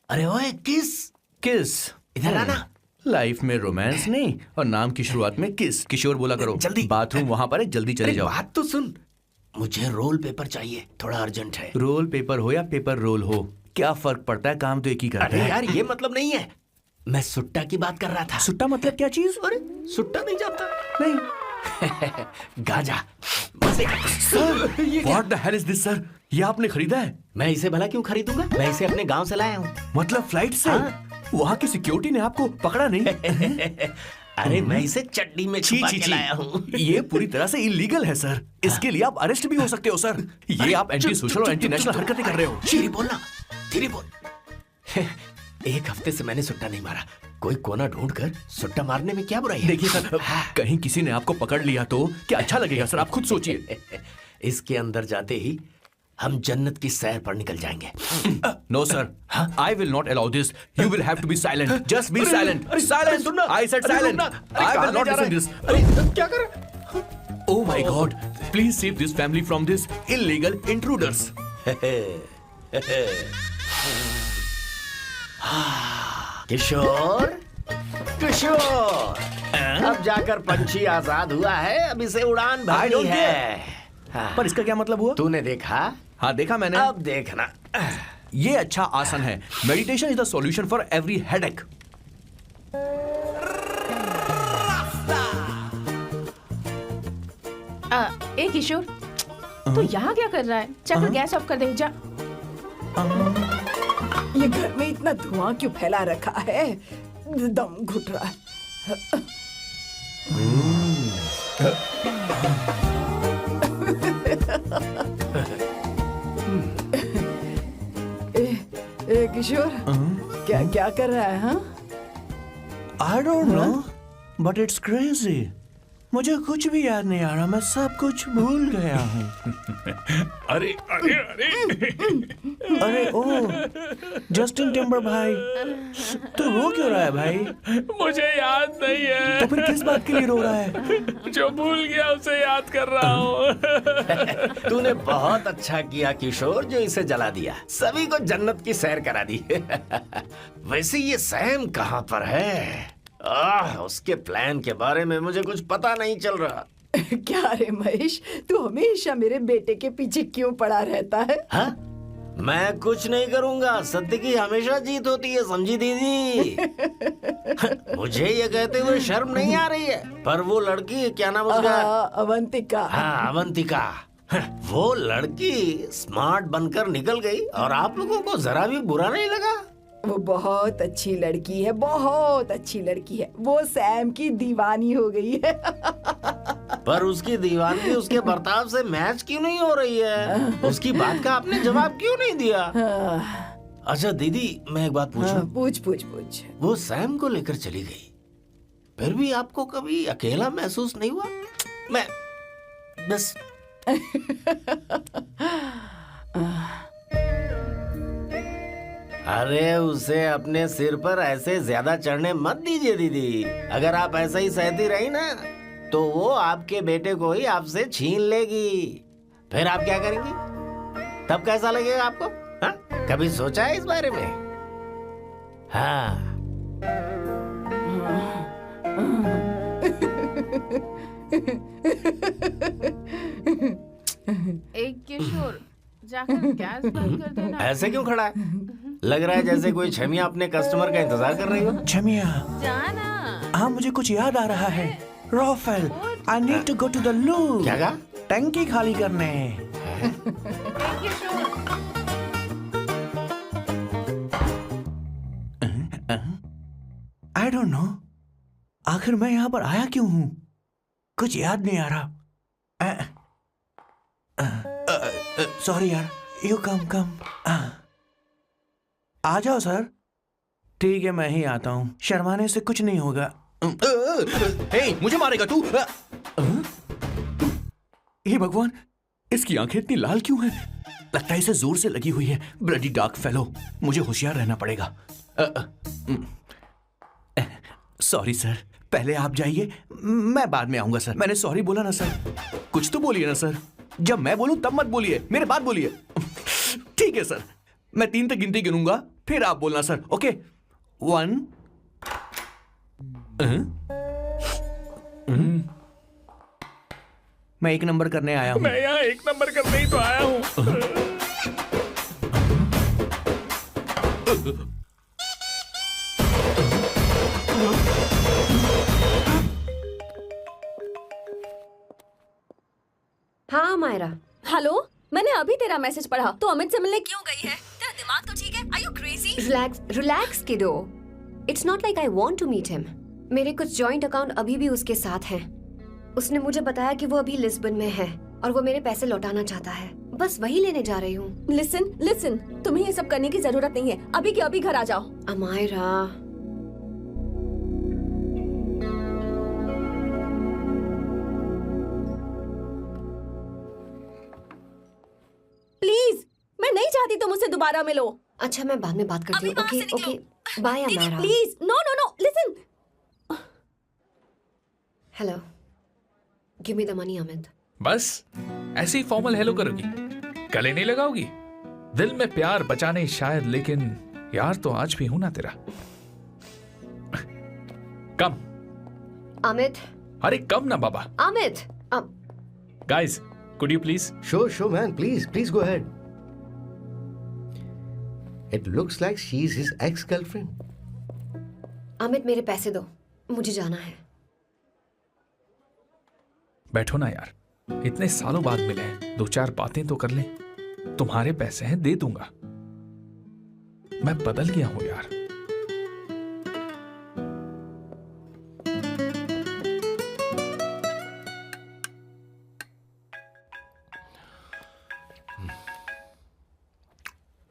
J: अरे ओए किस
C: किस
J: इधर आना।
C: लाइफ में रोमांस नहीं और नाम की शुरुआत में किस। किशोर बोला करो।
J: जल्दी।
C: बाथरूम वहां पर है, जल्दी चले
J: अरे
C: जाओ।
J: बात तो सुन, मुझे रोल पेपर चाहिए, थोड़ा अर्जेंट है।
C: रोल पेपर हो या पेपर रोल हो, क्या फर्क पड़ता है, काम तो एक ही करता
J: अरे
C: है।
J: यार ये मतलब नहीं है, मैं सुट्टा की बात कर रहा था।
C: सुट्टा मतलब क्या चीज?
J: अरे सुट्टा नहीं जानता?
C: नहीं।
J: गांजा मजे का।
C: Sir what the hell is this sir? ये आपने खरीदा है?
J: मैं इसे भला क्यों खरीदूंगा, मैं इसे अपने गांव से लाया हूँ।
C: मतलब फ्लाइट से?
J: हाँ।
C: वहाँ की सिक्योरिटी ने आपको पकड़ा नहीं?
J: अरे मैं इसे चड्डी में
C: छी
J: छुपा
C: छी
J: के
C: छी,
J: लाया हूँ।
C: ये पूरी तरह से इलीगल है सर। इसके लिए आप अरेस्ट भी हो सकते हो सर। ये आप एंटी सोशल और एंटी नेशनल हरकतें कर रहे हो।
J: धीरे बोलना, धीरे बोल। एक हफ्ते से मैंने सुट्टा नहीं मारा, कोई कोना ढूंढ कर सुट्टा मारने में क्या बुराई है?
C: देखिए सर, कहीं किसी ने आपको पकड़ लिया तो क्या अच्छा लगेगा सर? आप खुद सोचिए।
J: इसके अंदर जाते ही हम जन्नत की सैर पर निकल जाएंगे।
C: No sir, I will not allow this. You will have to be silent. Just be silent. Silent. I said silent. I will not listen this.
J: अरे क्या कर?
C: Oh my God! Please save this family from this illegal intruders.
J: किशोर, किशोर, अब जाकर पंछी आजाद हुआ है, अब इसे उड़ान
C: I
J: भरनी
C: don't
J: है। हाँ।
C: पर इसका क्या मतलब हुआ?
J: तूने देखा?
C: हाँ देखा मैंने।
J: अब देखना।
C: ये अच्छा आसन है। Meditation is the solution for every headache.
B: ए किशोर, तू यहाँ क्या कर रहा है? जाकर गैस ऑफ कर दे जा।
E: ये घर में इतना धुआं क्यों फैला रखा है? दम घुट रहा है। ए किशोर, क्या क्या कर रहा है? हाँ,
C: I don't know, but it's crazy. मुझे कुछ भी याद नहीं आ रहा, मैं सब कुछ भूल गया हूँ।
L: अरे अरे अरे
C: अरे ओ, जस्टिन टिम्बर भाई, तू रो क्यों रहा है भाई?
L: मुझे याद नहीं है।
C: तो फिर किस बात के लिए रो रहा है?
L: जो भूल गया उसे याद कर रहा हूँ।
J: तूने बहुत अच्छा किया किशोर, जो इसे जला दिया, सभी को जन्नत की सैर करा दी। वैसे ये सैम कहाँ पर है? उसके प्लान के बारे में मुझे कुछ पता नहीं चल रहा।
E: क्या रे महेश, तू हमेशा मेरे बेटे के पीछे क्यों पड़ा रहता है?
J: हाँ? मैं कुछ नहीं करूंगा, सत्य की हमेशा जीत होती है, समझी दीदी? मुझे ये कहते हुए शर्म नहीं आ रही है, पर वो लड़की, क्या नाम उसका?
E: अवंतिका।
J: हाँ, अवंतिका। वो लड़की स्मार्ट बनकर निकल गई और आप लोगों को जरा भी बुरा नहीं लगा?
E: वो बहुत अच्छी लड़की है, बहुत अच्छी लड़की है। वो सैम की दीवानी हो गई है।
J: पर उसकी दीवानगी उसके बर्ताव से मैच क्यों नहीं हो रही है? उसकी बात का आपने जवाब क्यों नहीं दिया? अच्छा दीदी, मैं एक बात पूछूं?
E: पूछ पूछ पूछ।
J: वो सैम को लेकर चली गई, फिर भी आपको कभी अकेला महसूस नहीं हुआ? मैं बस अरे उसे अपने सिर पर ऐसे ज्यादा चढ़ने मत दीजिए दीदी। अगर आप ऐसा ही सहती रही ना, तो वो आपके बेटे को ही आपसे छीन लेगी। फिर आप क्या करेंगी? तब कैसा लगेगा आपको? हा? कभी सोचा है इस बारे में? हाँ।
B: एक किशोर, जाकर गैस बंद कर देना।
J: ऐसे क्यों खड़ा है? लग रहा है जैसे कोई छमिया अपने कस्टमर का इंतजार कर रही हो।
C: छमिया,
B: जाना।
C: हाँ मुझे कुछ याद आ रहा है। Rafael, I need to go to the loo.
J: क्या कहा?
C: टंकी खाली करने। आई डोंट नो, आखिर मैं यहाँ पर आया क्यों हूँ? कुछ याद नहीं आ रहा। सॉरी यार, यू कम कम। आ जाओ सर। ठीक है, मैं ही आता हूँ, शर्माने से कुछ नहीं होगा। हे, मुझे मारेगा तू? हे भगवान, इसकी आंखें इतनी लाल क्यों हैं? लगता है इसे जोर से लगी हुई है। ब्लडी डार्क फेलो, मुझे होशियार रहना पड़ेगा। सॉरी सर, पहले आप जाइए, मैं बाद में आऊंगा सर। मैंने सॉरी बोला ना सर? कुछ तो बोलिए ना सर। जब मैं बोलूं तब मत बोलिए, मेरे बाद बोलिए। ठीक है सर, मैं 3 तक गिनती गिनूंगा, फिर आप बोलना सर। ओके, 1। मैं 1 नंबर करने आया हूँ।
L: मैं यहाँ 1 नंबर करने ही तो आया हूँ।
H: हाँ मायरा।
D: हेलो, मैंने अभी तेरा मैसेज पढ़ा। तो अमित से मिलने क्यों गई है? तेरा दिमाग तो ठीक है? Are you crazy?
H: Relax kiddo. It's not like I want to meet him. मेरे कुछ जॉइंट अकाउंट अभी भी उसके साथ हैं। उसने मुझे बताया कि वो अभी लिस्बन में है और वो मेरे पैसे लौटाना चाहता है। बस वही लेने जा रही हूँ।
D: लिसन, तुम्हें ये सब करने की जरूरत नहीं है। अभी के अभी घर आ जाओ।
H: अमायरा,
D: प्लीज, मैं नहीं चाहती तुम मुझसे दोबारा मिलो।
H: अच्छा मैं बाद में बात करती हूँ। Okay okay, bye Amaira.
D: Please, no, listen.
H: Hello, give me the money Amit.
G: बस ऐसे ही फॉर्मल हेलो करोगी, गले नहीं लगाओगी? दिल में प्यार बचा नहीं शायद, लेकिन यार तो आज भी हूं ना तेरा। कम,
H: अमित,
G: अरे कम ना बाबा.
H: Amit,
G: Guys, could you please?
K: Sure, man. Please go ahead. It looks like she's his ex-girlfriend.
H: Amit मेरे पैसे दो, मुझे जाना है.
G: बैठो ना यार, इतने सालों बाद मिले हैं, 2-4 बातें तो कर लें. तुम्हारे पैसे हैं, दे दूंगा. मैं बदल गया हूं यार.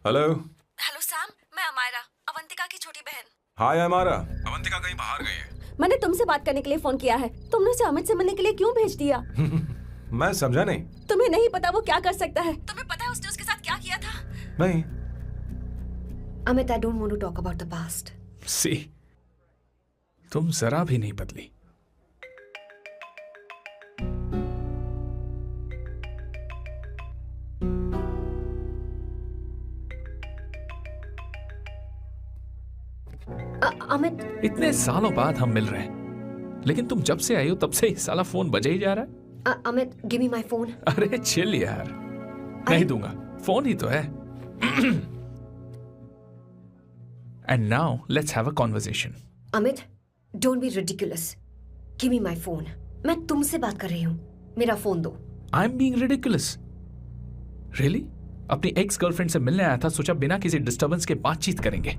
A: हेलो.
D: हेलो सैम, मैं अमायरा, अवंतिका की छोटी बहन.
A: हाय हमारा. अवंतिका कहीं बाहर गई है.
D: मैंने तुमसे बात करने के लिए फोन किया है. तुमने उसे अमित से मिलने के लिए क्यों भेज दिया?
A: मैं समझा नहीं.
D: तुम्हें नहीं पता वो क्या कर सकता है. तुम्हें पता है उसने उसके साथ क्या किया था?
A: नहीं.
H: Amit, I don't want to talk about the past.
G: See, तुम जरा भी नहीं बदली.
H: अमित,
G: इतने सालों बाद हम मिल रहे हैं, लेकिन तुम जब से आई हो तब से ही साला फोन बजे ही जा रहा है.
H: Amit, give me my phone.
G: अरे चिल यार, नहीं दूंगा. फोन ही तो है. And now let's have a conversation.
H: Amit, don't be ridiculous. Give me my phone. मैं तुमसे बात कर रही हूँ. मेरा फोन दो.
G: I'm being ridiculous. Really? अपनी एक्स गर्लफ्रेंड से मिलने आया था, सोचा बिना किसी डिस्टर्बेंस के बातचीत करेंगे.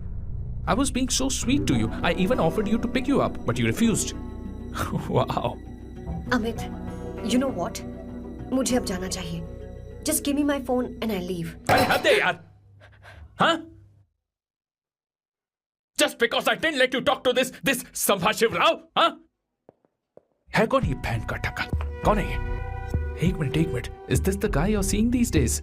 G: I was being so sweet to you. I even offered you to pick you up, but you refused. Wow.
H: Amit, you know what? मुझे अब जाना चाहिए. Just give me my phone and I leave.
G: अरे हद है यार. हाँ? Just because I didn't let you talk to this संभाशिव Rao, हाँ? है कौन ये बहन का टका? कौन है ये? एक minute. Is this the guy you're seeing these days?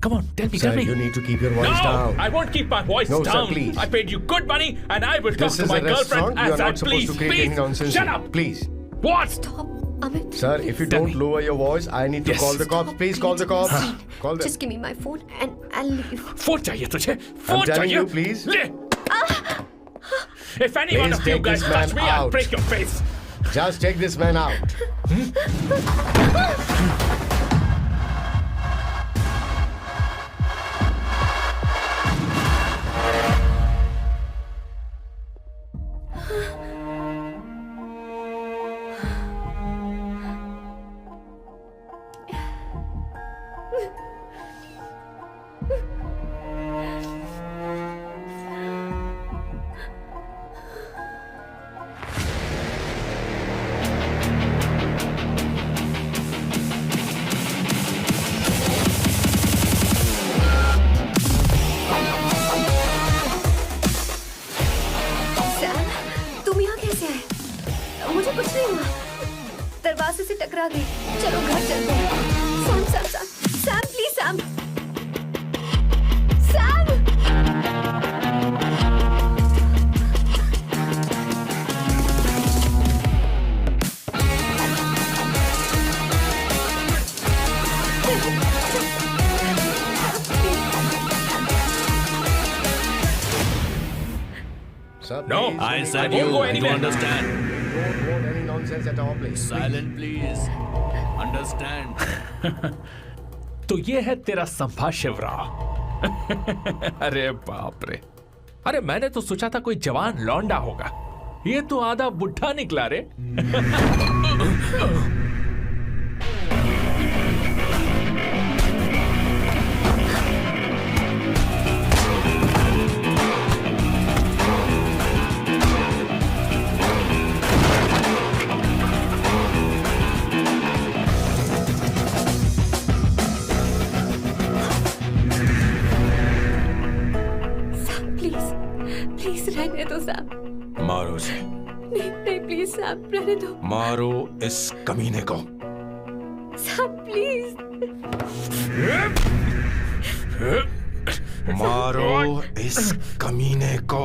G: Come on, tell me.
K: Sir, you need to keep your voice down.
G: I won't keep my voice
K: No,
G: down.
K: sir, please.
G: I paid you good money and I will talk
K: This
G: to
K: is
G: my
K: a restaurant.
G: girlfriend
K: You are
G: as I
K: not supposed
G: please.
K: to create any
G: Please,
K: nonsense.
G: shut
K: here.
G: up.
K: Please.
G: What?
H: Stop, Amit.
K: Sir, if you
G: Tell
K: don't
G: me.
K: lower your voice, I need to
G: Yes.
K: call the cops. Please call the cops. Call them.
H: Just give me my phone and I'll leave.
G: Phone चाहिए तुझे? Phone
K: telling
G: चाहिए?
K: you, please.
G: ले. If any one
K: Please
G: of you
K: take
G: guys
K: this man
G: touch me, I'll
K: out.
G: break your face.
K: Just take this man out.
H: Sam, तुम यहाँ कैसे आए? मुझे कुछ नहीं हुआ. दरवाजे से टकरा गई. चलो घर चलते हैं. Sam, please Sam. Sir,
G: No,
K: please,
G: I
K: don't
G: said
K: go
G: you.
K: anywhere.
G: I don't understand.
K: Don't want any nonsense at our place.
L: Silent, please. Understand.
G: तो ये है तेरा संभाशिव राव. अरे बाप रे. अरे मैंने तो सोचा था कोई जवान लौंडा होगा. ये तो आधा बुढ़ा निकला रे.
H: प्लीज रहने दो सैम.
A: मारो उसे.
H: नहीं प्लीज सैम, रहने दो.
A: मारो इस कमीने को.
H: Sam please.
A: मारो इस कमीने को.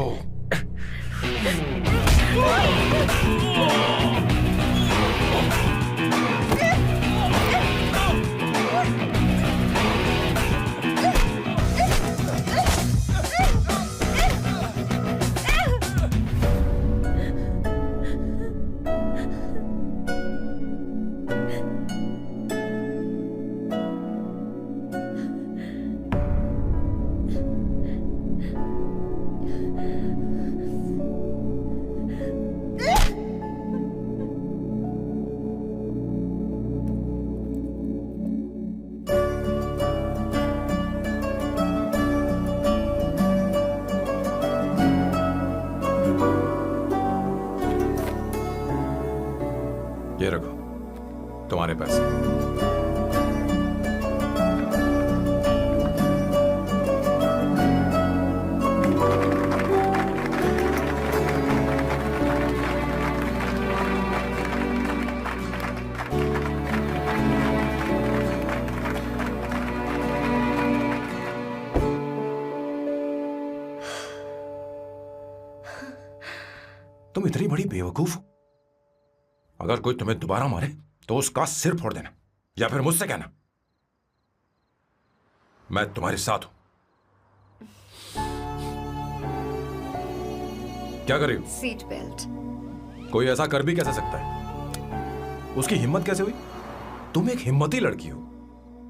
A: तुम्हारे पैसे। तुम इतनी बड़ी बेवकूफ हो। अगर कोई तुम्हें दोबारा मारे तो उसका सिर फोड़ देना, या फिर मुझसे कहना मैं तुम्हारे साथ हूं। क्या कर रही हो?
H: Seat belt.
A: कोई ऐसा कर भी कैसे सकता है? उसकी हिम्मत कैसे हुई? तुम एक हिम्मती लड़की हो।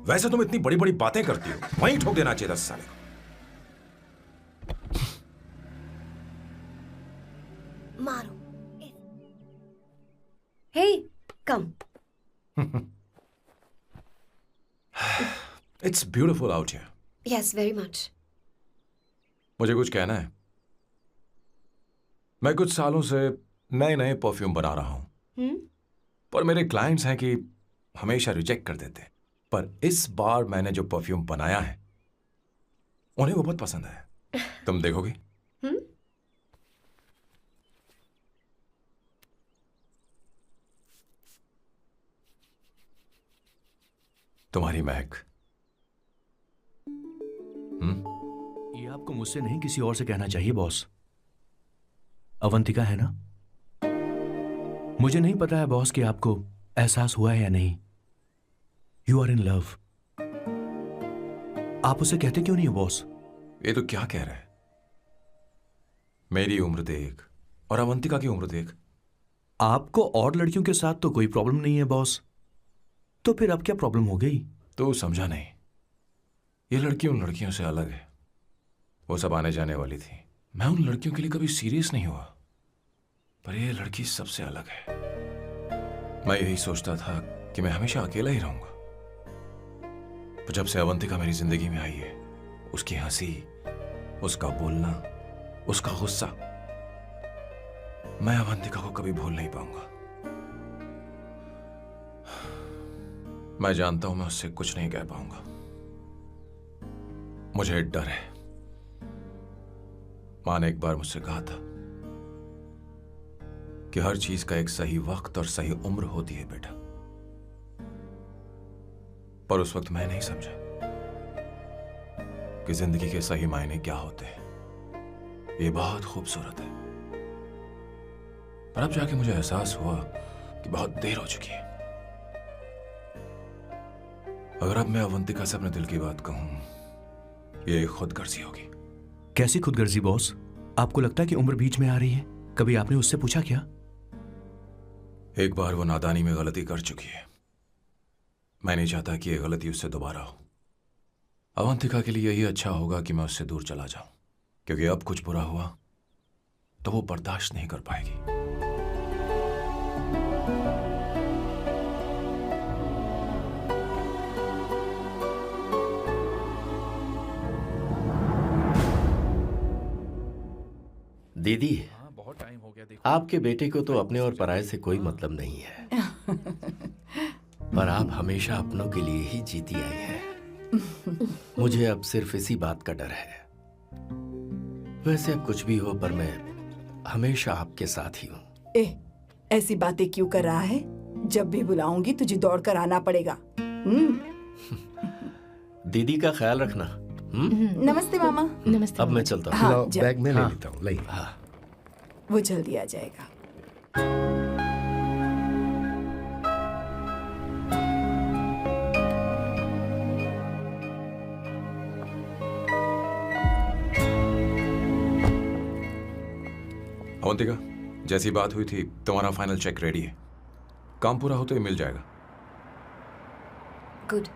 A: वैसे तुम इतनी बड़ी बड़ी बातें करती हो, वहीं ठोक देना चाहिए 10 साल को।
H: मारो। Hey, come.
A: It's beautiful out here.
H: Yes, very much.
A: मुझे कुछ कहना है। मैं कुछ सालों से नए नए परफ्यूम बना रहा हूं, पर मेरे क्लाइंट्स हैं कि हमेशा रिजेक्ट कर देते हैं। पर इस बार मैंने जो परफ्यूम बनाया है उन्हें वो बहुत पसंद आया। तुम देखोगी? तुम्हारी महक।
C: ये आपको मुझसे नहीं किसी और से कहना चाहिए बॉस। अवंतिका है ना? मुझे नहीं पता है बॉस कि आपको एहसास हुआ है या नहीं। You are in love. आप उसे कहते क्यों नहीं हो बॉस?
A: ये तो क्या कह रहा है? मेरी उम्र देख और अवंतिका की उम्र देख।
C: आपको और लड़कियों के साथ तो कोई प्रॉब्लम नहीं है बॉस, तो फिर अब क्या प्रॉब्लम हो गई?
A: तो समझा नहीं। ये लड़की उन लड़कियों से अलग है। वो सब आने जाने वाली थी। मैं उन लड़कियों के लिए कभी सीरियस नहीं हुआ, पर ये लड़की सबसे अलग है। मैं यही सोचता था कि मैं हमेशा अकेला ही रहूंगा, पर जब से अवंतिका मेरी जिंदगी में आई है, उसकी हंसी, उसका बोलना, उसका गुस्सा, मैं अवंतिका को कभी भूल नहीं पाऊंगा। मैं जानता हूं मैं उससे कुछ नहीं कह पाऊंगा। मुझे डर है। मां ने एक बार मुझसे कहा था कि हर चीज का एक सही वक्त और सही उम्र होती है बेटा, पर उस वक्त मैं नहीं समझा कि जिंदगी के सही मायने क्या होते हैं। ये बहुत खूबसूरत है, पर अब जाके मुझे एहसास हुआ कि बहुत देर हो चुकी है। अगर अब मैं अवंतिका से अपने दिल की बात कहूं, ये खुदगर्जी होगी।
C: कैसी खुदगर्जी बॉस? आपको लगता है कि उम्र बीच में आ रही है? कभी आपने उससे पूछा क्या?
A: एक बार वो नादानी में गलती कर चुकी है। मैं नहीं चाहता कि ये गलती उससे दोबारा हो। अवंतिका के लिए यही अच्छा होगा कि मैं उससे दूर चला जाऊं, क्योंकि अब कुछ बुरा हुआ तो वो बर्दाश्त नहीं कर पाएगी।
J: दीदी,
G: बहुत टाइम हो गया। देखो,
J: आपके बेटे को तो अपने और पराये से कोई मतलब नहीं है, पर आप हमेशा अपनों के लिए ही जीती आई हैं। मुझे अब सिर्फ इसी बात का डर है। वैसे अब कुछ भी हो, पर मैं हमेशा आपके साथ ही हूँ।
E: ऐसी बातें क्यों कर रहा है? जब भी बुलाऊंगी तुझे दौड़कर आना पड़ेगा।
J: दीदी का ख्याल रखना।
E: नमस्ते मामा।
B: नमस्ते।
J: अब मैं चलता हूँ।
E: हाँ,
K: लो,
E: जा।
K: बैग में ले
J: हाँ।
K: लेता हूँ। लाइए।
J: हाँ।
E: वो जल्दी आ जाएगा।
A: अवंतिका, जैसी बात हुई थी तुम्हारा फाइनल चेक रेडी है। काम पूरा होते ही मिल जाएगा।
H: गुड,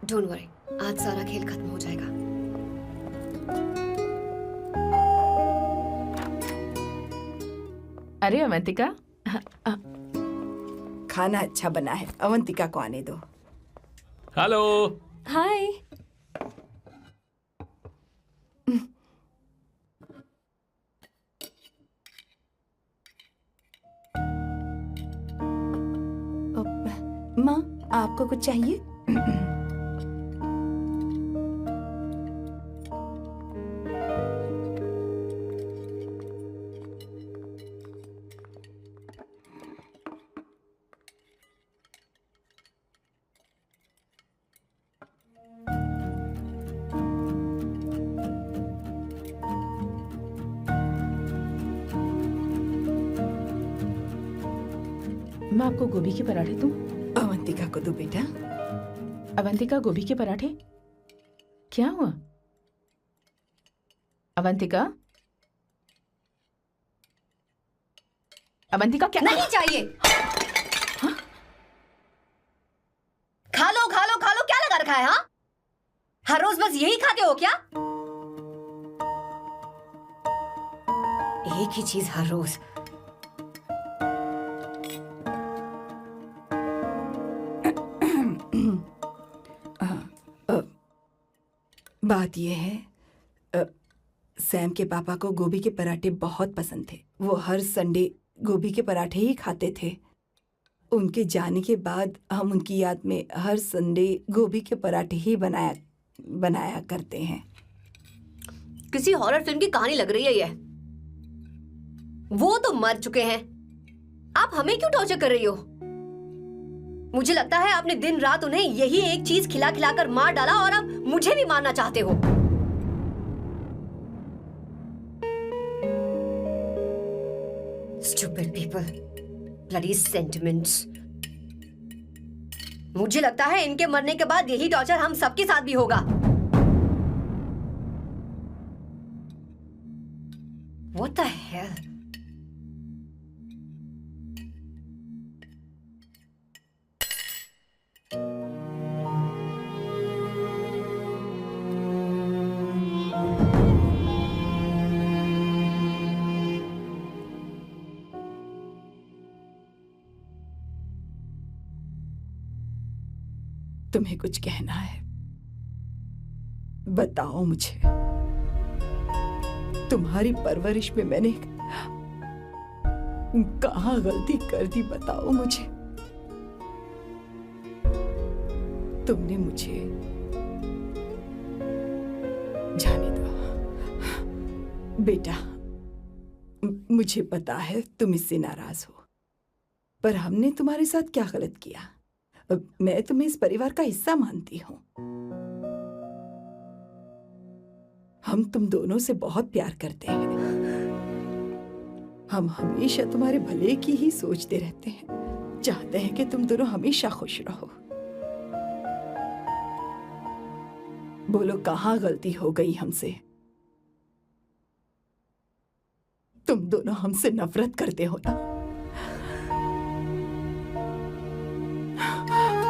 H: डोंट वरी, आज सारा खेल खत्म हो जाएगा।
B: अरे अवंतिका,
E: खाना अच्छा बना है। अवंतिका को आने दो।
G: हेलो।
D: हाय।
E: माँ, आपको कुछ चाहिए?
B: मैं आपको गोभी के पराठे दूं?
E: अवंतिका को दो बेटा।
B: अवंतिका, गोभी के पराठे? क्या हुआ अवंतिका? अवंतिका क्या?
H: नहीं चाहिए।
B: हाँ?
H: खा लो खा लो खा लो, क्या लगा रखा है? हाँ, हर रोज बस यही खाते हो क्या? एक ही चीज हर रोज।
E: बात यह है, सैम के पापा को गोभी के पराठे बहुत पसंद थे। वो हर संडे गोभी के पराठे ही खाते थे। उनके जाने के बाद हम उनकी याद में हर संडे गोभी के पराठे ही बनाया करते हैं।
H: किसी हॉरर फिल्म की कहानी लग रही है ये। वो तो मर चुके हैं, आप हमें क्यों टॉर्चर कर रही हो? मुझे लगता है आपने दिन रात उन्हें यही एक चीज खिला खिला कर मार डाला और अब मुझे भी मारना चाहते हो। Stupid people, bloody sentiments। मुझे लगता है इनके मरने के बाद यही टॉर्चर हम सबके साथ भी होगा। What the hell?
E: तुम्हें कुछ कहना है? बताओ मुझे। तुम्हारी परवरिश में मैंने कहाँ गलती कर दी, बताओ मुझे। तुमने मुझे जाने दो बेटा। मुझे पता है तुम इससे नाराज हो, पर हमने तुम्हारे साथ क्या गलत किया? मैं तुम्हें इस परिवार का हिस्सा मानती हूँ। हम तुम दोनों से बहुत प्यार करते हैं। हम हमेशा तुम्हारे भले की ही सोचते रहते हैं, चाहते हैं कि तुम दोनों हमेशा खुश रहो। बोलो, कहाँ गलती हो गई हमसे? तुम दोनों हमसे नफरत करते हो ना?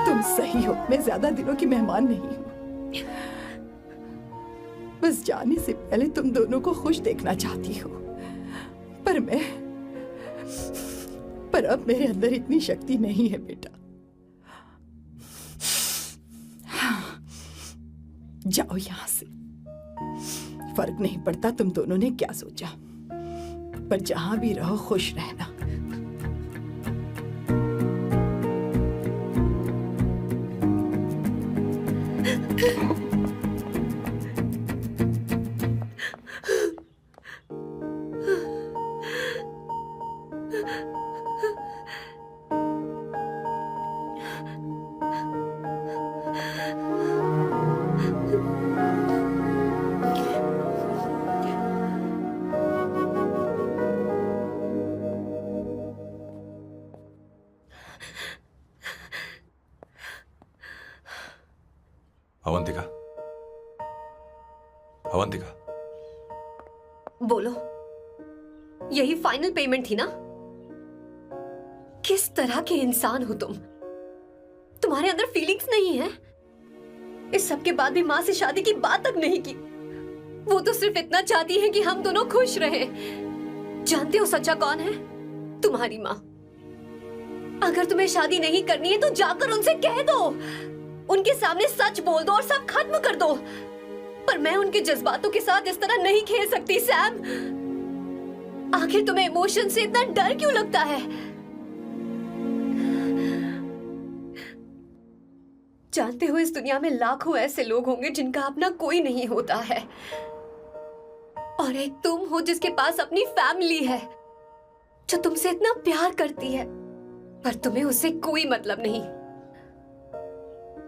E: तुम सही हो, मैं ज्यादा दिनों की मेहमान नहीं हूं। बस जाने से पहले तुम दोनों को खुश देखना चाहती हो, पर अब मेरे अंदर इतनी शक्ति नहीं है बेटा। जाओ यहां से। फर्क नहीं पड़ता तुम दोनों ने क्या सोचा, पर जहां भी रहो खुश रहना।
A: अवंतिका, अवंतिका,
H: बोलो, यही फाइनल पेमेंट थी ना? किस तरह के इंसान हो तुम? तुम्हारे अंदर फीलिंग्स नहीं है? इस सब के बाद भी माँ से शादी की बात तक नहीं की। वो तो सिर्फ इतना चाहती है कि हम दोनों खुश रहें। जानते हो सच्चा कौन है? तुम्हारी माँ। अगर तुम्हें शादी नहीं करनी है तो जाकर उनसे कह दो, उनके सामने सच बोल दो और सब खत्म कर दो। पर मैं उनके जज्बातों के साथ इस तरह नहीं खेल सकती सैम। आखिर तुम्हें इमोशन से इतना डर क्यों लगता है? जानते हो, इस दुनिया में लाखों ऐसे लोग होंगे जिनका अपना कोई नहीं होता है, और एक तुम हो जिसके पास अपनी फैमिली है, जो तुमसे इतना प्यार करती है, पर तुम्हें उससे कोई मतलब नहीं।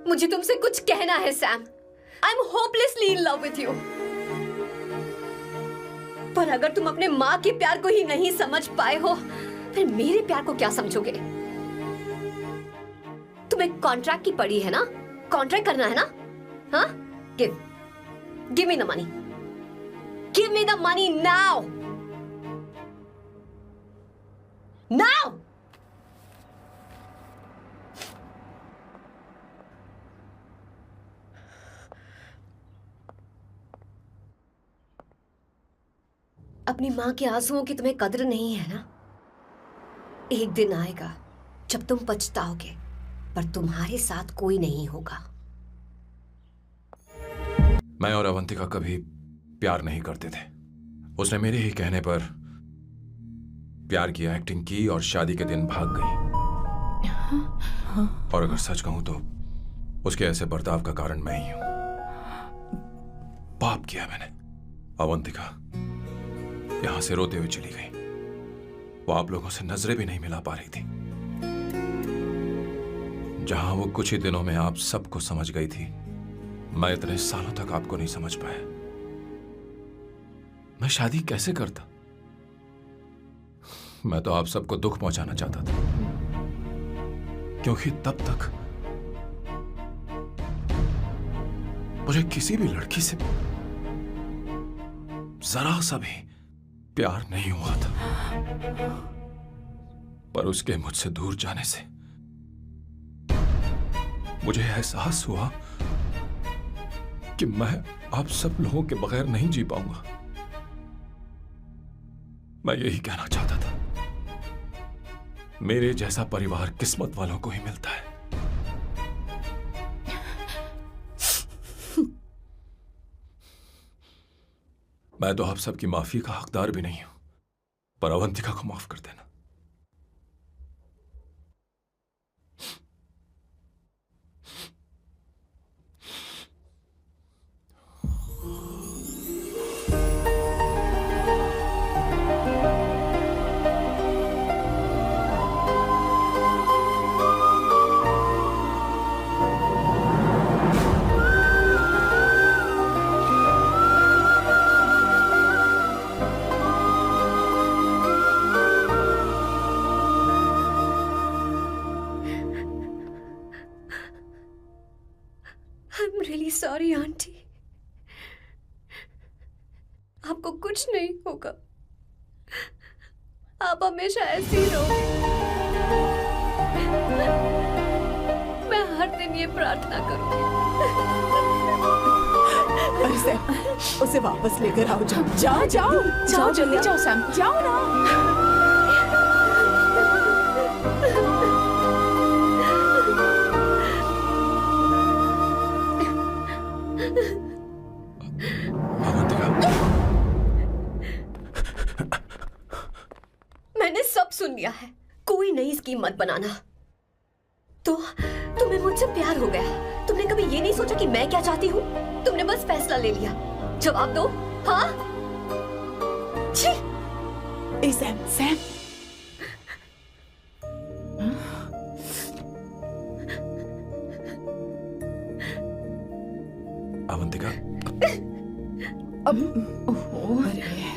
H: मुझे तुमसे कुछ कहना है Sam. I am hopelessly in love with you. पर अगर तुम अपने माँ के प्यार को ही नहीं समझ पाए हो, फिर मेरे प्यार को क्या समझोगे? तुम्हें कॉन्ट्रैक्ट की पड़ी है ना, कॉन्ट्रैक्ट करना है ना? हाँ, give me the money, give me the money now, now. अपनी मां के आंसुओं की तुम्हें कदर नहीं है ना? एक दिन आएगा जब तुम पछताओगे, पर तुम्हारे साथ कोई नहीं होगा।
A: मैं और अवंतिका कभी प्यार नहीं करते थे। उसने मेरे ही कहने पर प्यार की एक्टिंग की और शादी के दिन भाग गई। और अगर सच कहूं तो उसके ऐसे बर्ताव का कारण मैं ही हूं। पाप किया मैंने। अवंतिका यहां से रोते हुए चली गई। वो आप लोगों से नजरें भी नहीं मिला पा रही थी। जहां वो कुछ ही दिनों में आप सबको समझ गई थी, मैं इतने सालों तक आपको नहीं समझ पाया। मैं शादी कैसे करता? मैं तो आप सबको दुख पहुंचाना चाहता था, क्योंकि तब तक मुझे किसी भी लड़की से जरा सा भी प्यार नहीं हुआ था। पर उसके मुझसे दूर जाने से मुझे एहसास हुआ कि मैं आप सब लोगों के बगैर नहीं जी पाऊंगा। मैं यही कहना चाहता था, मेरे जैसा परिवार किस्मत वालों को ही मिलता है। मैं तो आप सबकी माफी का हकदार भी नहीं हूं, पर अवंतिका को माफ कर देना।
H: सॉरी आंटी, आपको कुछ नहीं होगा। आप हमेशा ऐसी ही रहो। मैं हर दिन ये प्रार्थना करूंगी।
E: अरे सैम, उसे वापस लेकर आओ। जाओ
B: जाओ जल्दी जाओ सैम,
E: जाओ ना।
H: मैंने सब सुन लिया है। कोई नई स्कीम मत बनाना। तो तुम्हें मुझसे प्यार हो गया। तुमने कभी ये नहीं सोचा कि मैं क्या चाहती हूँ? तुमने बस फैसला ले लिया। जवाब दो। हाँ? छी!
E: ए सैम, सैम।
A: अवंतिका,
E: अब अरे